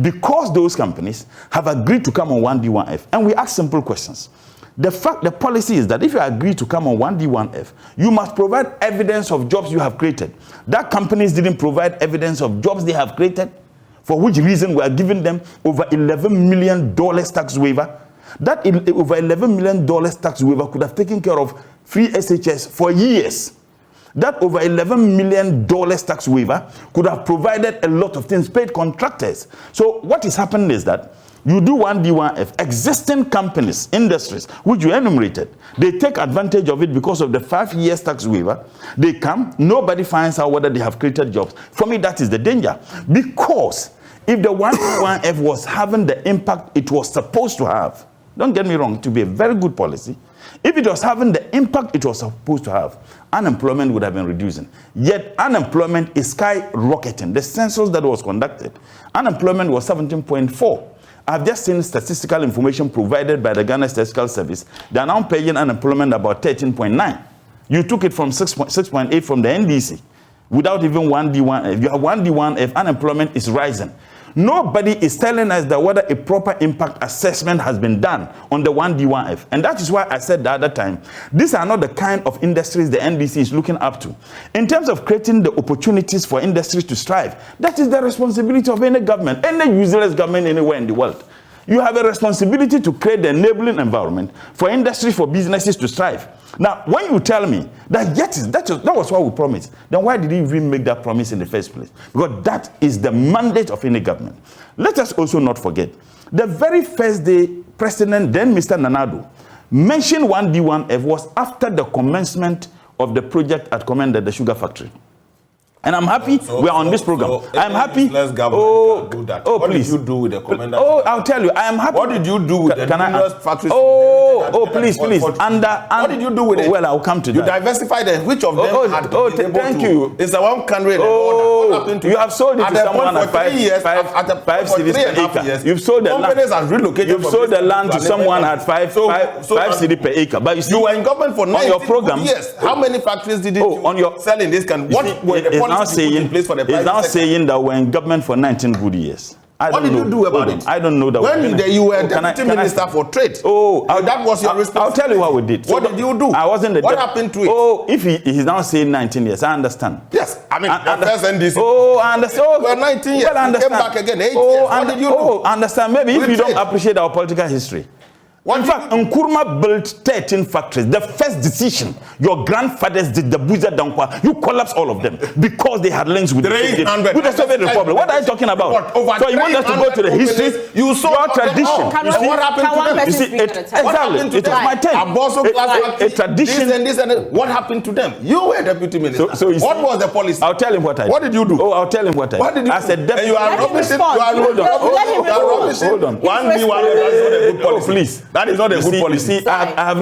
because those companies have agreed to come on 1D1F. And we ask simple questions. The policy is that if you agree to come on 1D1F, you must provide evidence of jobs you have created. That companies didn't provide evidence of jobs they have created, for which reason we are giving them over $11 million tax waiver. That over $11 million tax waiver could have taken care of free SHS for years. That over $11 million tax waiver could have provided a lot of things, paid contractors. So what is happening is that you do 1D1F, existing companies, industries, which you enumerated, they take advantage of it because of the 5 years tax waiver. They come, nobody finds out whether they have created jobs. For me, that is the danger. Because if the 1D1F was having the impact it was supposed to have, don't get me wrong, it would be a very good policy. If it was having the impact it was supposed to have, unemployment would have been reducing. Yet unemployment is skyrocketing. The census that was conducted, unemployment was 17.4. I've just seen statistical information provided by the Ghana Statistical Service. They are now paying unemployment about 13.9. You took it from 6.8 from the NDC without even 1D1F. If you have 1D1F, unemployment is rising. Nobody is telling us that whether a proper impact assessment has been done on the 1D1F. And that is why I said the other time, these are not the kind of industries the NDC is looking up to. In terms of creating the opportunities for industries to strive, that is the responsibility of any government, any useless government anywhere in the world. You have a responsibility to create the enabling environment for industry, for businesses to strive. Now, when you tell me that that was what we promised, then why did you even make that promise in the first place? Because that is the mandate of any government. Let us also not forget, the very first day President, then Mr. Nanado, mentioned 1D1F was after the commencement of the project at Commander, the sugar factory. And I'm happy we are on this program. I'm happy. Let's do that. What please. did you do with the commander? I'll tell you. I am happy. What did you do with the numerous factories? please. What did you do with it? Well, I'll come to that. You diversified them. Which of them had been able thank to? you. It's the one country. What happened to you have sold it at to someone at 5 cedis per acre. You've sold the companies have relocated. You've sold the land to someone at 5 cedis per acre. But you see, you were in government for 9 your program. Yes. How many factories did you sell in this country? What were the policies put in place for the private sector? It's now saying that we're in government for 19 good years. What did you do about it? I don't know that. When you were deputy minister for trade, that was your responsibility. I'll tell you what we did. What did you do? I wasn't the What happened to it? If he's now saying 19 years, I understand. Yes, I mean, the first NDC. I understand. We're 19 years. Well, I understand. Came back again 8 years. What did you do? I understand. Maybe if you don't appreciate our political history. In fact, Nkrumah built 13 factories. The first decision your grandfathers did, the Buza Dankwa, you collapse all of them because they had links with the Soviet Republic. What are you talking about? So you want us to go to the history? You saw your tradition. What happened to them? You see, exactly. It was my turn. A tradition. This and this. What happened to them? You were deputy minister. So what was the policy? I'll tell him what I did. What did you do? I'll tell him what I did. What did you do? I said, you are rubbishing. Hold on. 1v1 is not a good policy. Please. That is not a good policy. You see, I have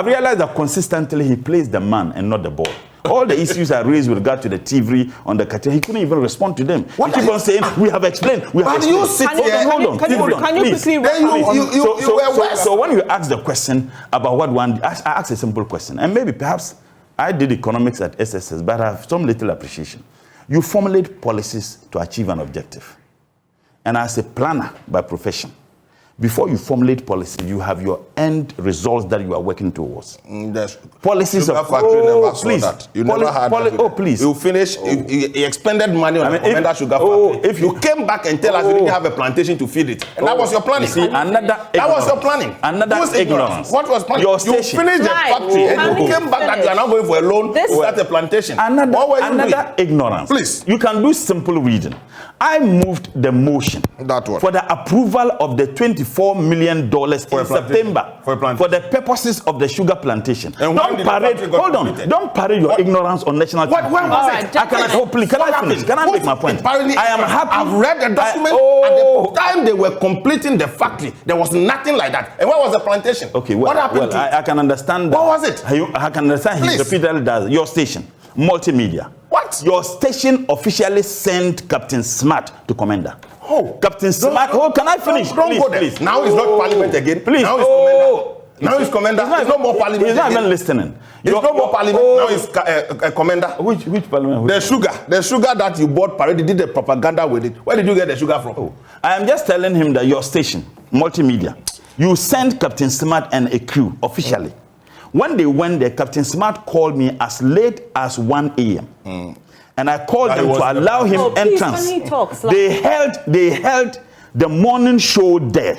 realized that consistently he plays the man and not the ball. All the issues I raised with regard to the TV on the cartel, he couldn't even respond to them. He keep on saying, we have explained. But you sit here. Hold on. Can you quickly respond? So when you ask the question about what one, I asked a simple question. And maybe perhaps I did economics at SSS, but I have some little appreciation. You formulate policies to achieve an objective. And as a planner by profession, before you formulate policy, you have your end results that you are working towards. Policies of please. That. You never had please. You finished. You expended money on the Commander Sugar Factory. If you came back and tell us you didn't have a plantation to feed it, and that was your planning. See, that was your planning. Another ignorance. What was planning? Your you finished the factory and you came back that you are now going for a loan to start a plantation. Another ignorance. Please. You can do simple reading. I moved the motion for the approval of the $24 million in September for the purposes of the sugar plantation. And don't parade. Hold on. Don't parade your ignorance on national. When was it? Can I finish? Can I make my point? I am happy. I've read the document. At the time they were completing the factory, there was nothing like that. And where was the plantation? Okay. What happened? I can understand. What was it? I can understand. He repeatedly does. Your station, multimedia. What? Your station officially sent Captain Smart to Commander. Captain Smart. Can I finish? Don't go there. Please. Now it's not Parliament again. Please. Now it's Commander. Now it's Commander. It's no more Parliament. He's not even listening. It's no more Parliament. Now it's Commander. Which Parliament? The sugar that you bought, Parade did the propaganda with it. Where did you get the sugar from? I am just telling him that your station, multimedia, you sent Captain Smart and a crew officially. When they went there, Captain Smart called me as late as 1 a.m. And I called them to allow him entrance. They held the morning show there.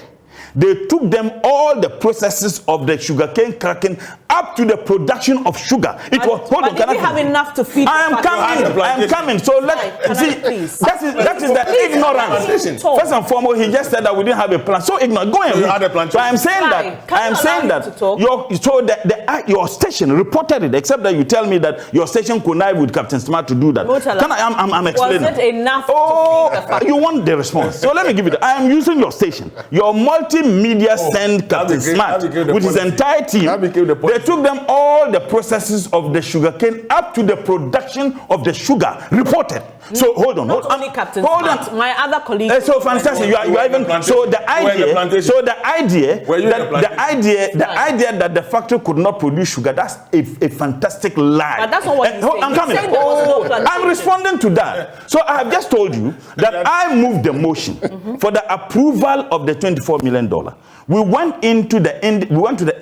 They took them all the processes of the sugarcane cracking up to the production of sugar. It was hold on, can I have enough to feed? I am coming. So let's see. That is the ignorance. First and foremost, he just said that we didn't have a plan. So ignorant. Go ahead. So I am saying that your station reported it, except that you tell me that your station connived with Captain Smart to do that. I'm explaining. Was it enough to feed the factory? You want the response. So let me give it. I am using your station. Your multimedia sent Captain Smart with his entire team. They took them all the processes of the sugarcane up to the production of the sugar reported. So hold on. Not only Captain Smart, my other colleagues. So fantastic. You are even so the idea that the factory could not produce sugar, that's a fantastic lie. But that's not what I'm coming. I'm responding to that. So I have just told you that I moved the motion for the approval of the $24 million. We went to the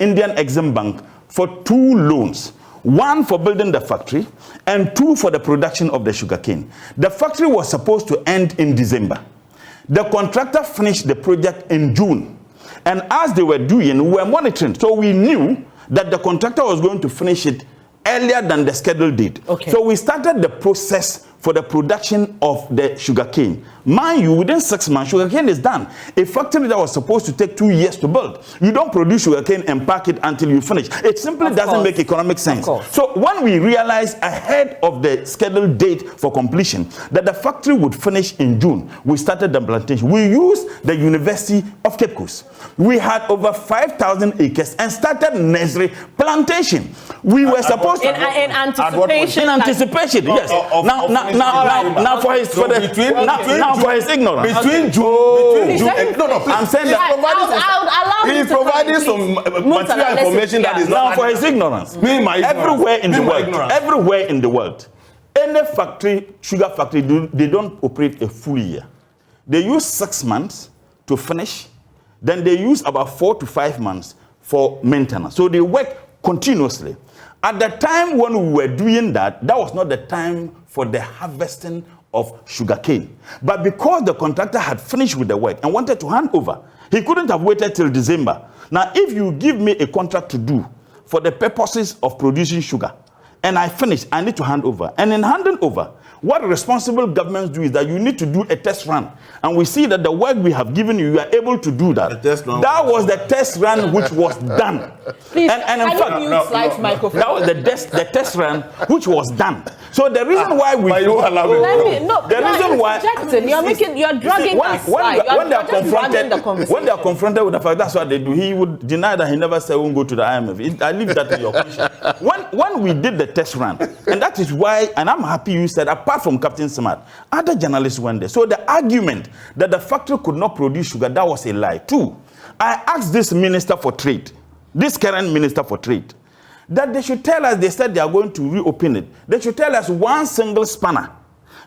Indian Exim Bank for 2 loans. 1 for building the factory and 2 for the production of the sugarcane. The factory was supposed to end in December. The contractor finished the project in June. And as they were doing, we were monitoring. So we knew that the contractor was going to finish it earlier than the scheduled date. So we started the process for the production of the sugarcane. Mind you, within 6 months, sugarcane is done. A factory that was supposed to take 2 years to build, you don't produce sugarcane and pack it until you finish. It simply doesn't make economic sense. So when we realized ahead of the scheduled date for completion that the factory would finish in June, we started the plantation. We used the University of Cape Coast. We had over 5,000 acres and started nursery plantation. We were supposed to in anticipation. In anticipation, yes. Now for his ignorance. Between June, I'm saying that he is providing some material information that is now not for his ignorance. Everywhere in the world, any factory, sugar factory, they don't operate a full year. They use 6 months to finish. Then they use about 4 to 5 months for maintenance. So they work continuously. At the time when we were doing that was not the time for the harvesting of sugarcane. But because the contractor had finished with the work and wanted to hand over, he couldn't have waited till December. Now, if you give me a contract to do for the purposes of producing sugar, and I finish, I need to hand over. And in handing over, what responsible governments do is that you need to do a test run. And we see that the work we have given you, you are able to do that. That was the test run which was done. Please, and in fact, microphone. that was the test run which was done. So the reason why we... You're dragging us. When they are confronted with the fact, that's what they do. He would deny that he never said, won't go to the IMF. I leave that to your question. When we did the test run, and that is why, and I'm happy you said, apart from Captain Smart, other journalists went there. So the argument that the factory could not produce sugar, that was a lie. 2, I asked this Minister for Trade, this current Minister for Trade, that they should tell us, they said they are going to reopen it. They should tell us one single spanner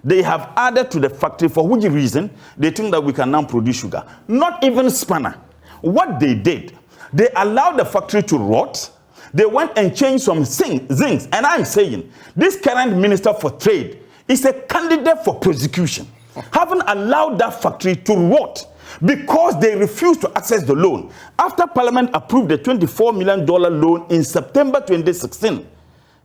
they have added to the factory, for which reason they think that we can now produce sugar. Not even spanner. What they did, they allowed the factory to rot. They went and changed some zincs. And I'm saying, this current Minister for Trade is a candidate for prosecution. Having allowed that factory to rot because they refused to access the loan. After Parliament approved the $24 million loan in September 2016,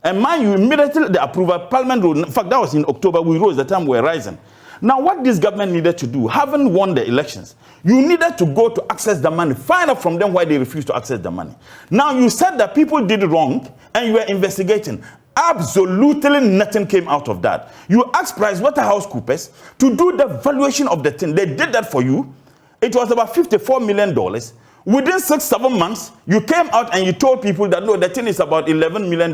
and mind you, immediately the approval, Parliament rose. In fact, that was in October, we rose the time we were rising. Now, what this government needed to do, having won the elections, you needed to go to access the money, find out from them why they refused to access the money. Now, you said that people did wrong and you were investigating. Absolutely nothing came out of that. You asked PricewaterhouseCoopers to do the valuation of the thing. They did that for you. It was about $54 million. Within 6-7 months, you came out and you told people that no, the thing is about $11 million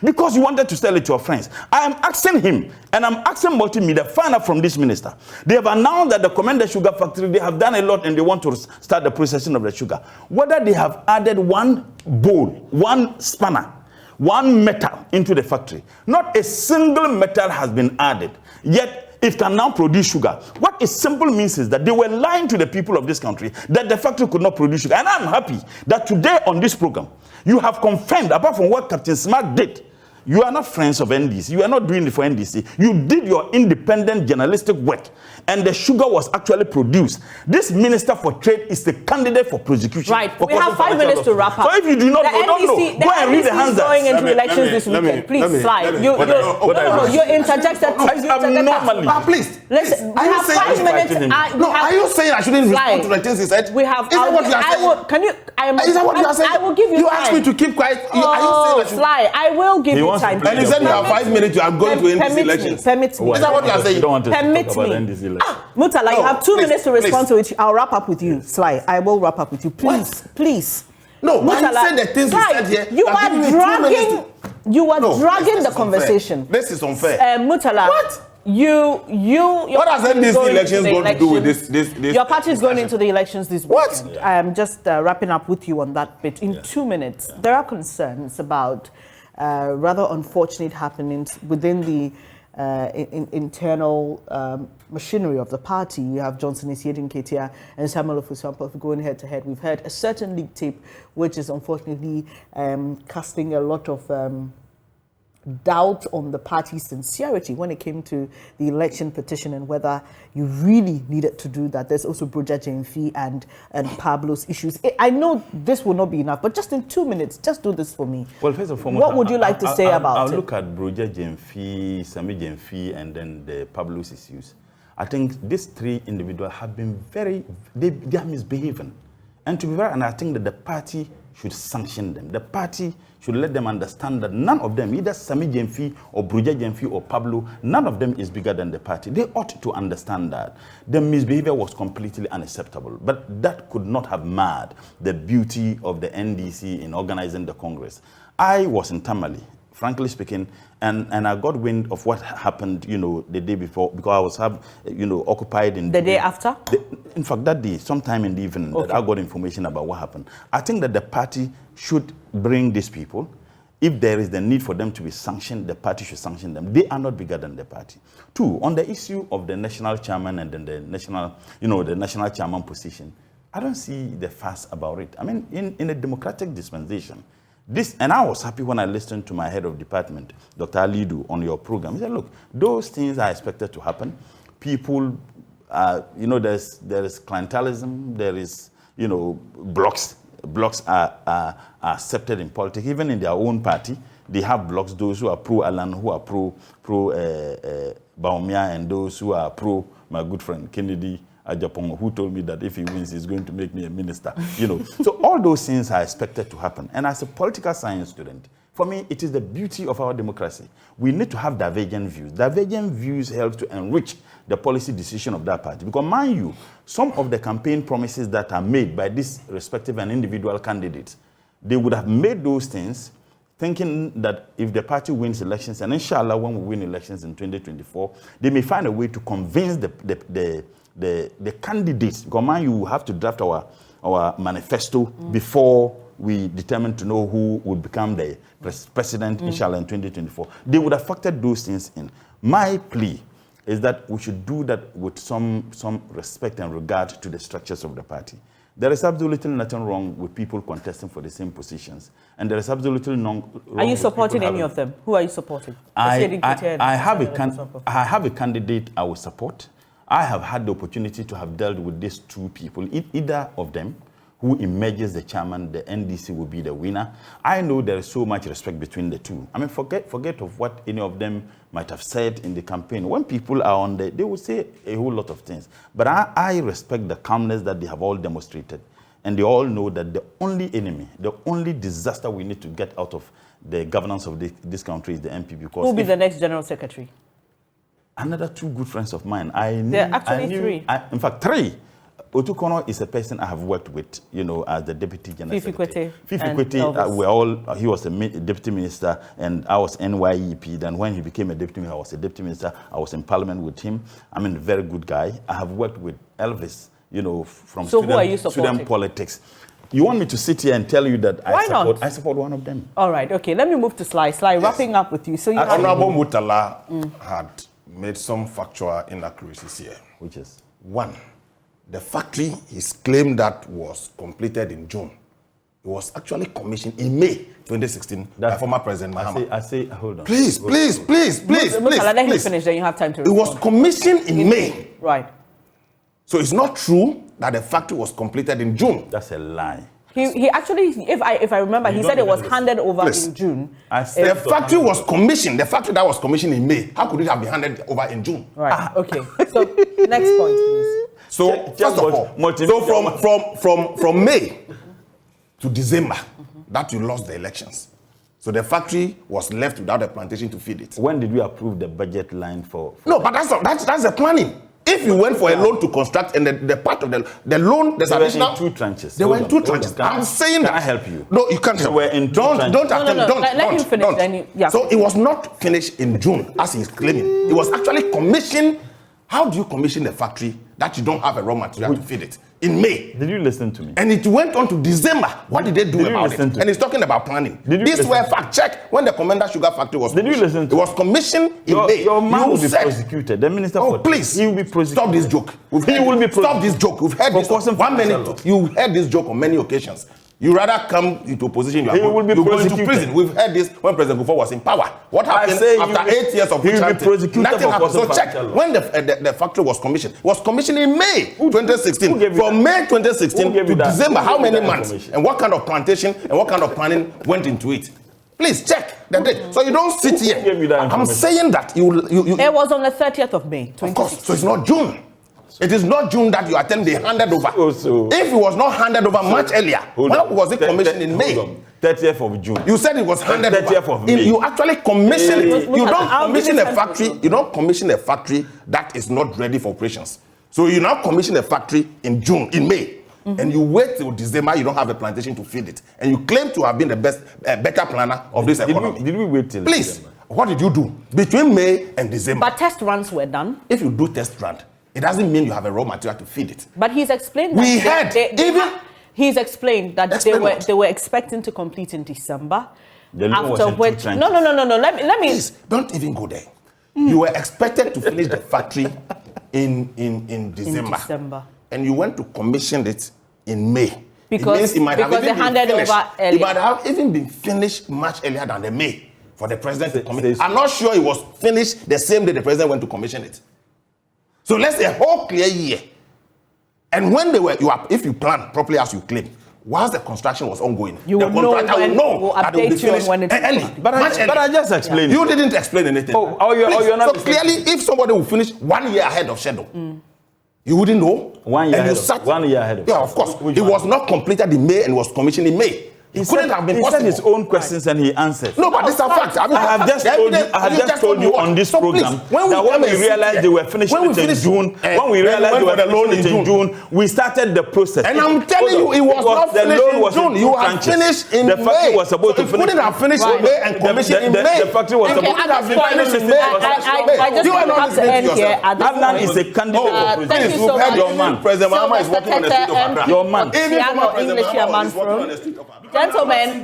because you wanted to sell it to your friends. I am asking him, and I'm asking multimedia, find out from this minister. They have announced that the Commander Sugar Factory, they have done a lot and they want to start the processing of the sugar. Whether they have added one bowl, one spanner, one metal into the factory. Not a single metal has been added. Yet, it can now produce sugar. What it simply means is that they were lying to the people of this country that the factory could not produce sugar. And I'm happy that today on this program, you have confirmed, apart from what Captain Smart did, you are not friends of NDC. You are not doing it for NDC. You did your independent journalistic work, and the sugar was actually produced. This Minister for Trade is the candidate for prosecution. Right. We have 5 minutes to wrap up. So if you do not know, don't know. Go and read the handsets. Going into elections this weekend. Please, slide. You're interjected. Please. Listen, we have 5 minutes. Are you saying I shouldn't respond to the things he said? We have. Is that what you are saying? Can you? Is that what you are saying? I will give you. You asked me to keep quiet. Are you saying Sly, I will give you time. And you said you have 5 minutes. You are going to end this election. Permit me. Is that what you are saying? You don't want to Permit talk about me. end this election. Mutala, you have 2 minutes to respond to it. I'll wrap up with you. Sly, I will wrap up with you. Please. No, when you say the things you said here, you are dragging the conversation. This is unfair. Mutala. What? What has these elections got to do with this? Your party is going into the elections this weekend. I'm just wrapping up with you on that bit. In 2 minutes, there are concerns about rather unfortunate happenings within the internal machinery of the party. You have Johnson Isiedin Ketia and Samuel Ofusampo going head to head. We've heard a certain leak tape, which is unfortunately casting a lot of doubt on the party's sincerity when it came to the election petition and whether you really needed to do that. There's also Broja Jemfi and Pablo's issues. I know this will not be enough, but just in 2 minutes, just do this for me. Well, first and foremost, what would you like to say about it? I'll look at Broja Jemfi, Sami Jemfi, and then the Pablo's issues. I think these three individuals have been they are misbehaving. And to be fair, and I think that the party should sanction them. The party should let them understand that none of them, either Sami Jemfi or Broja Jemfi or Pablo, none of them is bigger than the party. They ought to understand that. The misbehavior was completely unacceptable, but that could not have marred the beauty of the NDC in organizing the Congress. I was in Tamale, frankly speaking, and I got wind of what happened, the day before, because I was occupied in the day after. In fact, that day, sometime in the evening, that I got information about what happened. I think that the party should bring these people. If there is the need for them to be sanctioned, the party should sanction them. They are not bigger than the party. Two, on the issue of the national chairman and then the national chairman position, I don't see the fuss about it. I mean, in a democratic dispensation, and I was happy when I listened to my head of department, Dr. Alidu, on your program. He said, look, those things are expected to happen. People, there is clientelism, there is, blocks. Blocks are accepted in politics, even in their own party. They have blocks, those who are pro-Alan, who are pro-Baumia, and those who are pro my good friend Kennedy Ajapongo, who told me that if he wins, he's going to make me a minister. So all those things are expected to happen. And as a political science student, for me, it is the beauty of our democracy. We need to have divergent views. Divergent views help to enrich the policy decision of that party. Because mind you, some of the campaign promises that are made by these respective and individual candidates, they would have made those things thinking that if the party wins elections, and inshallah when we win elections in 2024, they may find a way to convince the candidates. Because mind you, have to draft our manifesto before we determine to know who would become the president, inshallah, in 2024. They would have factored those things in. My plea is that we should do that with some respect and regard to the structures of the party. There is absolutely nothing wrong with people contesting for the same positions. And there is absolutely wrong. Are you supporting any of them? Who are you supporting? I have a candidate I will support. I have had the opportunity to have dealt with these two people. If either of them who emerges the chairman, the NDC will be the winner. I know there is so much respect between the two. I mean, forget of what any of them might have said in the campaign. When people are on there, they will say a whole lot of things. But I respect the calmness that they have all demonstrated. And they all know that the only enemy, the only disaster we need to get out of the governance of this country is the MP. Because who will be the next general secretary? Another two good friends of mine. There are actually three. In fact, three. Otukono is a person I have worked with, as the deputy general secretary. Fifi Kwete, he was a deputy minister, and I was NYEP. Then when he became a deputy minister, I was a deputy minister. I was in parliament with him. I mean, a very good guy. I have worked with Elvis, from student politics. You want me to sit here and tell you that I support one of them? All right, okay. Let me move to Sly. Sly, wrapping up with you. So you Honorable Mutala had made some factual inaccuracies here. Which is? One. The factory is claimed that was completed in June. It was actually commissioned in May 2016 by former President Mahama. I say, hold on. Please. Let him finish, then you have time to respond. It was commissioned in May. Right. So it's not true that the factory was completed in June. That's a lie. He actually, if I remember, he said it was handed over in June. The factory was commissioned. The factory that was commissioned in May. How could it have been handed over in June? Right. Okay. So next point, please. So first of all, so from May to December, that you lost the elections. So the factory was left without a plantation to feed it. When did we approve the budget line for No, but that's the planning. If you went for a loan to construct, and the part of the loan, there's additional. They were in two tranches. They were in two tranches. I'm saying that. Can I help you? No, you can't help. They were in two tranches. Don't let him finish. So it was not finished in June, as he's claiming. It was actually commissioned. How do you commission a factory that you don't have a raw material to feed it? In May. Did you listen to me? And it went on to December. What did they do about it? And he's talking about planning. This were fact check when the Commander Sugar Factory was commissioned. Did you listen to it? Was commissioned in May. Your man will be prosecuted. The minister please. He will be prosecuted. Stop this joke. He will be prosecuted. Stop this joke. We've heard this 1 minute. You heard this joke on many occasions. You rather come into opposition, He will be you go into prosecuted. prison. We've heard this when President Kufuor was in power. What happened after 8 years of he will be nothing prosecuted for happened. So causing check, financial when the factory was commissioned, it was commissioned in May 2016. From May 2016 to December, how many months? And what kind of plantation and what kind of planning went into it? Please check the date. So you don't sit here. I'm saying that you. It was on the 30th of May, 2016. Of course, so it's not June. It is not June that you attend the handed over. If it was not handed over much earlier, when was it commissioned in May? 30th of June. You said it was handed 30th over. of May. You actually commissioned it. You don't commission a factory. You don't commission a factory that is not ready for operations. So you now commission a factory in June, in May. And you wait till December, you don't have a plantation to feed it. And you claim to have been the better planner of this economy. Did we wait till Please, December? what did you do between May and December? But test runs were done. If you do test run, it doesn't mean you have a raw material to feed it. But he's explained that he's explained that they were expecting to complete in December. After which, no. Let me. Please, don't even go there. You were expected to finish the factory in December. And you went to commission it in May. Because they handed over earlier. It might have even been finished much earlier than the May for the president to commission. I'm not sure it was finished the same day the president went to commission it. So let's say a whole clear year. And when if you plan properly as you claim, whilst the construction was ongoing, you the contractor will know that it will be finished early. But I just explained. You didn't explain anything. You're not so clearly, if somebody will finish 1 year ahead of schedule, you wouldn't know. 1 year ahead of Yeah, of course. It was not completed in May and was commissioned in May. He said his own questions and he answered. No, but these are facts. I have just told you on this program that when we realized they were finishing it in June, when we realized they were finishing it in June, we started the process. And I'm telling you, it was not finished in June. You have finished in May. The factory was supposed to finish. It couldn't have finished in May and commissioned in May. The factory was supposed to finish in May. I just want to have to end here. Adnan is a candidate for president. Thank you so much. Your man. President Mahama is walking on the street of Accra. Your man. Even former President Mahama is walking on the street of Accra. Gentlemen.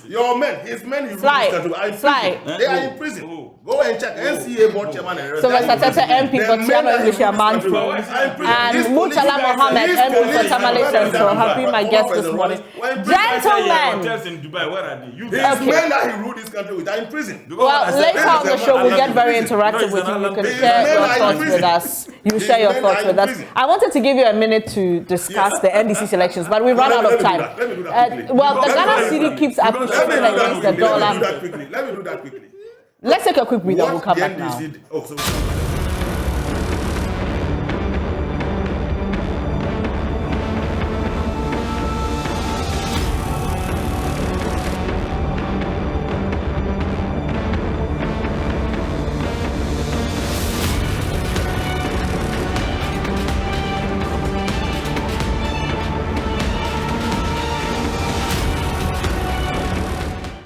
Your men, his men, you they are in prison. Go and check. NCA board chairman and so Mr. Tete MP for Tiano English Manfro and Murtala Mohammed MP for Tamale Central have been my guests this morning. Gentlemen, his men that he ruled this country with are in prison. Well, later on the show we'll get very interactive with you. You can share your thoughts with us. You share your thoughts with us. I wanted to give you a minute to discuss the NDC elections, but we run out of time. Well, the Ghana cedi keeps appreciating against the dollar. Let me do that quickly. Let's take a quick breather. We'll come back now.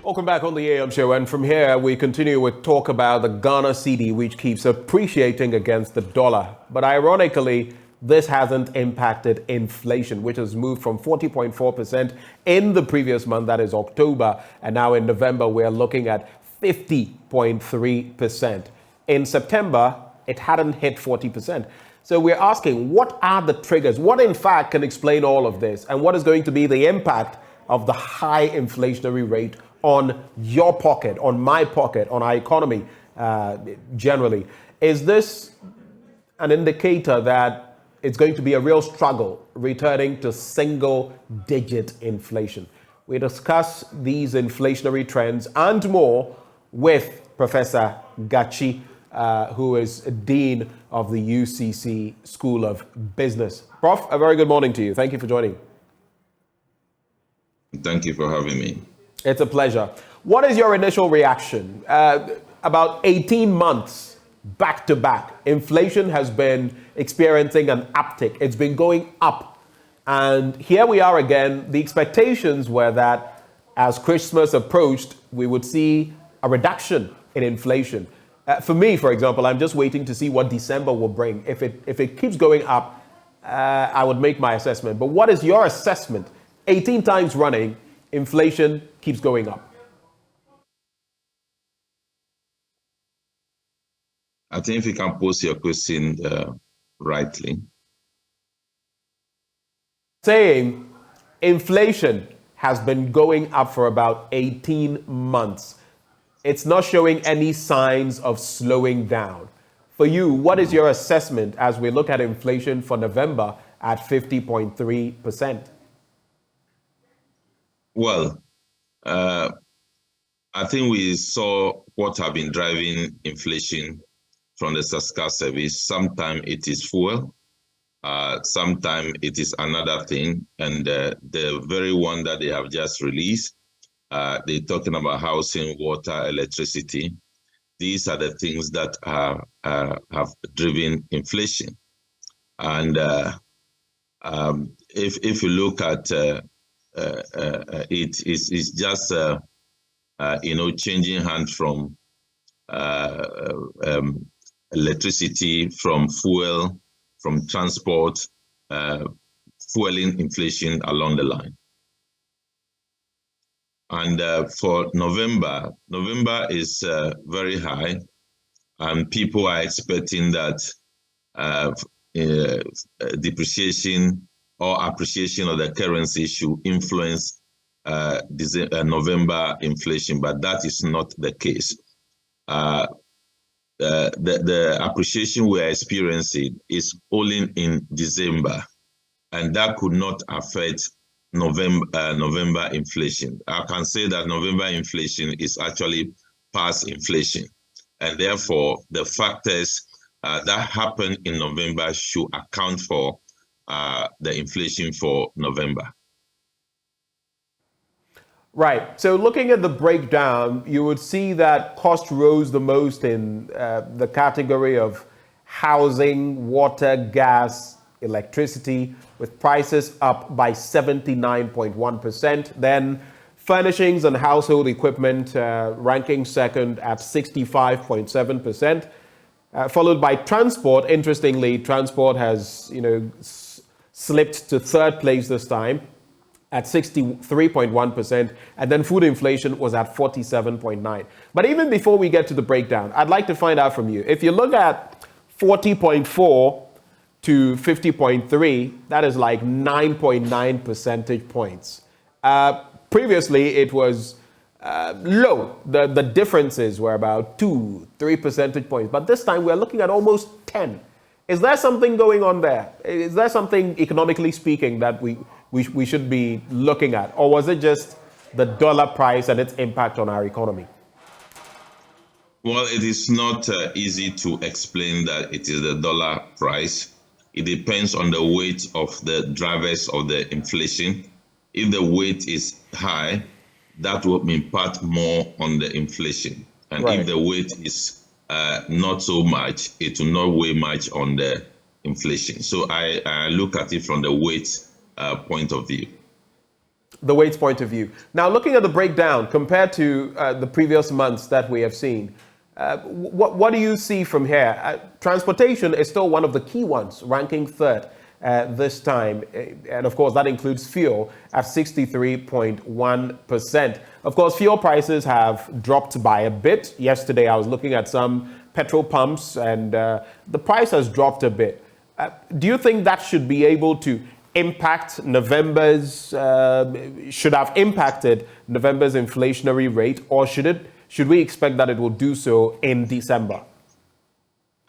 Welcome back on the AM show, and from here we continue with talk about the Ghana cedi, which keeps appreciating against the dollar. But ironically, this hasn't impacted inflation, which has moved from 40.4% in the previous month, that is October, and now in November we're looking at 50.3%. In September, it hadn't hit 40%. So we're asking, what are the triggers? What in fact can explain all of this? And what is going to be the impact of the high inflationary rate on your pocket, on my pocket, on our economy generally? Is this an indicator that it's going to be a real struggle returning to single-digit inflation? We discuss these inflationary trends and more with Professor Gachi, who is Dean of the UCC School of Business. Prof, a very good morning to you. Thank you for joining. Thank you for having me. It's a pleasure. What is your initial reaction? About 18 months back to back, inflation has been experiencing an uptick. It's been going up. And here we are again. The expectations were that as Christmas approached, we would see a reduction in inflation. For me, for example, I'm just waiting to see what December will bring. If it keeps going up, I would make my assessment. But what is your assessment? 18 times running, inflation keeps going up. I think if you can pose your question rightly. Saying inflation has been going up for about 18 months. It's not showing any signs of slowing down. For you, what is your assessment as we look at inflation for November at 50.3%? Well, I think we saw what have been driving inflation from the SASCA service. Sometimes it is fuel, sometimes it is another thing. And the very one that they have just released, they're talking about housing, water, electricity. These are the things that have driven inflation. And if you look at it's just changing hands from electricity, from fuel, from transport, fueling inflation along the line. And for November is very high, and people are expecting that depreciation or appreciation of the currency should influence November inflation, but that is not the case. The appreciation we are experiencing is only in December, and that could not affect November inflation. I can say that November inflation is actually past inflation, and therefore the factors that happen in November should account for the inflation for November. Right. So looking at the breakdown, you would see that cost rose the most in the category of housing, water, gas, electricity, with prices up by 79.1%. Then furnishings and household equipment ranking second at 65.7%. Followed by transport. Interestingly, transport has slipped to third place this time at 63.1%, and then food inflation was at 47.9%. But even before we get to the breakdown, I'd like to find out from you, if you look at 40.4 to 50.3, that is like 9.9 percentage points. Previously, it was low. The differences were about 2-3 percentage points, but this time we're looking at almost 10. Is there something going on there? Is there something economically speaking that we should be looking at? Or was it just the dollar price and its impact on our economy? Well, it is not easy to explain that it is the dollar price. It depends on the weight of the drivers of the inflation. If the weight is high, that will impact more on the inflation. And if the weight is not so much, it will not weigh much on the inflation. So I look at it from the weight point of view. The weight point of view. Now, looking at the breakdown compared to the previous months that we have seen, what do you see from here? Transportation is still one of the key ones, ranking third this time. And of course, that includes fuel at 63.1%. Of course, fuel prices have dropped by a bit. Yesterday, I was looking at some petrol pumps and the price has dropped a bit. Do you think that should be able to impact November's, should have impacted November's inflationary rate, or should we expect that it will do so in December?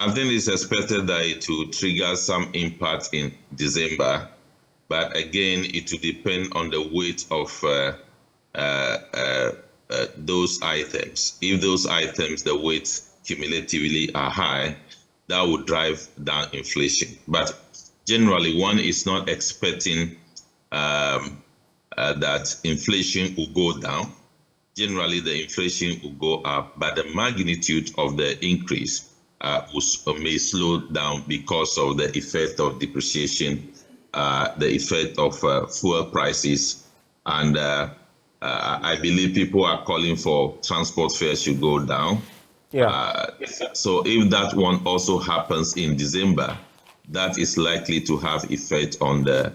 I think it's expected that it will trigger some impact in December, but again, it will depend on the weight of those items. If those items, the weights cumulatively are high, that would drive down inflation. But generally, one is not expecting that inflation will go down. Generally, the inflation will go up, but the magnitude of the increase may slow down because of the effect of depreciation, the effect of fuel prices, and I believe people are calling for transport fares should go down. So if that one also happens in December, that is likely to have effect on the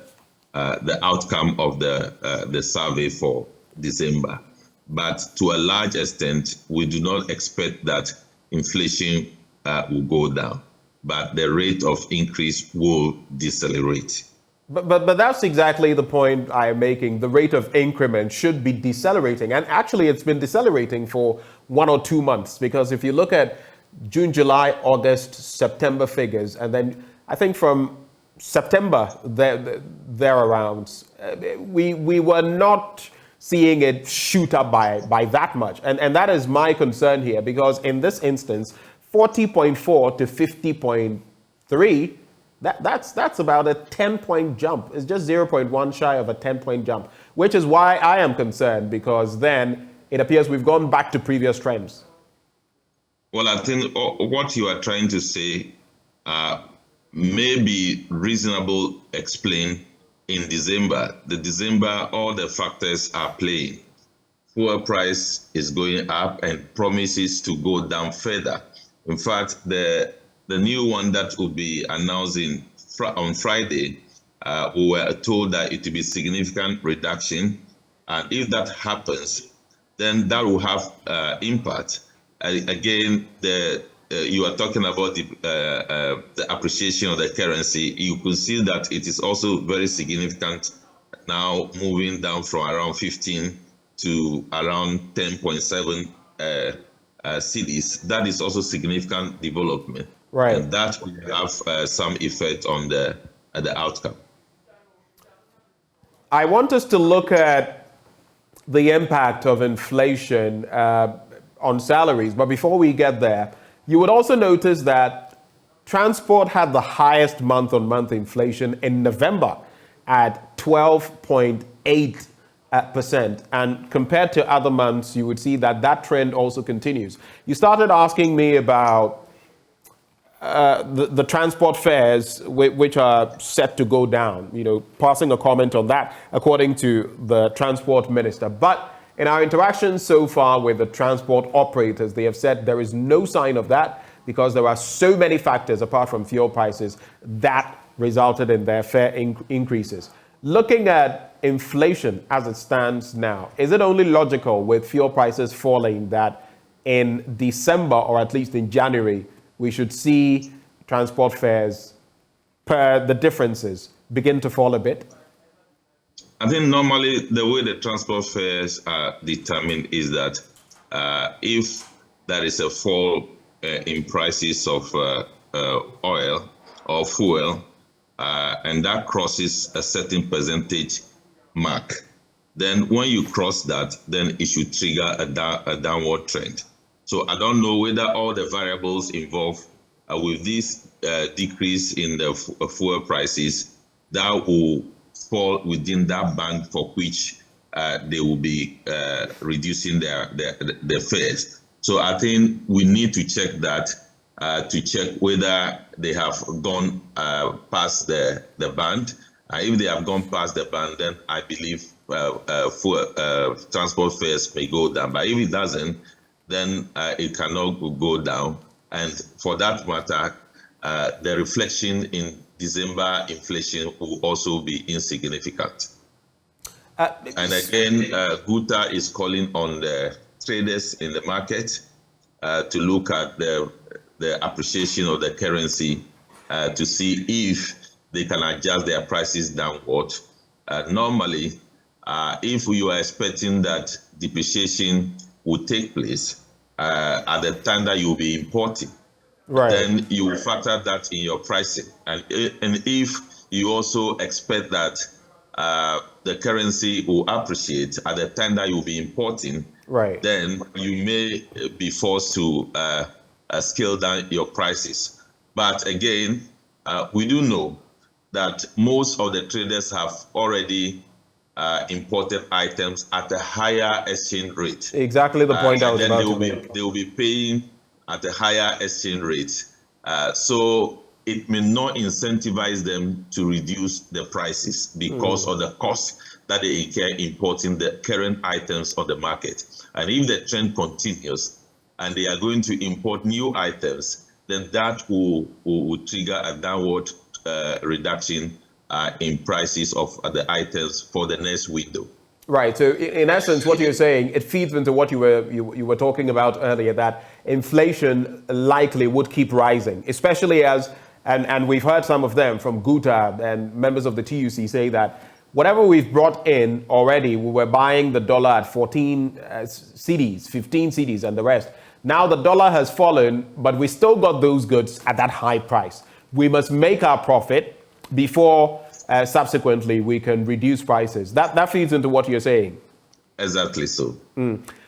outcome of the survey for December. But to a large extent, we do not expect that inflation will go down, but the rate of increase will decelerate. But that's exactly the point I am making. The rate of increment should be decelerating. And actually, it's been decelerating for 1 or 2 months. Because if you look at June, July, August, September figures, and then I think from September thereabouts, we were not seeing it shoot up by that much. And that is my concern here. Because in this instance, 40.4 to 50.3, that's about a 10-point jump. It's just 0.1 shy of a 10-point jump, which is why I am concerned, because then it appears we've gone back to previous trends. Well, I think what you are trying to say may be reasonable explained in December. The December, all the factors are playing. Fuel price is going up and promises to go down further. In fact, the new one that will be announcing on Friday, we were told that it will be significant reduction. And if that happens, then that will have impact. Again, you are talking about the appreciation of the currency. You could see that it is also very significant now, moving down from around 15 to around 10.7 cedis. That is also significant development. Right. And that will have some effect on the outcome. I want us to look at the impact of inflation on salaries. But before we get there, you would also notice that transport had the highest month-on-month inflation in November at 12.8%. And compared to other months, you would see that trend also continues. You started asking me about the transport fares, which are set to go down, passing a comment on that, according to the transport minister. But in our interactions so far with the transport operators, they have said there is no sign of that because there are so many factors apart from fuel prices that resulted in their fare increases. Looking at inflation as it stands now, is it only logical with fuel prices falling that in December, or at least in January, we should see transport fares per the differences begin to fall a bit? I think normally the way the transport fares are determined is that if there is a fall in prices of oil or fuel, and that crosses a certain percentage mark, then when you cross that, then it should trigger a downward trend. So I don't know whether all the variables involved with this decrease in the fuel prices, that will fall within that band for which they will be reducing their fares. So I think we need to check that to check whether they have gone past the band. If they have gone past the band, then I believe transport fares may go down. But if it doesn't, then it cannot go down. And for that matter, the reflection in December inflation will also be insignificant. And again, Guta is calling on the traders in the market to look at the appreciation of the currency to see if they can adjust their prices downward. Normally, if you are expecting that depreciation will take place at the time that you will be importing, right, then you will factor that in your pricing. And if you also expect that the currency will appreciate at the time that you will be importing, right, then you may be forced to scale down your prices. But again, we do know that most of the traders have already imported items at a higher exchange rate. Exactly the point I was about to make. They will be paying at a higher exchange rate. So it may not incentivize them to reduce the prices because of the cost that they incur importing the current items on the market. And if the trend continues and they are going to import new items, then that will trigger a downward reduction in prices of the items for the next window. Right. So in essence, what you're saying, it feeds into what you were talking about earlier, that inflation likely would keep rising, especially as And we've heard some of them from Guta and members of the TUC say that whatever we've brought in already, we were buying the dollar at 14 cedis, 15 cedis and the rest. Now the dollar has fallen, but we still got those goods at that high price. We must make our profit before subsequently we can reduce prices. That feeds into what you're saying. Exactly so.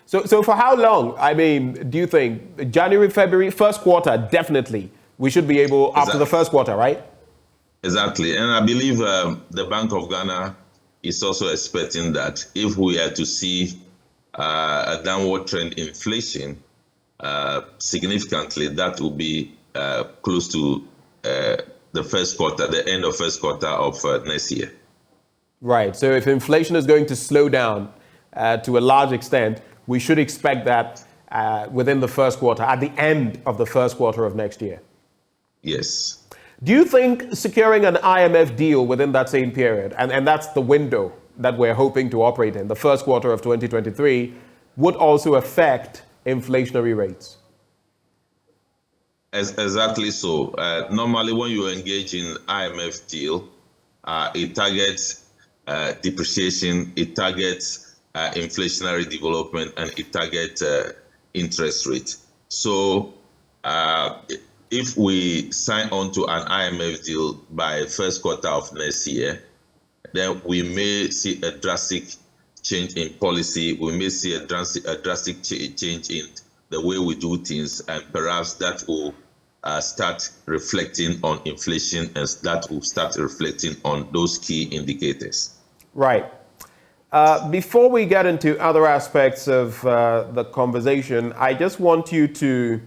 So for how long, I mean, do you think January, February, first quarter, definitely we should be able after the first quarter, right? Exactly. And I believe the Bank of Ghana is also expecting that if we are to see a downward trend in inflation significantly, that will be close to the first quarter, the end of first quarter of next year. Right. So if inflation is going to slow down to a large extent, we should expect that within the first quarter, at the end of the first quarter of next year. Yes. Do you think securing an IMF deal within that same period, and that's the window that we're hoping to operate in, the first quarter of 2023, would also affect inflationary rates? Exactly so. Normally, when you engage in IMF deal, it targets depreciation, it targets inflationary development, and it targets interest rate. So if we sign on to an IMF deal by first quarter of next year, then we may see a drastic change in policy. We may see a drastic change in the way we do things, and perhaps that will start reflecting on inflation, and that will start reflecting on those key indicators. Right. Before we get into other aspects of the conversation, I just want you to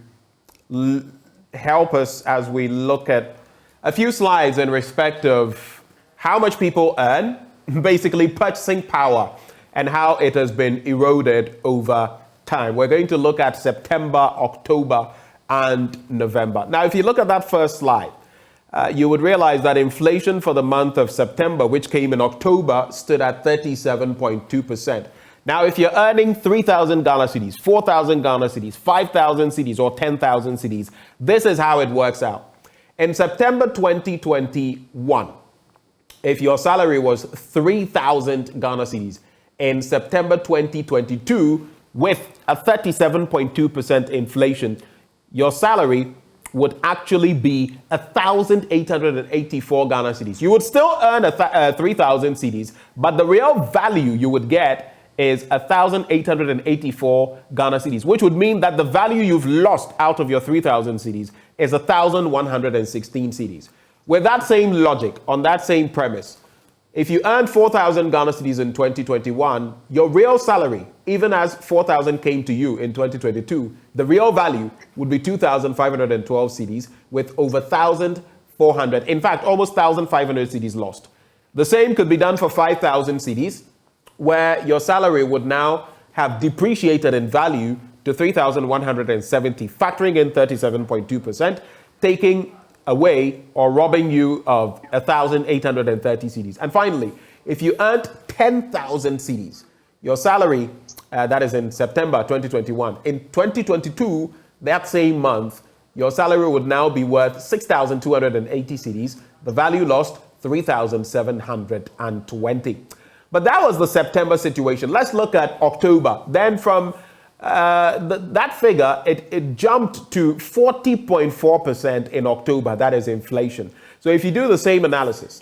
help us as we look at a few slides in respect of how much people earn, basically purchasing power, and how it has been eroded over time. We're going to look at September, October, and November. Now, if you look at that first slide, you would realize that inflation for the month of September, which came in October, stood at 37.2%. Now, if you're earning 3,000 Ghana cedis, 4,000 Ghana cedis, 5,000 cedis, or 10,000 cedis, this is how it works out. In September 2021, if your salary was 3,000 Ghana cedis, in September 2022, with a 37.2% inflation, your salary would actually be 1,884 Ghana cedis. You would still earn 3,000 cedis, but the real value you would get is 1,884 Ghana cedis, which would mean that the value you've lost out of your 3,000 cedis is 1,116 cedis. With that same logic, on that same premise, if you earned 4,000 Ghana cedis in 2021, your real salary, even as 4,000 came to you in 2022, the real value would be 2,512 cedis with over 1,400, in fact, almost 1,500 cedis lost. The same could be done for 5,000 cedis, where your salary would now have depreciated in value to 3,170, factoring in 37.2%, taking away or robbing you of 1,830 cedis. And finally, if you earned 10,000 cedis, your salary, that is in September 2021, in 2022, that same month, your salary would now be worth 6,280 cedis. The value lost 3,720. But that was the September situation. Let's look at October. Then from that figure, it jumped to 40.4% in October. That is inflation. So if you do the same analysis,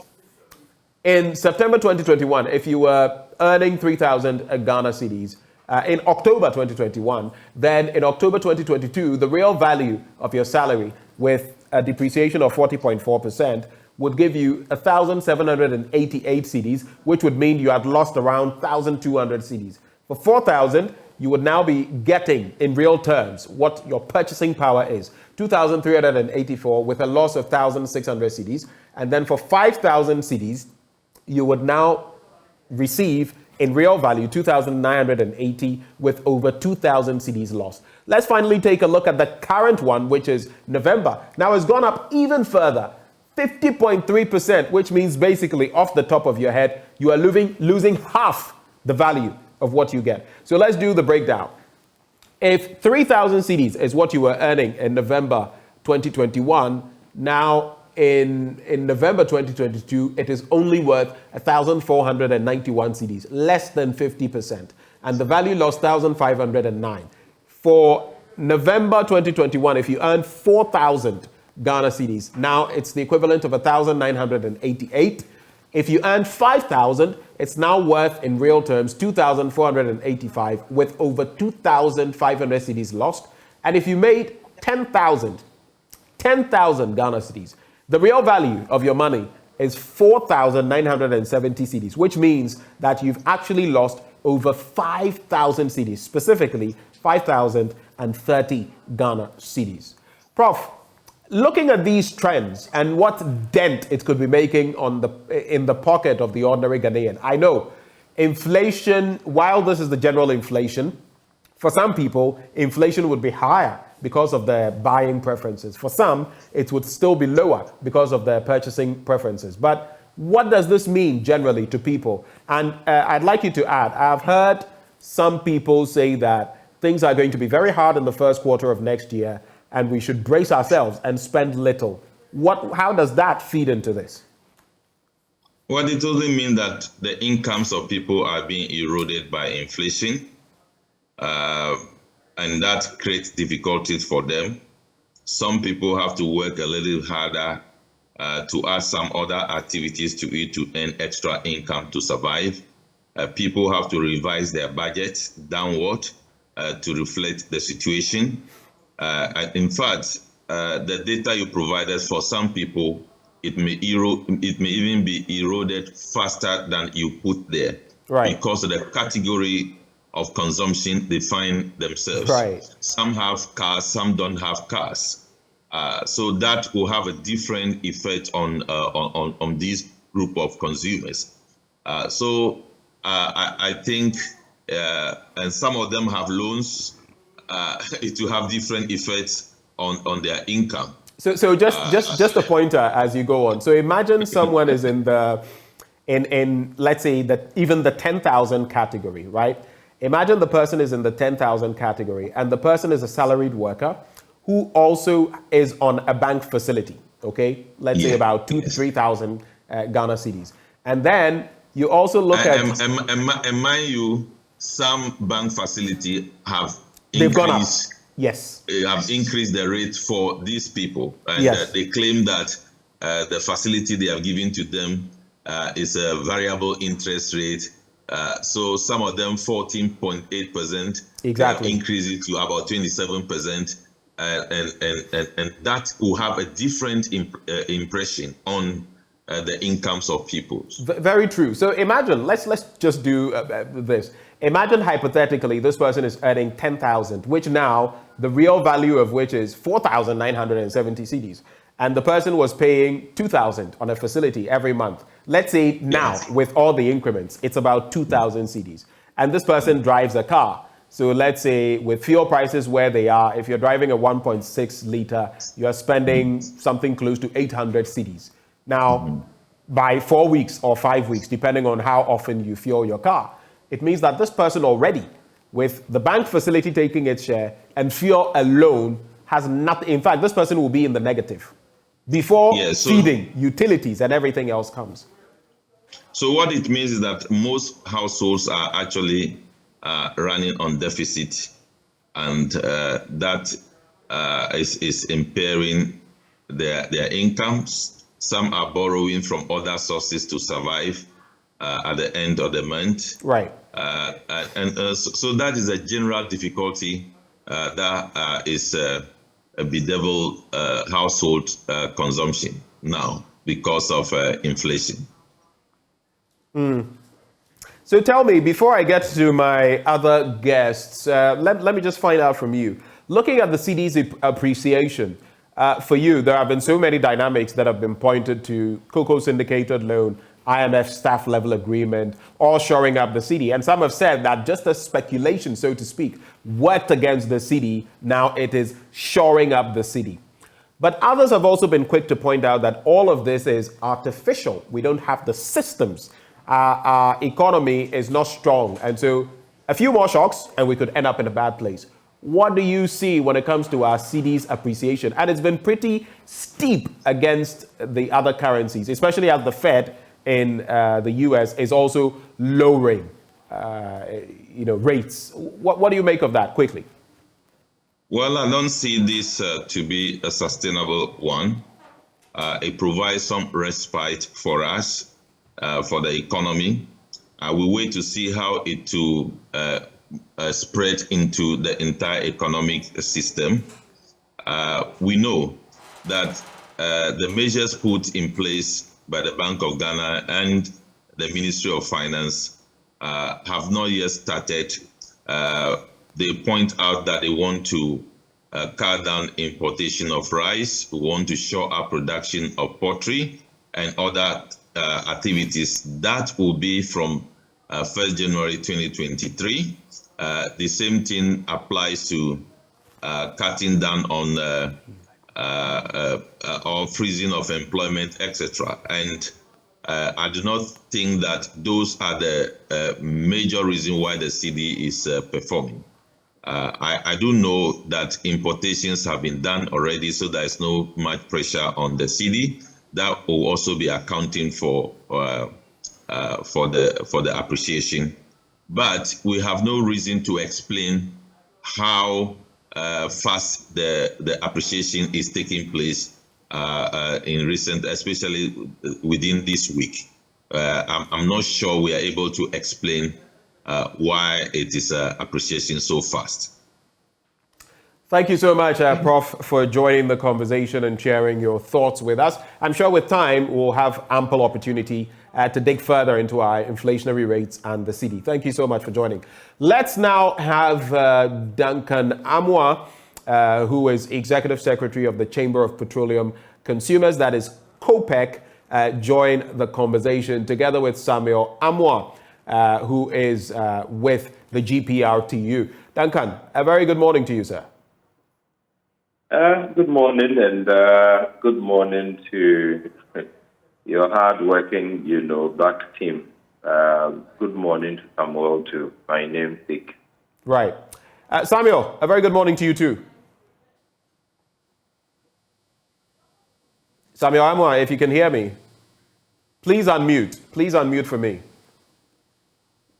in September 2021, if you were earning 3,000 Ghana cedis, in October 2021, then in October 2022, the real value of your salary with a depreciation of 40.4% would give you 1,788 cedis, which would mean you had lost around 1,200 cedis. For 4,000, you would now be getting, in real terms, what your purchasing power is, 2,384 with a loss of 1,600 cedis. And then for 5,000 cedis, you would now receive, in real value, 2,980 with over 2,000 cedis lost. Let's finally take a look at the current one, which is November. Now it's gone up even further. 50.3%, which means basically off the top of your head, you are losing half the value of what you get. So let's do the breakdown. If 3,000 cedis is what you were earning in November 2021, now in November 2022, it is only worth 1,491 cedis, less than 50%. And the value lost 1,509. For November 2021, if you earned 4,000 Ghana cedis, now it's the equivalent of 1,988. If you earned 5,000, it's now worth, in real terms, 2,485, with over 2,500 cedis lost. And if you made 10,000 Ghana cedis, the real value of your money is 4,970 cedis, which means that you've actually lost over 5,000 cedis, specifically 5,030 Ghana cedis. Prof, looking at these trends and what dent it could be making in the pocket of the ordinary Ghanaian, I know inflation, while this is the general inflation, for some people, inflation would be higher because of their buying preferences. For some, it would still be lower because of their purchasing preferences. But what does this mean generally to people? And I'd like you to add, I've heard some people say that things are going to be very hard in the first quarter of next year, and we should brace ourselves and spend little. How does that feed into this? Well, it doesn't mean that the incomes of people are being eroded by inflation. And that creates difficulties for them. Some people have to work a little harder to add some other activities to it to earn extra income to survive. People have to revise their budgets downward to reflect the situation. And in fact, the data you provided, for some people, it may even be eroded faster than you put there, right? Because of the category of consumption they find themselves. Right. Some have cars, some don't have cars. So that will have a different effect on this group of consumers. So I think, and some of them have loans, it will have different effects on their income. So just a pointer as you go on. So imagine someone is in let's say even the 10,000 category, right? Imagine the person is in the 10,000 category, and the person is a salaried worker who also is on a bank facility, okay? Let's say about 2,000 to 3,000 Ghana cedis. And then you also look at... And mind you, some bank facility have they've gone up. Yes. Have increased the rate for these people. And they claim that the facility they have given to them is a variable interest rate. So some of them 14.8%, exactly, increase it to about 27%, and that will have a different impression on the incomes of people. Very true. So imagine, let's just do this. Imagine hypothetically this person is earning 10,000, which now the real value of which is 4,970 cedis. And the person was paying 2,000 on a facility every month. Let's say now, with all the increments, it's about 2,000 cedis. And this person drives a car. So let's say with fuel prices where they are, if you're driving a 1.6 liter, you're spending something close to 800 cedis. Now, by 4 weeks or 5 weeks, depending on how often you fuel your car, it means that this person already, with the bank facility taking its share and fuel alone, has nothing. In fact, this person will be in the negative before feeding, utilities, and everything else comes. So what it means is that most households are actually running on deficit, and that is impairing their incomes. Some are borrowing from other sources to survive at the end of the month. Right. So that is a general difficulty that is bedevil household consumption now because of inflation. So tell me, before I get to my other guests, let me just find out from you. Looking at the CD's appreciation, for you, there have been so many dynamics that have been pointed to: Cocoa syndicated loan, IMF staff level agreement, all shoring up the CD. And some have said that just a speculation, so to speak, worked against the CD. Now it is shoring up the CD. But others have also been quick to point out that all of this is artificial. We don't have the systems. Our economy is not strong. And so a few more shocks and we could end up in a bad place. what do you see when it comes to our cedi's appreciation? And it's been pretty steep against the other currencies, especially as the Fed in the US is also lowering, rates. What do you make of that, quickly? Well, I don't see this to be a sustainable one. It provides some respite for us, for the economy. We wait to see how it will spread into the entire economic system. We know that the measures put in place by the Bank of Ghana and the Ministry of Finance have not yet started. They point out that they want to cut down importation of rice, we want to shore up production of poultry and other activities. That will be from 1st January 2023. The same thing applies to cutting down on or freezing of employment, etc. And I do not think that those are the major reason why the cedi is performing. I do know that importations have been done already, so there is no much pressure on the cedi. That will also be accounting for the appreciation. But we have no reason to explain how fast the appreciation is taking place in recent, especially within this week. I'm not sure we are able to explain why it is appreciation so fast. Thank you so much, Prof, for joining the conversation and sharing your thoughts with us. I'm sure with time we'll have ample opportunity to dig further into our inflationary rates and the cedi. Thank you so much for joining. Let's now have Duncan Amwa, who is Executive Secretary of the Chamber of Petroleum Consumers, that is COPEC, join the conversation together with Samuel Amwa, who is with the GPRTU. Duncan, a very good morning to you, sir. Good morning, and good morning to your hard-working, back team. Good morning to Samuel, to my namesake. Right. Samuel, a very good morning to you too. Samuel Amwa, if you can hear me, please unmute. Please unmute for me.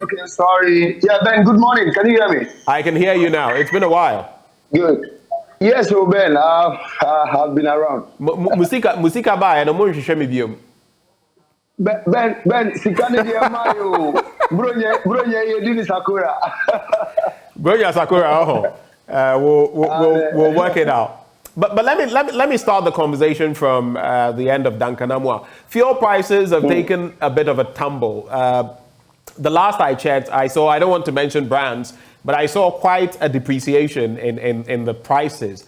Okay, sorry. Yeah, Ben, good morning. Can you hear me? I can hear you now. It's been a while. Good. Yes, Ben, I've been around. Musika ba ya no mo nhwehwe me biom. Ben, sikane dia mayo. Bronya yedini Sakura. Bronya Sakura, we'll work it out. But let me start the conversation from the end of Duncan Amwa. Fuel prices have taken a bit of a tumble. The last I checked, I don't want to mention brands, but I saw quite a depreciation in the prices.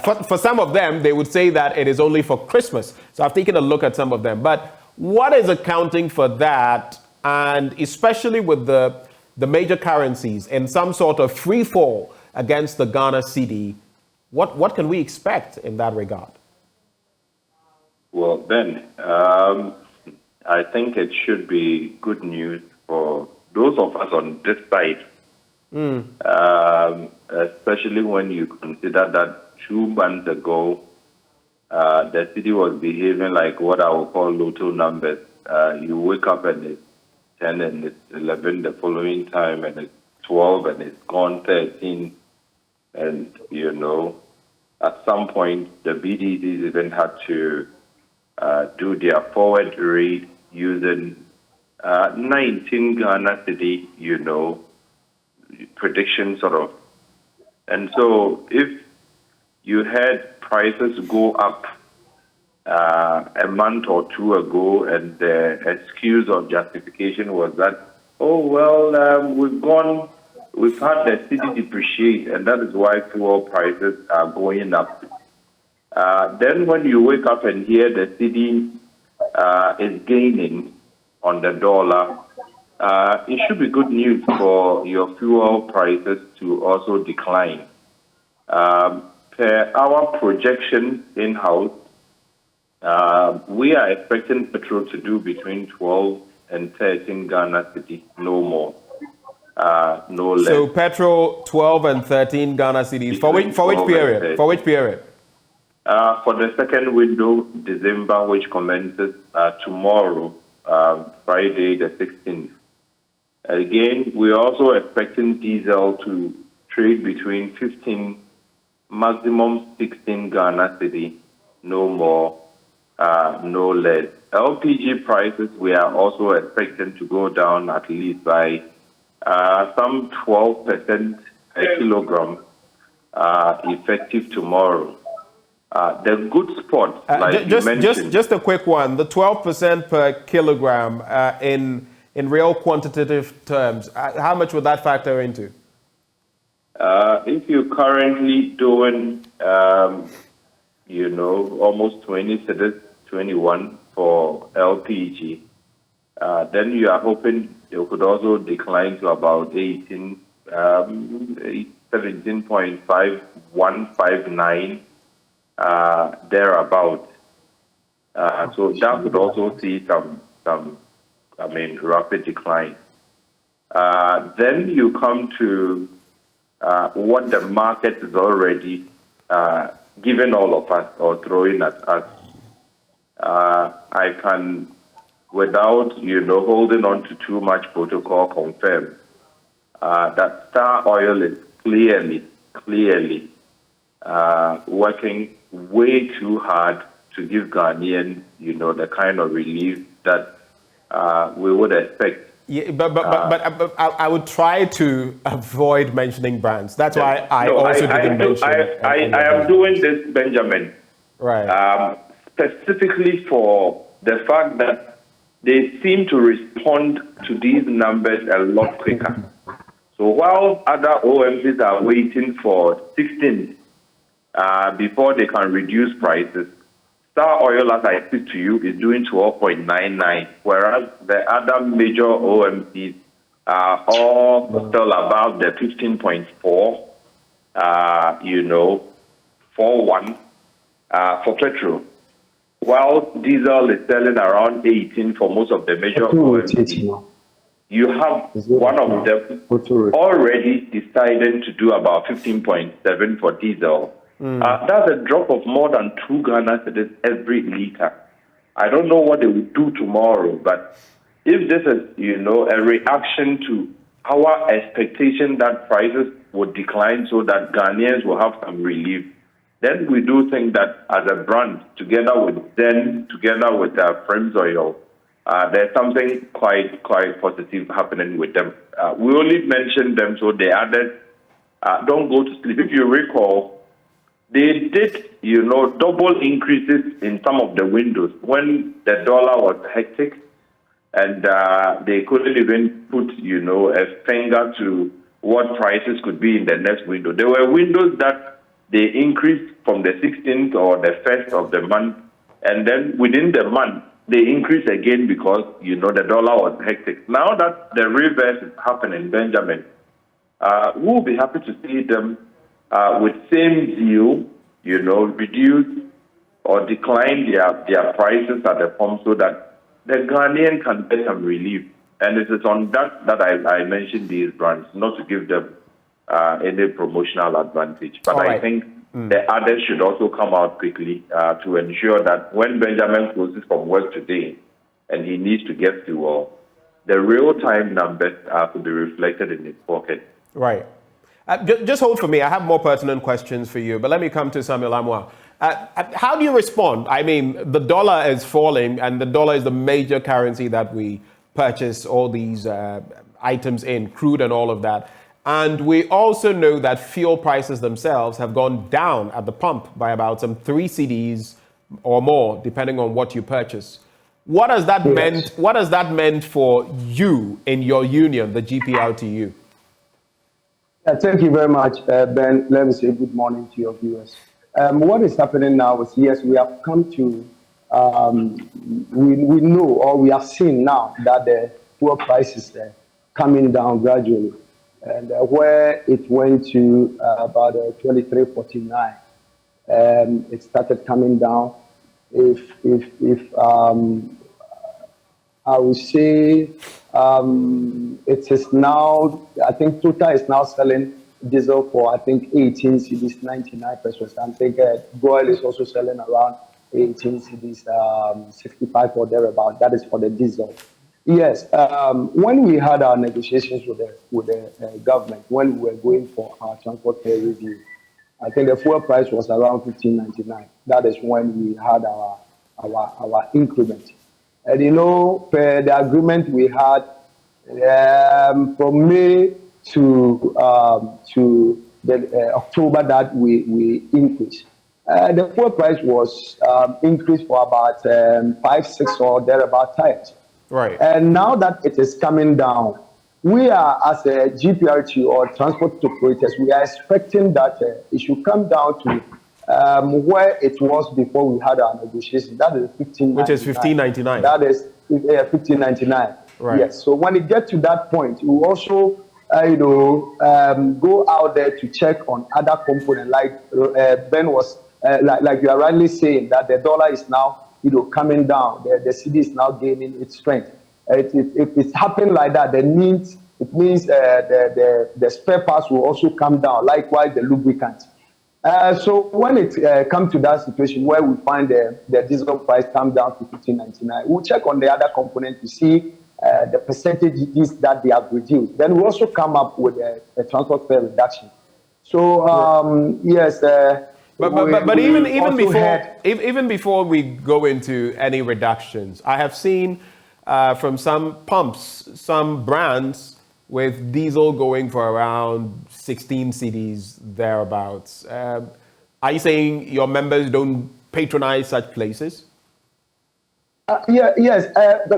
For some of them, they would say that it is only for Christmas. So I've taken a look at some of them. But what is accounting for that? And especially with the major currencies in some sort of free fall against the Ghana cedi, what can we expect in that regard? Well, Ben, I think it should be good news for those of us on this side, especially when you consider that 2 months ago, the city was behaving like what I would call lotto numbers. You wake up and it's 10 and it's 11 the following time, and it's 12 and it's gone 13. And, at some point, the BDCs even had to do their forward rate using 19 Ghana cedi, prediction sort of. And so if you had prices go up a month or two ago, and the excuse or justification was that, we've had the cedi depreciate, and that is why fuel prices are going up. Then when you wake up and hear the cedi is gaining on the dollar, it should be good news for your fuel prices to also decline. Per our projection in-house, we are expecting petrol to do between 12 and 13 Ghana cedi, no more. no less. So petrol 12 and 13 Ghana cedis. For which period? For which period? For the second window, December, which commences tomorrow, Friday the 16th. Again, we're also expecting diesel to trade between 15, maximum 16 Ghana cedi, no more, no less. LPG prices, we are also expecting to go down at least by some 12% per kilogram, effective tomorrow. The good spot, like you mentioned, just a quick one. The 12% per kilogram in real quantitative terms, how much would that factor into? If you're currently doing, almost 20 cedis, 21 for LPG, then you are hoping it could also decline to about 17.5159, thereabout. So that would also see some rapid decline. Then you come to what the market is already giving all of us or throwing at us. I can, without holding on to too much protocol, confirm that Star Oil is clearly working way too hard to give Ghanaians, the kind of relief that we would expect. Yeah, but I would try to avoid mentioning brands. That's why I didn't mention. I am doing this, Benjamin, right? Specifically for the fact that they seem to respond to these numbers a lot quicker. So while other OMCs are waiting for 16 before they can reduce prices, Star Oil, as I speak to you, is doing 12.99, whereas the other major OMCs are all still above the 15.4, 41 for petrol. While diesel is selling around 18 for most of the major OMCs, you have one of them already decided to do about 15.7 for diesel. That's a drop of more than 2 Ghana cedis every liter. I don't know what they will do tomorrow, but if this is, a reaction to our expectation that prices would decline so that Ghanaians will have some relief, then we do think that as a brand, together with Zen, together with Frames Oil, there's something quite positive happening with them. We only mentioned them so the others don't go to sleep. If you recall, they did, double increases in some of the windows when the dollar was hectic, and they couldn't even put, a finger to what prices could be in the next window. There were windows that they increased from the 16th or the 1st of the month, and then within the month, they increased again because, the dollar was hectic. Now that the reverse is happening, Benjamin, we'll be happy to see them with same zeal, reduce or decline their prices at the pump so that the Ghanaian can get some relief. And it is on that I mentioned these brands, not to give them any promotional advantage. But I think the others should also come out quickly to ensure that when Benjamin closes from work today and he needs to get to the real-time numbers could be reflected in his pocket. Right. Just hold for me. I have more pertinent questions for you, but let me come to Samuel Amwa. How do you respond? I mean, the dollar is falling, and the dollar is the major currency that we purchase all these items in, crude and all of that. And we also know that fuel prices themselves have gone down at the pump by about some 3 cedis or more, depending on what you purchase. What has that meant? What has that meant for you in your union, the GPLTU? Thank you very much, Ben. Let me say good morning to your viewers. What is happening now is, yes, we have come to, we know or we have seen now that the fuel prices are coming down gradually. And where it went to about 23.49, it started coming down. If I would say it is now, I think Total is now selling diesel for, I think, 18 cedis, 99 pesos. I think Goil is also selling around 18 cedis, 65 or thereabout. That is for the diesel. Yes, when we had our negotiations with the government, when we were going for our transport fare review, I think the fuel price was around 15.99. That is when we had our increment. And you know, per the agreement we had from May to the October that we increased. The fuel price was increased for about 5, 6 or thereabout times. Right. And now that it is coming down, we are, as a GPRT or transport operators, we are expecting that it should come down to where it was before we had our negotiation. That is 15.99. Which is 15.99. That is 15.99. Right. Yes. So when it gets to that point, we also, go out there to check on other components. Like Ben was, like you are rightly saying, that the dollar is now, coming down. The cedi is now gaining its strength. If it's happened like that, it means the spare parts will also come down. Likewise, the lubricants. So when it comes to that situation where we find the diesel price come down to 15.99, we'll check on the other component to see the percentages that they have reduced. Then we also come up with a transport fare reduction. So yes. But even before we go into any reductions, I have seen from some pumps, some brands with diesel going for around 16 cedis thereabouts. Are you saying your members don't patronize such places? Yes,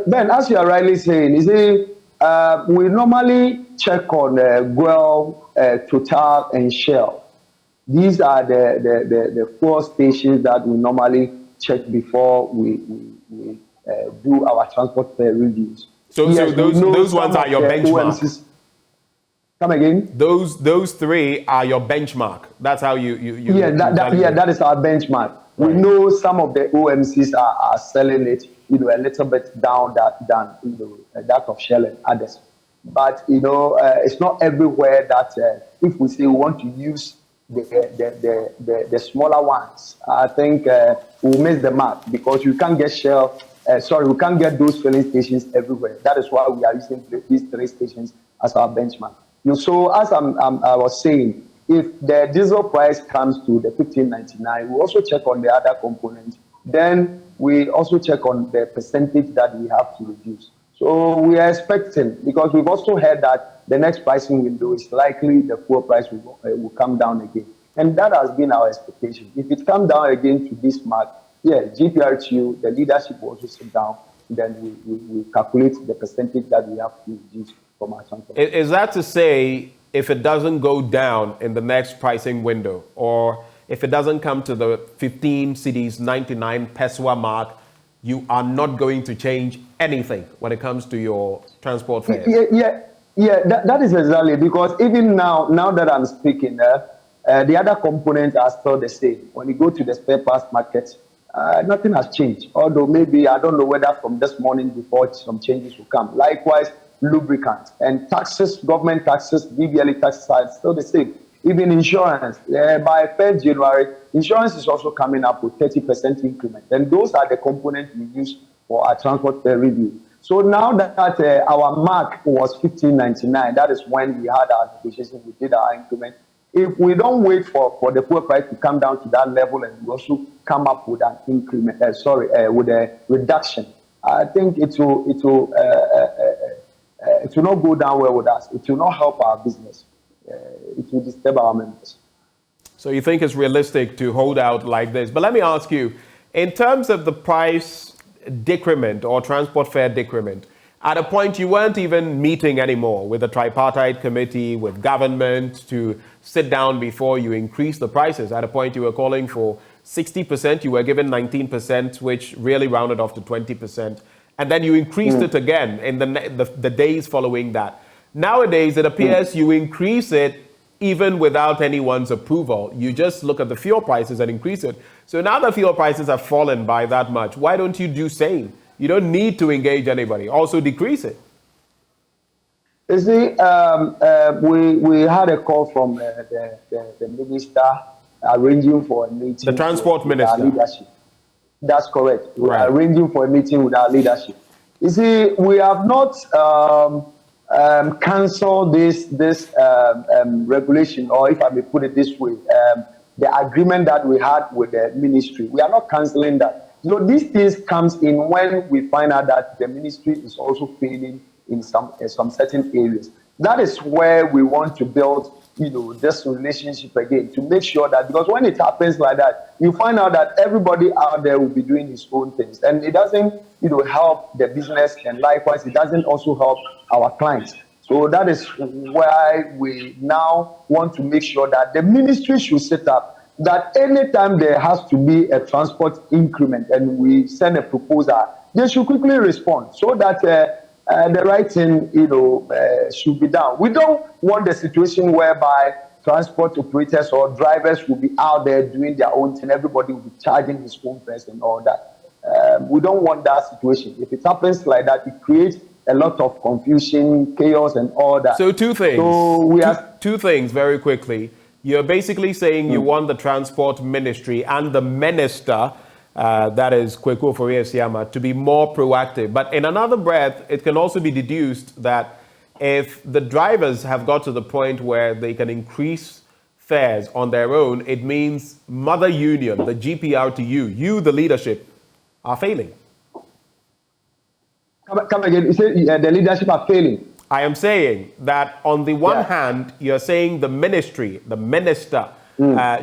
Ben, as you are rightly saying, you see, we normally check on Goil, Total, and Shell. These are the 4 stations that we normally check before we do our transport fare reviews. So those ones are your benchmark. OMCs. Come again? Those 3 are your benchmark. That's how you that is our benchmark. Right. We know some of the OMCs are selling it, a little bit down than that of Shell and others. But it's not everywhere that if we say we want to use the smaller ones, I think we'll miss the mark, because you can't get we can't get those filling stations everywhere. That is why we are using these 3 stations as our benchmark. So as I was saying, if the diesel price comes to the 15.99, we also check on the other components. Then we also check on the percentage that we have to reduce. So we are expecting, because we've also heard that the next pricing window is likely the fuel price will come down again. And that has been our expectation. If it comes down again to this mark, GPRTU, the leadership will also sit down, then we calculate the percentage that we have to reduce from our transport. Is that to say, if it doesn't go down in the next pricing window, or if it doesn't come to the 15 cedis 99 peso mark, you are not going to change anything when it comes to your transport fares? That is exactly, because even now that I'm speaking, the other components are still the same. When you go to the spare parts market, nothing has changed. Although maybe, I don't know whether from this morning before some changes will come. Likewise, lubricants and taxes, government taxes, BBLE taxes are still the same. Even insurance, by 1st January, insurance is also coming up with 30% increment. And those are the components we use for our transport fare review. So now that our mark was 15.99, that is when we had our negotiation, we did our increment. If we don't wait for the fuel price to come down to that level and we also come up with an increment, with a reduction, I think it will not go down well with us. It will not help our business. It will disturb our members. So you think it's realistic to hold out like this? But let me ask you, in terms of the price decrement or transport fare decrement, at a point you weren't even meeting anymore with the tripartite committee, with government to sit down before you increase the prices. At a point you were calling for 60%, you were given 19%, which really rounded off to 20%. And then you increased it again in the days following that. Nowadays, it appears you increase it even without anyone's approval. You just look at the fuel prices and increase it. So now the fuel prices have fallen by that much. Why don't you do same you don't need to engage anybody. Also decrease it. You see, we had a call from the minister arranging for a meeting. The transport with minister. Our leadership. That's correct. We Right. are arranging for a meeting with our leadership. You see, we have not cancelled this regulation, or if I may put it this way, the agreement that we had with the ministry. We are not cancelling that. So these things comes in when we find out that the ministry is also failing in some certain areas. That is where we want to build, this relationship again, to make sure that, because when it happens like that, you find out that everybody out there will be doing his own things, and it doesn't, help the business, and likewise, it doesn't also help our clients. So that is why we now want to make sure that the ministry should set up that anytime there has to be a transport increment and we send a proposal, they should quickly respond so that the right thing, should be done. We don't want the situation whereby transport operators or drivers will be out there doing their own thing. Everybody will be charging his own fares and all that. We don't want that situation. If it happens like that, it creates a lot of confusion, chaos, and all that. So two things. So we two things very quickly. You're basically saying you want the transport ministry and the minister, that is Kweku Ofori-Esiama, to be more proactive. But in another breath, it can also be deduced that if the drivers have got to the point where they can increase fares on their own, it means Mother Union, the GPRTU, you, the leadership, are failing. Come again. You say the leadership are failing. I am saying that on the one hand, you're saying the ministry, the minister,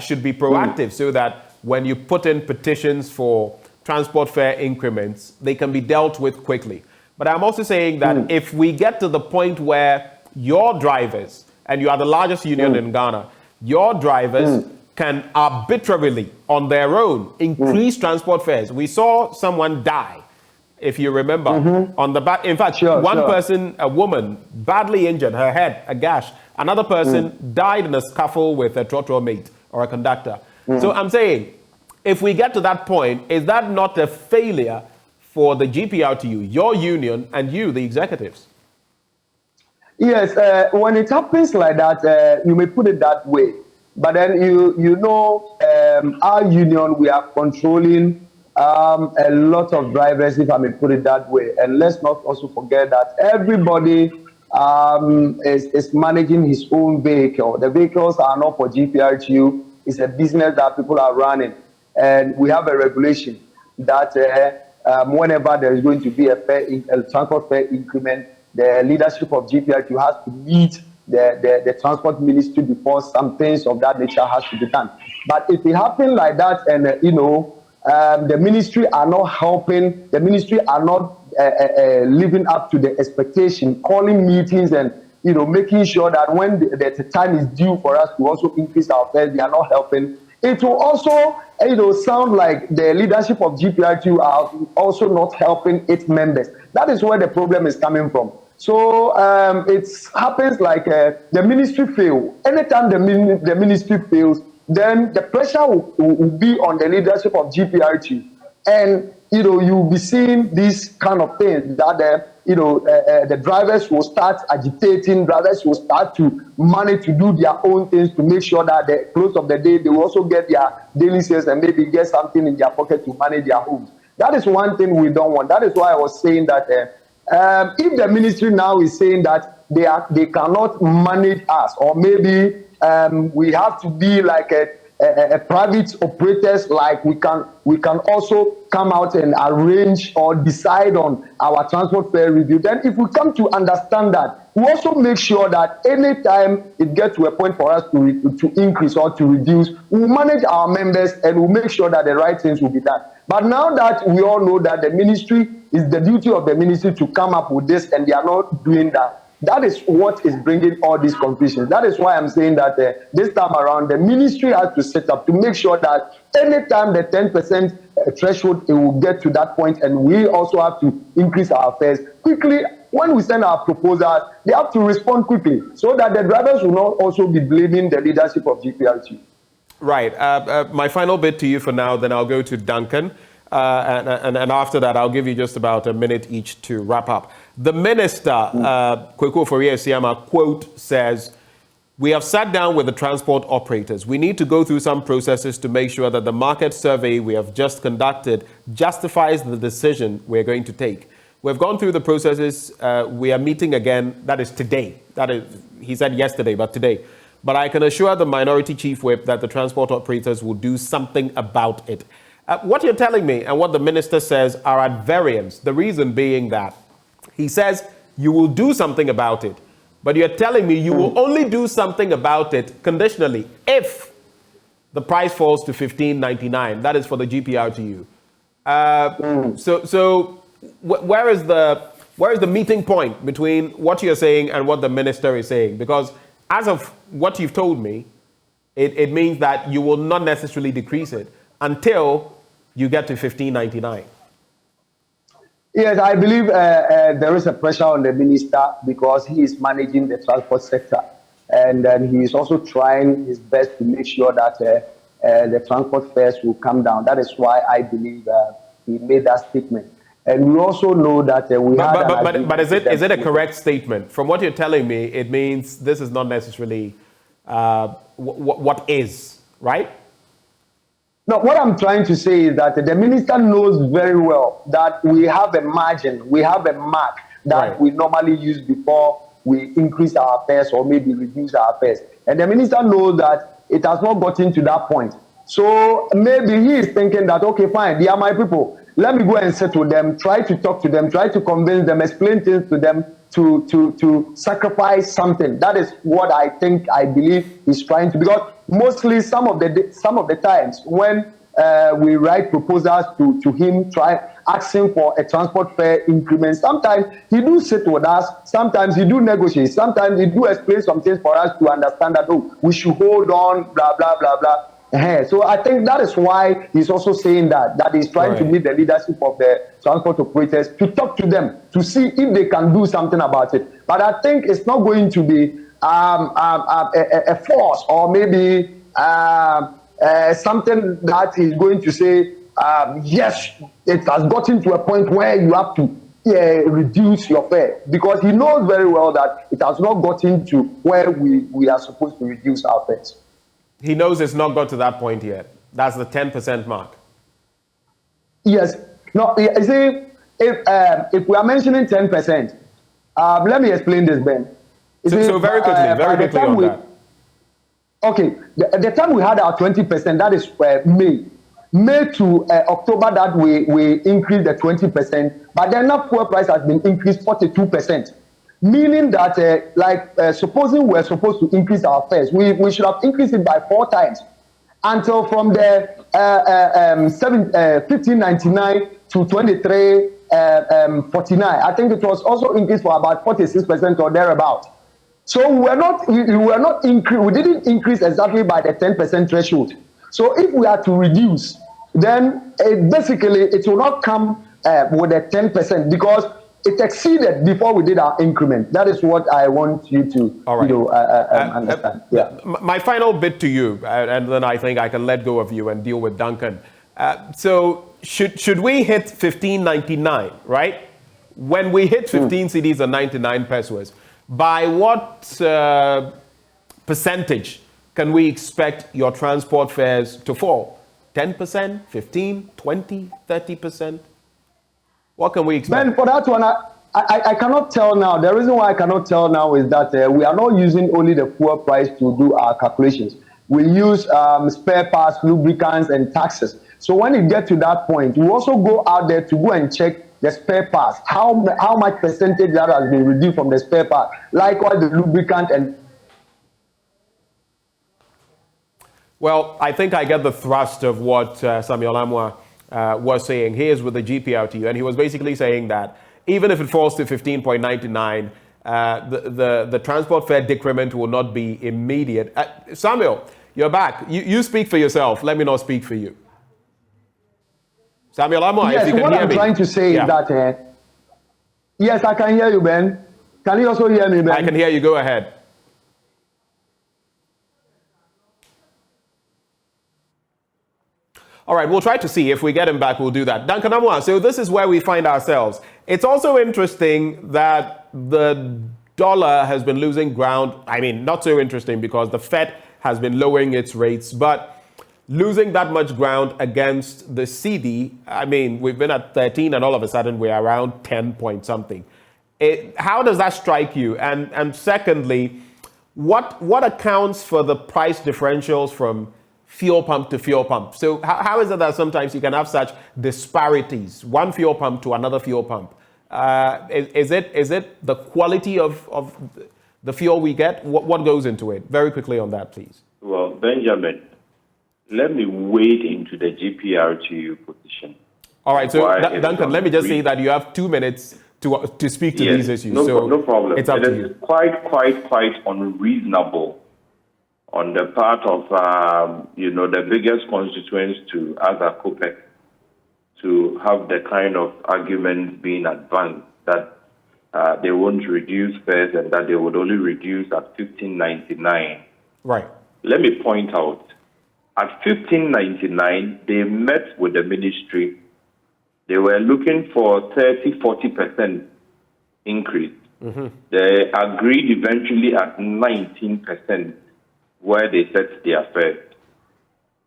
should be proactive so that when you put in petitions for transport fare increments, they can be dealt with quickly. But I'm also saying that if we get to the point where your drivers, and you are the largest union in Ghana, your drivers can arbitrarily, on their own, increase transport fares. We saw someone die, if you remember, on the back. In fact, one person, a woman, badly injured, her head, a gash. Another person died in a scuffle with a trotro mate or a conductor. So I'm saying, if we get to that point, is that not a failure for the GPRTU, your union, and you, the executives? Yes, when it happens like that, you may put it that way. But then our union, we are controlling a lot of drivers, if I may put it that way. And let's not also forget that everybody is managing his own vehicle. The vehicles are not for GPRTU. It's a business that people are running. And we have a regulation that whenever there is going to be a transport fare increment, the leadership of GPRTU has to meet the transport ministry before some things of that nature has to be done. But if it happens like that, and the ministry are not helping, the ministry are not living up to the expectation, calling meetings and making sure that when the time is due for us to also increase our fares, they are not helping. It will also sound like the leadership of GPRTU are also not helping its members. That is where the problem is coming from. So it happens like the ministry fails. Anytime the ministry fails, then the pressure will be on the leadership of GPRTU. And you'll be seeing these kind of things that the drivers will start agitating, drivers will start to manage to do their own things to make sure that at the close of the day, they will also get their daily sales and maybe get something in their pocket to manage their homes. That is one thing we don't want. That is why I was saying that if the ministry now is saying that they cannot manage us, or maybe we have to be like a private operators, like we can also come out and arrange or decide on our transport fare review. Then if we come to understand that, we also make sure that anytime it gets to a point for us to increase or to reduce, we'll manage our members and we'll make sure that the right things will be done. But now that we all know that the ministry is the duty of the ministry to come up with this, and they are not doing that, that is what is bringing all these confusions. That is why I'm saying that this time around, the ministry has to set up to make sure that anytime the 10% threshold, it will get to that point, and we also have to increase our fares quickly. When we send our proposals, they have to respond quickly so that the drivers will not also be blaming the leadership of GPRTU. Right. My final bit to you for now, then I'll go to Duncan. and after that, I'll give you just about a minute each to wrap up. The minister, Kweku Ofori-Esiama, quote, says, "We have sat down with the transport operators. We need to go through some processes to make sure that the market survey we have just conducted justifies the decision we're going to take. We've gone through the processes. We are meeting again. That is today. That is, he said yesterday, but today. But I can assure the minority chief whip that the transport operators will do something about it." What you're telling me and what the minister says are at variance. The reason being that he says you will do something about it, but you're telling me you will only do something about it conditionally if the price falls to $15.99. That is for the GPRTU. So where is the meeting point between what you're saying and what the minister is saying? Because as of what you've told me, it means that you will not necessarily decrease it until you get to $15.99. Yes, I believe there is a pressure on the minister because he is managing the transport sector. And then he is also trying his best to make sure that the transport fares will come down. That is why I believe he made that statement. And we also know that we But is it a correct statement? From what you're telling me, it means this is not necessarily what is, right? No, what I'm trying to say is that the minister knows very well that we have a margin, we have a mark that we normally use before we increase our fares or maybe reduce our fares. And the minister knows that it has not gotten to that point. So maybe he is thinking that, okay, fine, they are my people. Let me go and sit with them, try to talk to them, try to convince them, explain things to them to sacrifice something. That is what I believe he's trying to, because mostly some of the times when we write proposals to him, asking for a transport fare increment, sometimes he do sit with us, sometimes he do negotiate, sometimes he do explain some things for us to understand that, oh, we should hold on, blah, blah, blah, blah. So I think that is why he's also saying that he's trying to meet the leadership of the transport operators to talk to them, to see if they can do something about it. But I think it's not going to be a force or maybe something that he's going to say, yes, it has gotten to a point where you have to reduce your fare, because he knows very well that it has not gotten to where we are supposed to reduce our fares. He knows it's not got to that point yet. That's the 10% mark. Yes. No, you see, if we are mentioning 10%, let me explain this, Ben. So very quickly on that. Okay, the time we had our 20%, that is May to October, that we increased the 20%, but then the fuel price has been increased 42%. Meaning that, supposing we're supposed to increase our fares, we should have increased it by 4 times until from the 15.99 to 23.49. I think it was also increased for about 46% or thereabout. So we didn't increase exactly by the 10% threshold. So if we are to reduce, then basically it will not come with a 10% because it exceeded before we did our increment. That is what I want you to understand. My final bit to you, and then I think I can let go of you and deal with Duncan. So should we hit 15.99, right? When we hit 15 cedis and 99 pesos, by what percentage can we expect your transport fares to fall? 10%, 15, 20, 30%? What can we expect? Ben, for that one, I cannot tell now. The reason why I cannot tell now is that we are not using only the fuel price to do our calculations. We use spare parts, lubricants, and taxes. So when you get to that point, we also go out there to go and check the spare parts, how much percentage that has been reduced from the spare part. Likewise, the lubricant and... Well, I think I get the thrust of what Samuel Amwa was saying. He is with the GPRTU, and he was basically saying that even if it falls to 15.99, the transport fare decrement will not be immediate. Samuel, you're back. You speak for yourself. Let me not speak for you. Samuel Amwa, yes, if you can hear me. What I'm trying to say is that... yes, I can hear you, Ben. Can you also hear me, Ben? I can hear you. Go ahead. All All right, we'll try to see if we get him back. We'll do that. Duncan Amwa, so this is where we find ourselves. It's also interesting that the dollar has been losing ground. I mean, not so interesting because the Fed has been lowering its rates, but losing that much ground against the CD. I mean, we've been at 13 and all of a sudden we're around 10 point something. How does that strike you? And secondly, what accounts for the price differentials from fuel pump to fuel pump? So how is it that sometimes you can have such disparities, one fuel pump to another fuel pump? Is it the quality of the fuel we get? What goes into it? Very quickly on that, please. Well, Benjamin, let me wade into the GPRTU position. All right, so Duncan, let me just say that you have 2 minutes to speak to these issues. No problem. It's up to you. It is quite unreasonable on the part of the biggest constituents to us at COPEC to have the kind of argument being advanced that they won't reduce first and that they would only reduce at 15.99. Right. Let me point out, at 15.99, they met with the ministry. They were looking for 30-40% increase. Mm-hmm. They agreed eventually at 19%, where they set their fares.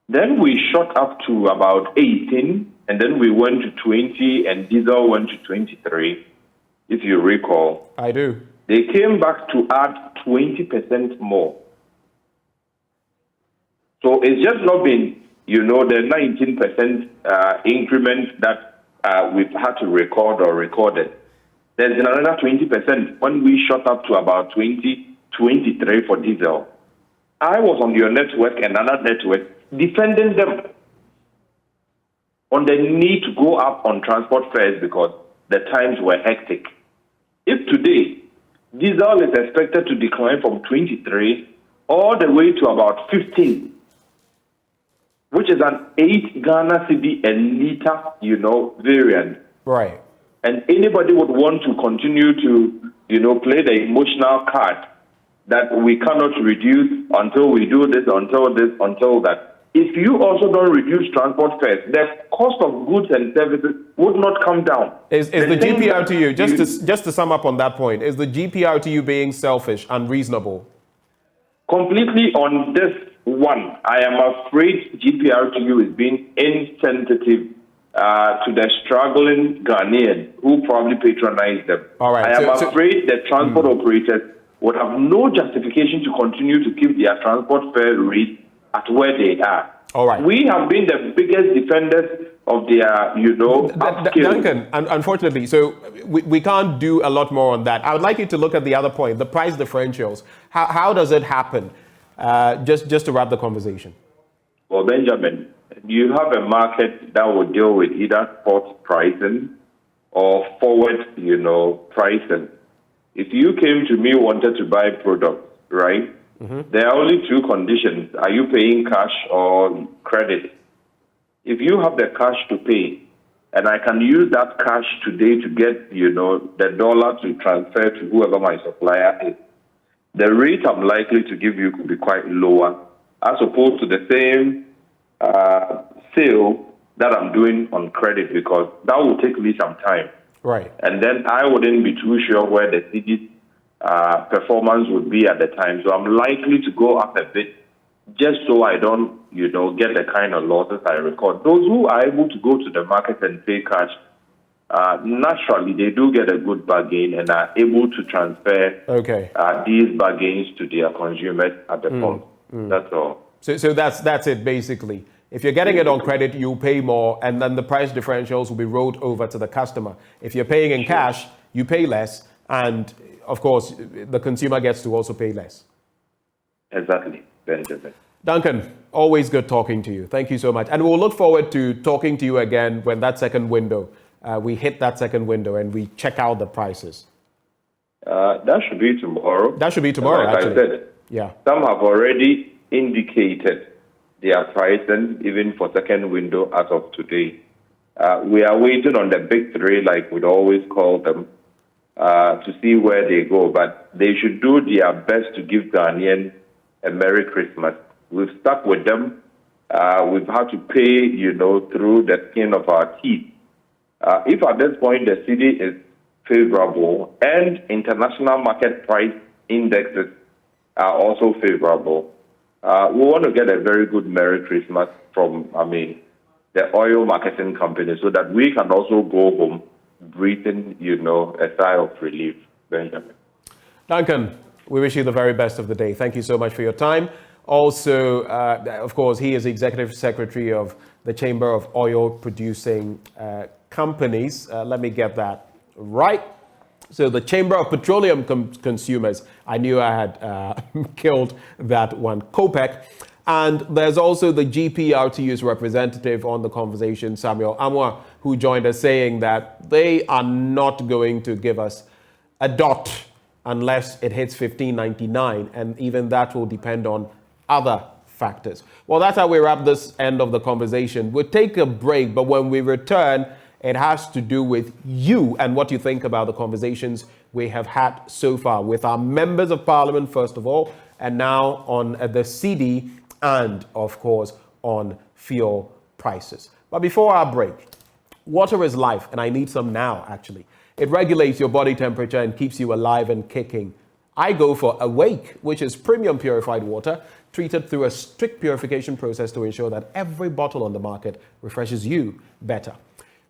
Then we shot up to about 18, and then we went to 20, and diesel went to 23, if you recall. I do. They came back to add 20% more. So it's just not been, the 19% increment that we've had to record or recorded. There's another 20% when we shot up to about 23 for diesel. I was on your network and another network defending them on the need to go up on transport fares because the times were hectic. If today diesel is expected to decline from 23 all the way to about 15, which is an 8 Ghana cedi a liter, variant. Right. And anybody would want to continue to, play the emotional card that we cannot reduce until we do this, until that. If you also don't reduce transport fares, the cost of goods and services would not come down. Is the GPRTU, just to sum up on that point, is the GPRTU being selfish, unreasonable? Completely on this one, I am afraid GPRTU is being insensitive to the struggling Ghanaian who probably patronize them. All right, I am afraid that transport operators would have no justification to continue to keep their transport fare rate at where they are. All right. We have been the biggest defenders of their, upskill. Duncan, unfortunately, so we can't do a lot more on that. I would like you to look at the other point, the price differentials. How does it happen? Just to wrap the conversation. Well, Benjamin, you have a market that will deal with either spot pricing or forward, pricing. If you came to me wanted to buy products, right? Mm-hmm. There are only two conditions. Are you paying cash or credit? If you have the cash to pay, and I can use that cash today to get, the dollar to transfer to whoever my supplier is, the rate I'm likely to give you could be quite lower as opposed to the same sale that I'm doing on credit because that will take me some time. Right. And then I wouldn't be too sure where the CD's performance would be at the time. So I'm likely to go up a bit just so I don't, get the kind of losses I record. Those who are able to go to the market and pay cash, naturally they do get a good bargain and are able to transfer these bargains to their consumers at the pump. That's all. So that's it basically. If you're getting it on credit, you pay more, and then the price differentials will be rolled over to the customer. If you're paying in cash, you pay less, and of course, the consumer gets to also pay less. Exactly, Benjamin. Duncan, always good talking to you. Thank you so much. And we'll look forward to talking to you again when that second window, we hit that second window and we check out the prices. That should be tomorrow. That should be tomorrow, like actually. I said, yeah. Some have already indicated their pricing, even for second window as of today. We are waiting on the big three, like we'd always call them, to see where they go. But they should do their best to give Ghanaians a Merry Christmas. We've stuck with them we've had to pay, you know, through the skin of our teeth. If at this point the cedi is favorable and international market price indexes are also favorable, we want to get a very good Merry Christmas from, the oil marketing company so that we can also go home breathing, you know, a sigh of relief, Benjamin. Duncan, we wish you the very best of the day. Thank you so much for your time. Also, of course, he is the Executive Secretary of the Chamber of Oil Producing Companies. Let me get that right. So the Chamber of Petroleum Consumers, I knew I had killed that one, COPEC. And there's also the GPRTU's representative on the conversation, Samuel Amwa, who joined us saying that they are not going to give us a dot unless it hits 15.99, and even that will depend on other factors. Well, that's how we wrap this end of the conversation. We'll take a break, but when we return, it has to do with you and what you think about the conversations we have had so far with our members of parliament, first of all, and now on the cedi and, of course, on fuel prices. But before our break, water is life, and I need some now, actually. It regulates your body temperature and keeps you alive and kicking. I go for Awake, which is premium purified water treated through a strict purification process to ensure that every bottle on the market refreshes you better.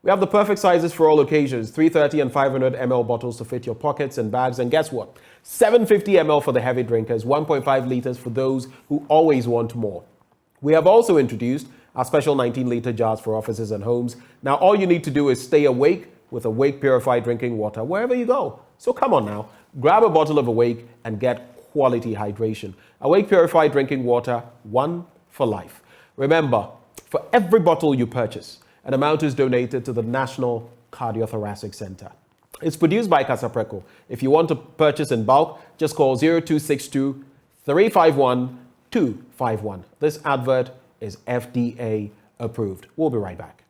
We have the perfect sizes for all occasions, 330 and 500 ml bottles to fit your pockets and bags. And guess what? 750 ml for the heavy drinkers, 1.5 liters for those who always want more. We have also introduced our special 19-liter jars for offices and homes. Now, all you need to do is stay awake with Awake Purified Drinking Water wherever you go. So come on now, grab a bottle of Awake and get quality hydration. Awake Purified Drinking Water, one for life. Remember, for every bottle you purchase, an amount is donated to the National Cardiothoracic Center. It's produced by Casapreco. If you want to purchase in bulk, just call 0262 351 251. This advert is FDA approved. We'll be right back.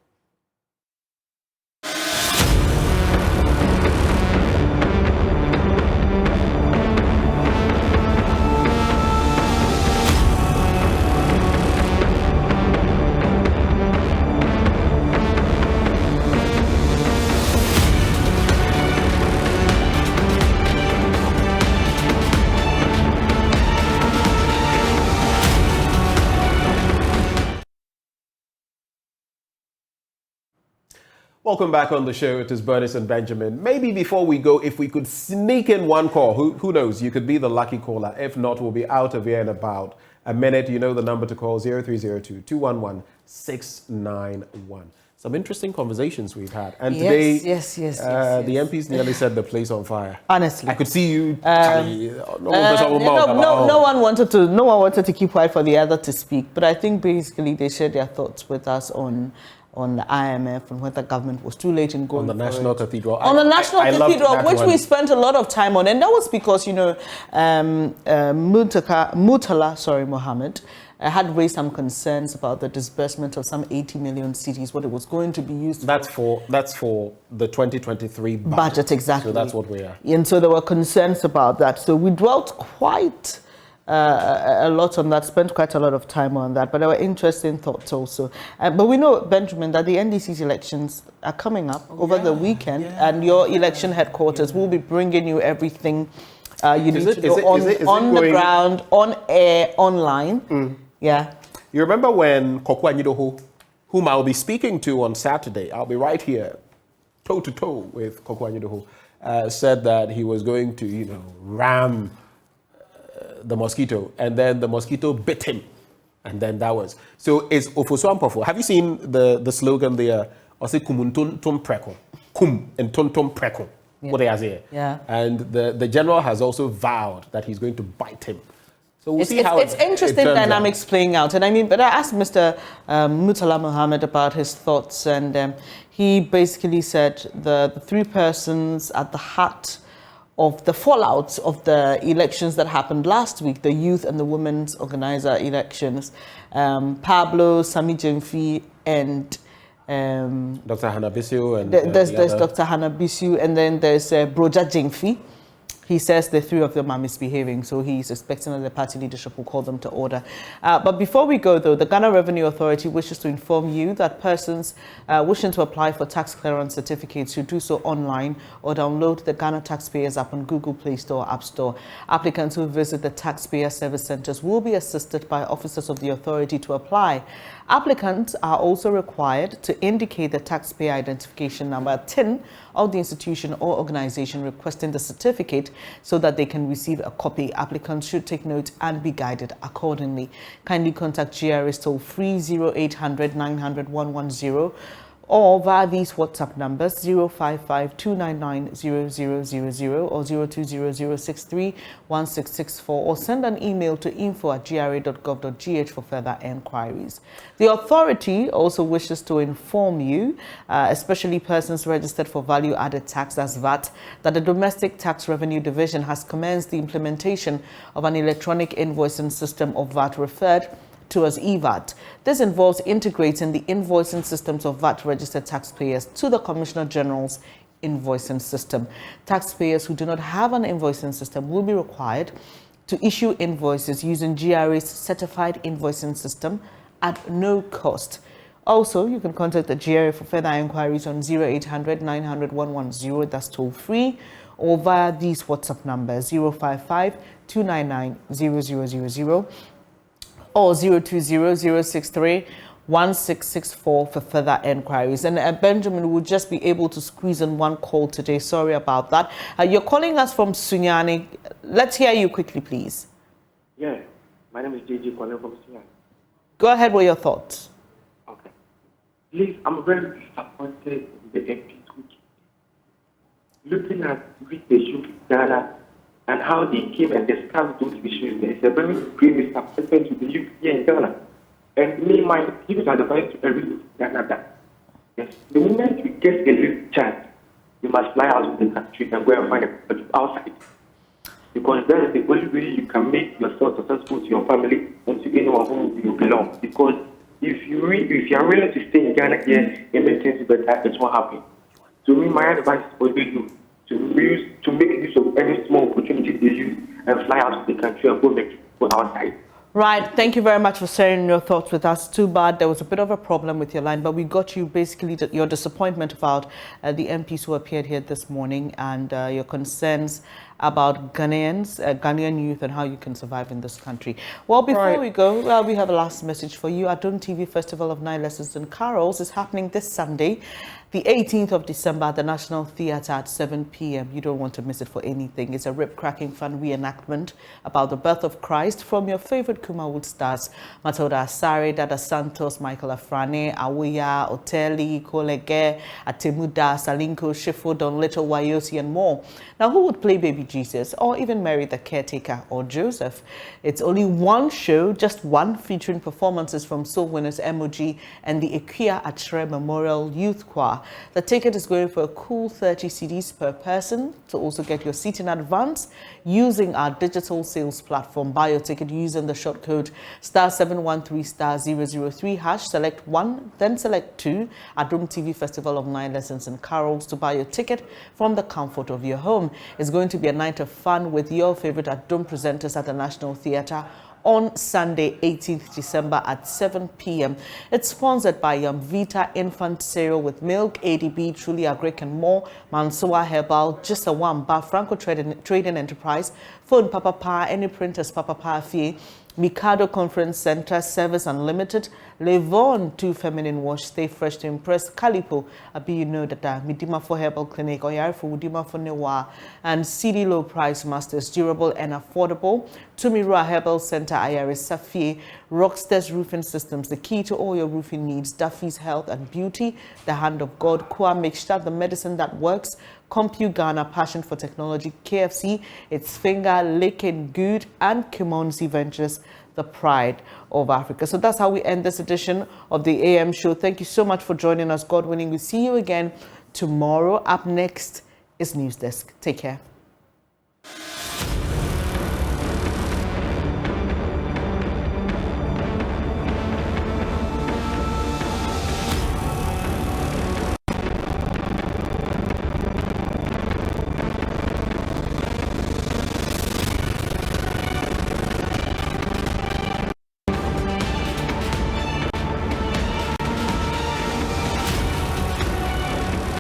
Welcome back on the show. It is Bernice and Benjamin. Maybe before we go, if we could sneak in one call, who knows? You could be the lucky caller. If not, we'll be out of here in about a minute. You know the number to call, 0302-211-691. Some interesting conversations we've had. And today, the MPs nearly set the place on fire. Honestly. I could see you. No one wanted to keep quiet for the other to speak. But I think basically they shared their thoughts with us on the IMF and when the government was too late in going on the National Cathedral. On the National Cathedral, which we spent a lot of time on. And that was because, Murtala Mohammed had raised some concerns about the disbursement of some 80 million cedis, what it was going to be used for. That's for the 2023 budget, exactly. So that's what we are. And so there were concerns about that. So we dwelt quite a lot on that, spent quite a lot of time on that, but there were interesting thoughts also. But we know, Benjamin, that the NDC's elections are coming up over the weekend, and your election headquarters will be bringing you everything you need to know on the ground, on air, online. Yeah. You remember when Kokwa Nyidoho, whom I'll be speaking to on Saturday, I'll be right here, toe to toe with Kokwa Nyidoho, said that he was going to, ram the mosquito, and then the mosquito bit him, and then that was. So it's Ofoswampofo. Have you seen the slogan there? Ose kumuntun tum preko, kum and tum preko. What they are saying. Yeah. And the general has also vowed that he's going to bite him. So we'll see how it's interesting dynamics playing out. And but I asked Mr. Murtala Mohammed about his thoughts, and he basically said the three persons at the heart of the fallout of the elections that happened last week, the youth and the women's organizer elections, Pablo, Sami Jemfi, and Dr. Hannah Bissell. And there's Dr. Hannah Bissell, and then there's Broja Jemfi. He says the three of them are misbehaving, so he's expecting that the party leadership will call them to order. But before we go, though, the Ghana Revenue Authority wishes to inform you that persons wishing to apply for tax clearance certificates should do so online or download the Ghana Taxpayers app on Google Play Store or App Store. Applicants who visit the taxpayer service centers will be assisted by officers of the authority to apply. Applicants are also required to indicate the taxpayer identification number TIN of the institution or organization requesting the certificate so that they can receive a copy. Applicants should take note and be guided accordingly. Kindly contact GRA toll free 0800 900 110 or via these WhatsApp numbers 055-299-0000 or 020-063-1664 or send an email to info@gra.gov.gh for further enquiries. The authority also wishes to inform you, especially persons registered for value-added tax as VAT, that the Domestic Tax Revenue Division has commenced the implementation of an electronic invoicing system of VAT referred to as EVAT. This involves integrating the invoicing systems of VAT-registered taxpayers to the Commissioner General's invoicing system. Taxpayers who do not have an invoicing system will be required to issue invoices using GRA's certified invoicing system at no cost. Also, you can contact the GRA for further inquiries on 0800 900 110, that's toll free, or via these WhatsApp numbers 055-299-0000 or 020-063-1664 for further enquiries. And Benjamin will just be able to squeeze in one call today. Sorry about that. You're calling us from Sunyani. Let's hear you quickly, please. Yeah, my name is JJ calling from Sunyani. Go ahead with your thoughts. Okay. Please, I'm very disappointed with the MPs. Looking at which they should Ghana and how they came and discussed those issues, it's a very great disappointment to the youth here in Ghana. And me, my youth advice to every Ghana that yes, the moment you get a little chance, you must fly out of the country and go and find a job outside. Because that is the only way you can make yourself successful to your family and to anyone who you belong. Because if you are willing to stay in Ghana here and make things better, it's what happens. To me, my advice for you to make use of any small opportunity they use and fly out of the country and go outside. Right. Thank you very much for sharing your thoughts with us. Too bad there was a bit of a problem with your line, but we got you basically your disappointment about the MPs who appeared here this morning and your concerns about Ghanaian youth and how you can survive in this country. Well, before we go, we have a last message for you. Adom TV Festival of Nine Lessons and Carols is happening this Sunday, the 18th of December at the National Theatre at 7 p.m. You don't want to miss it for anything. It's a rip-cracking fun reenactment about the birth of Christ from your favorite Kumawood stars, Matilda Asare, Dada Santos, Michael Afrane, Awuya, Oteli, Kolege, Atemuda, Salinko, Shifo, Don Little, Wayosi, and more. Now, who would play Baby Jesus or even Mary the Caretaker or Joseph? It's only one show, just one, featuring performances from Soul Winners Emoji and the Equia Atre Memorial Youth Choir. The ticket is going for a cool 30 cedis per person. To also get your seat in advance using our digital sales platform, buy your ticket using the short code *713*003#. Select 1, then select 2. Adom TV Festival of Nine Lessons and Carols to buy your ticket from the comfort of your home. It's going to be a night of fun with your favorite Adom presenters at the National Theatre on Sunday, 18th December at 7 p.m. It's sponsored by Vita Infant Cereal with Milk, ADB, Truly Agric and more, Mansoa Herbal, Just a Wamba, Franco Trading Enterprise, Phone Papa Pa, Any Printers Papa Pa Fee, Mikado Conference Center, Service Unlimited, Levon 2 Feminine Wash, Stay Fresh to Impress, Calipo, Abi you know that Midima for Herbal Clinic, Oyari for Udima for Newa, and CD Low Price Masters, durable and affordable, Tumirua Herbal Center, Ayaris Safi, Rockstars Roofing Systems, the key to all your roofing needs, Duffy's Health and Beauty, The Hand of God, Kwa Mixture, the medicine that works, Compu Ghana, Passion for Technology, KFC, Its Finger, Licking Good, and Kimonzi Ventures, the pride of Africa. So that's how we end this edition of the AM show. Thank you so much for joining us. God willing, we'll see you again tomorrow. Up next is News Desk. Take care.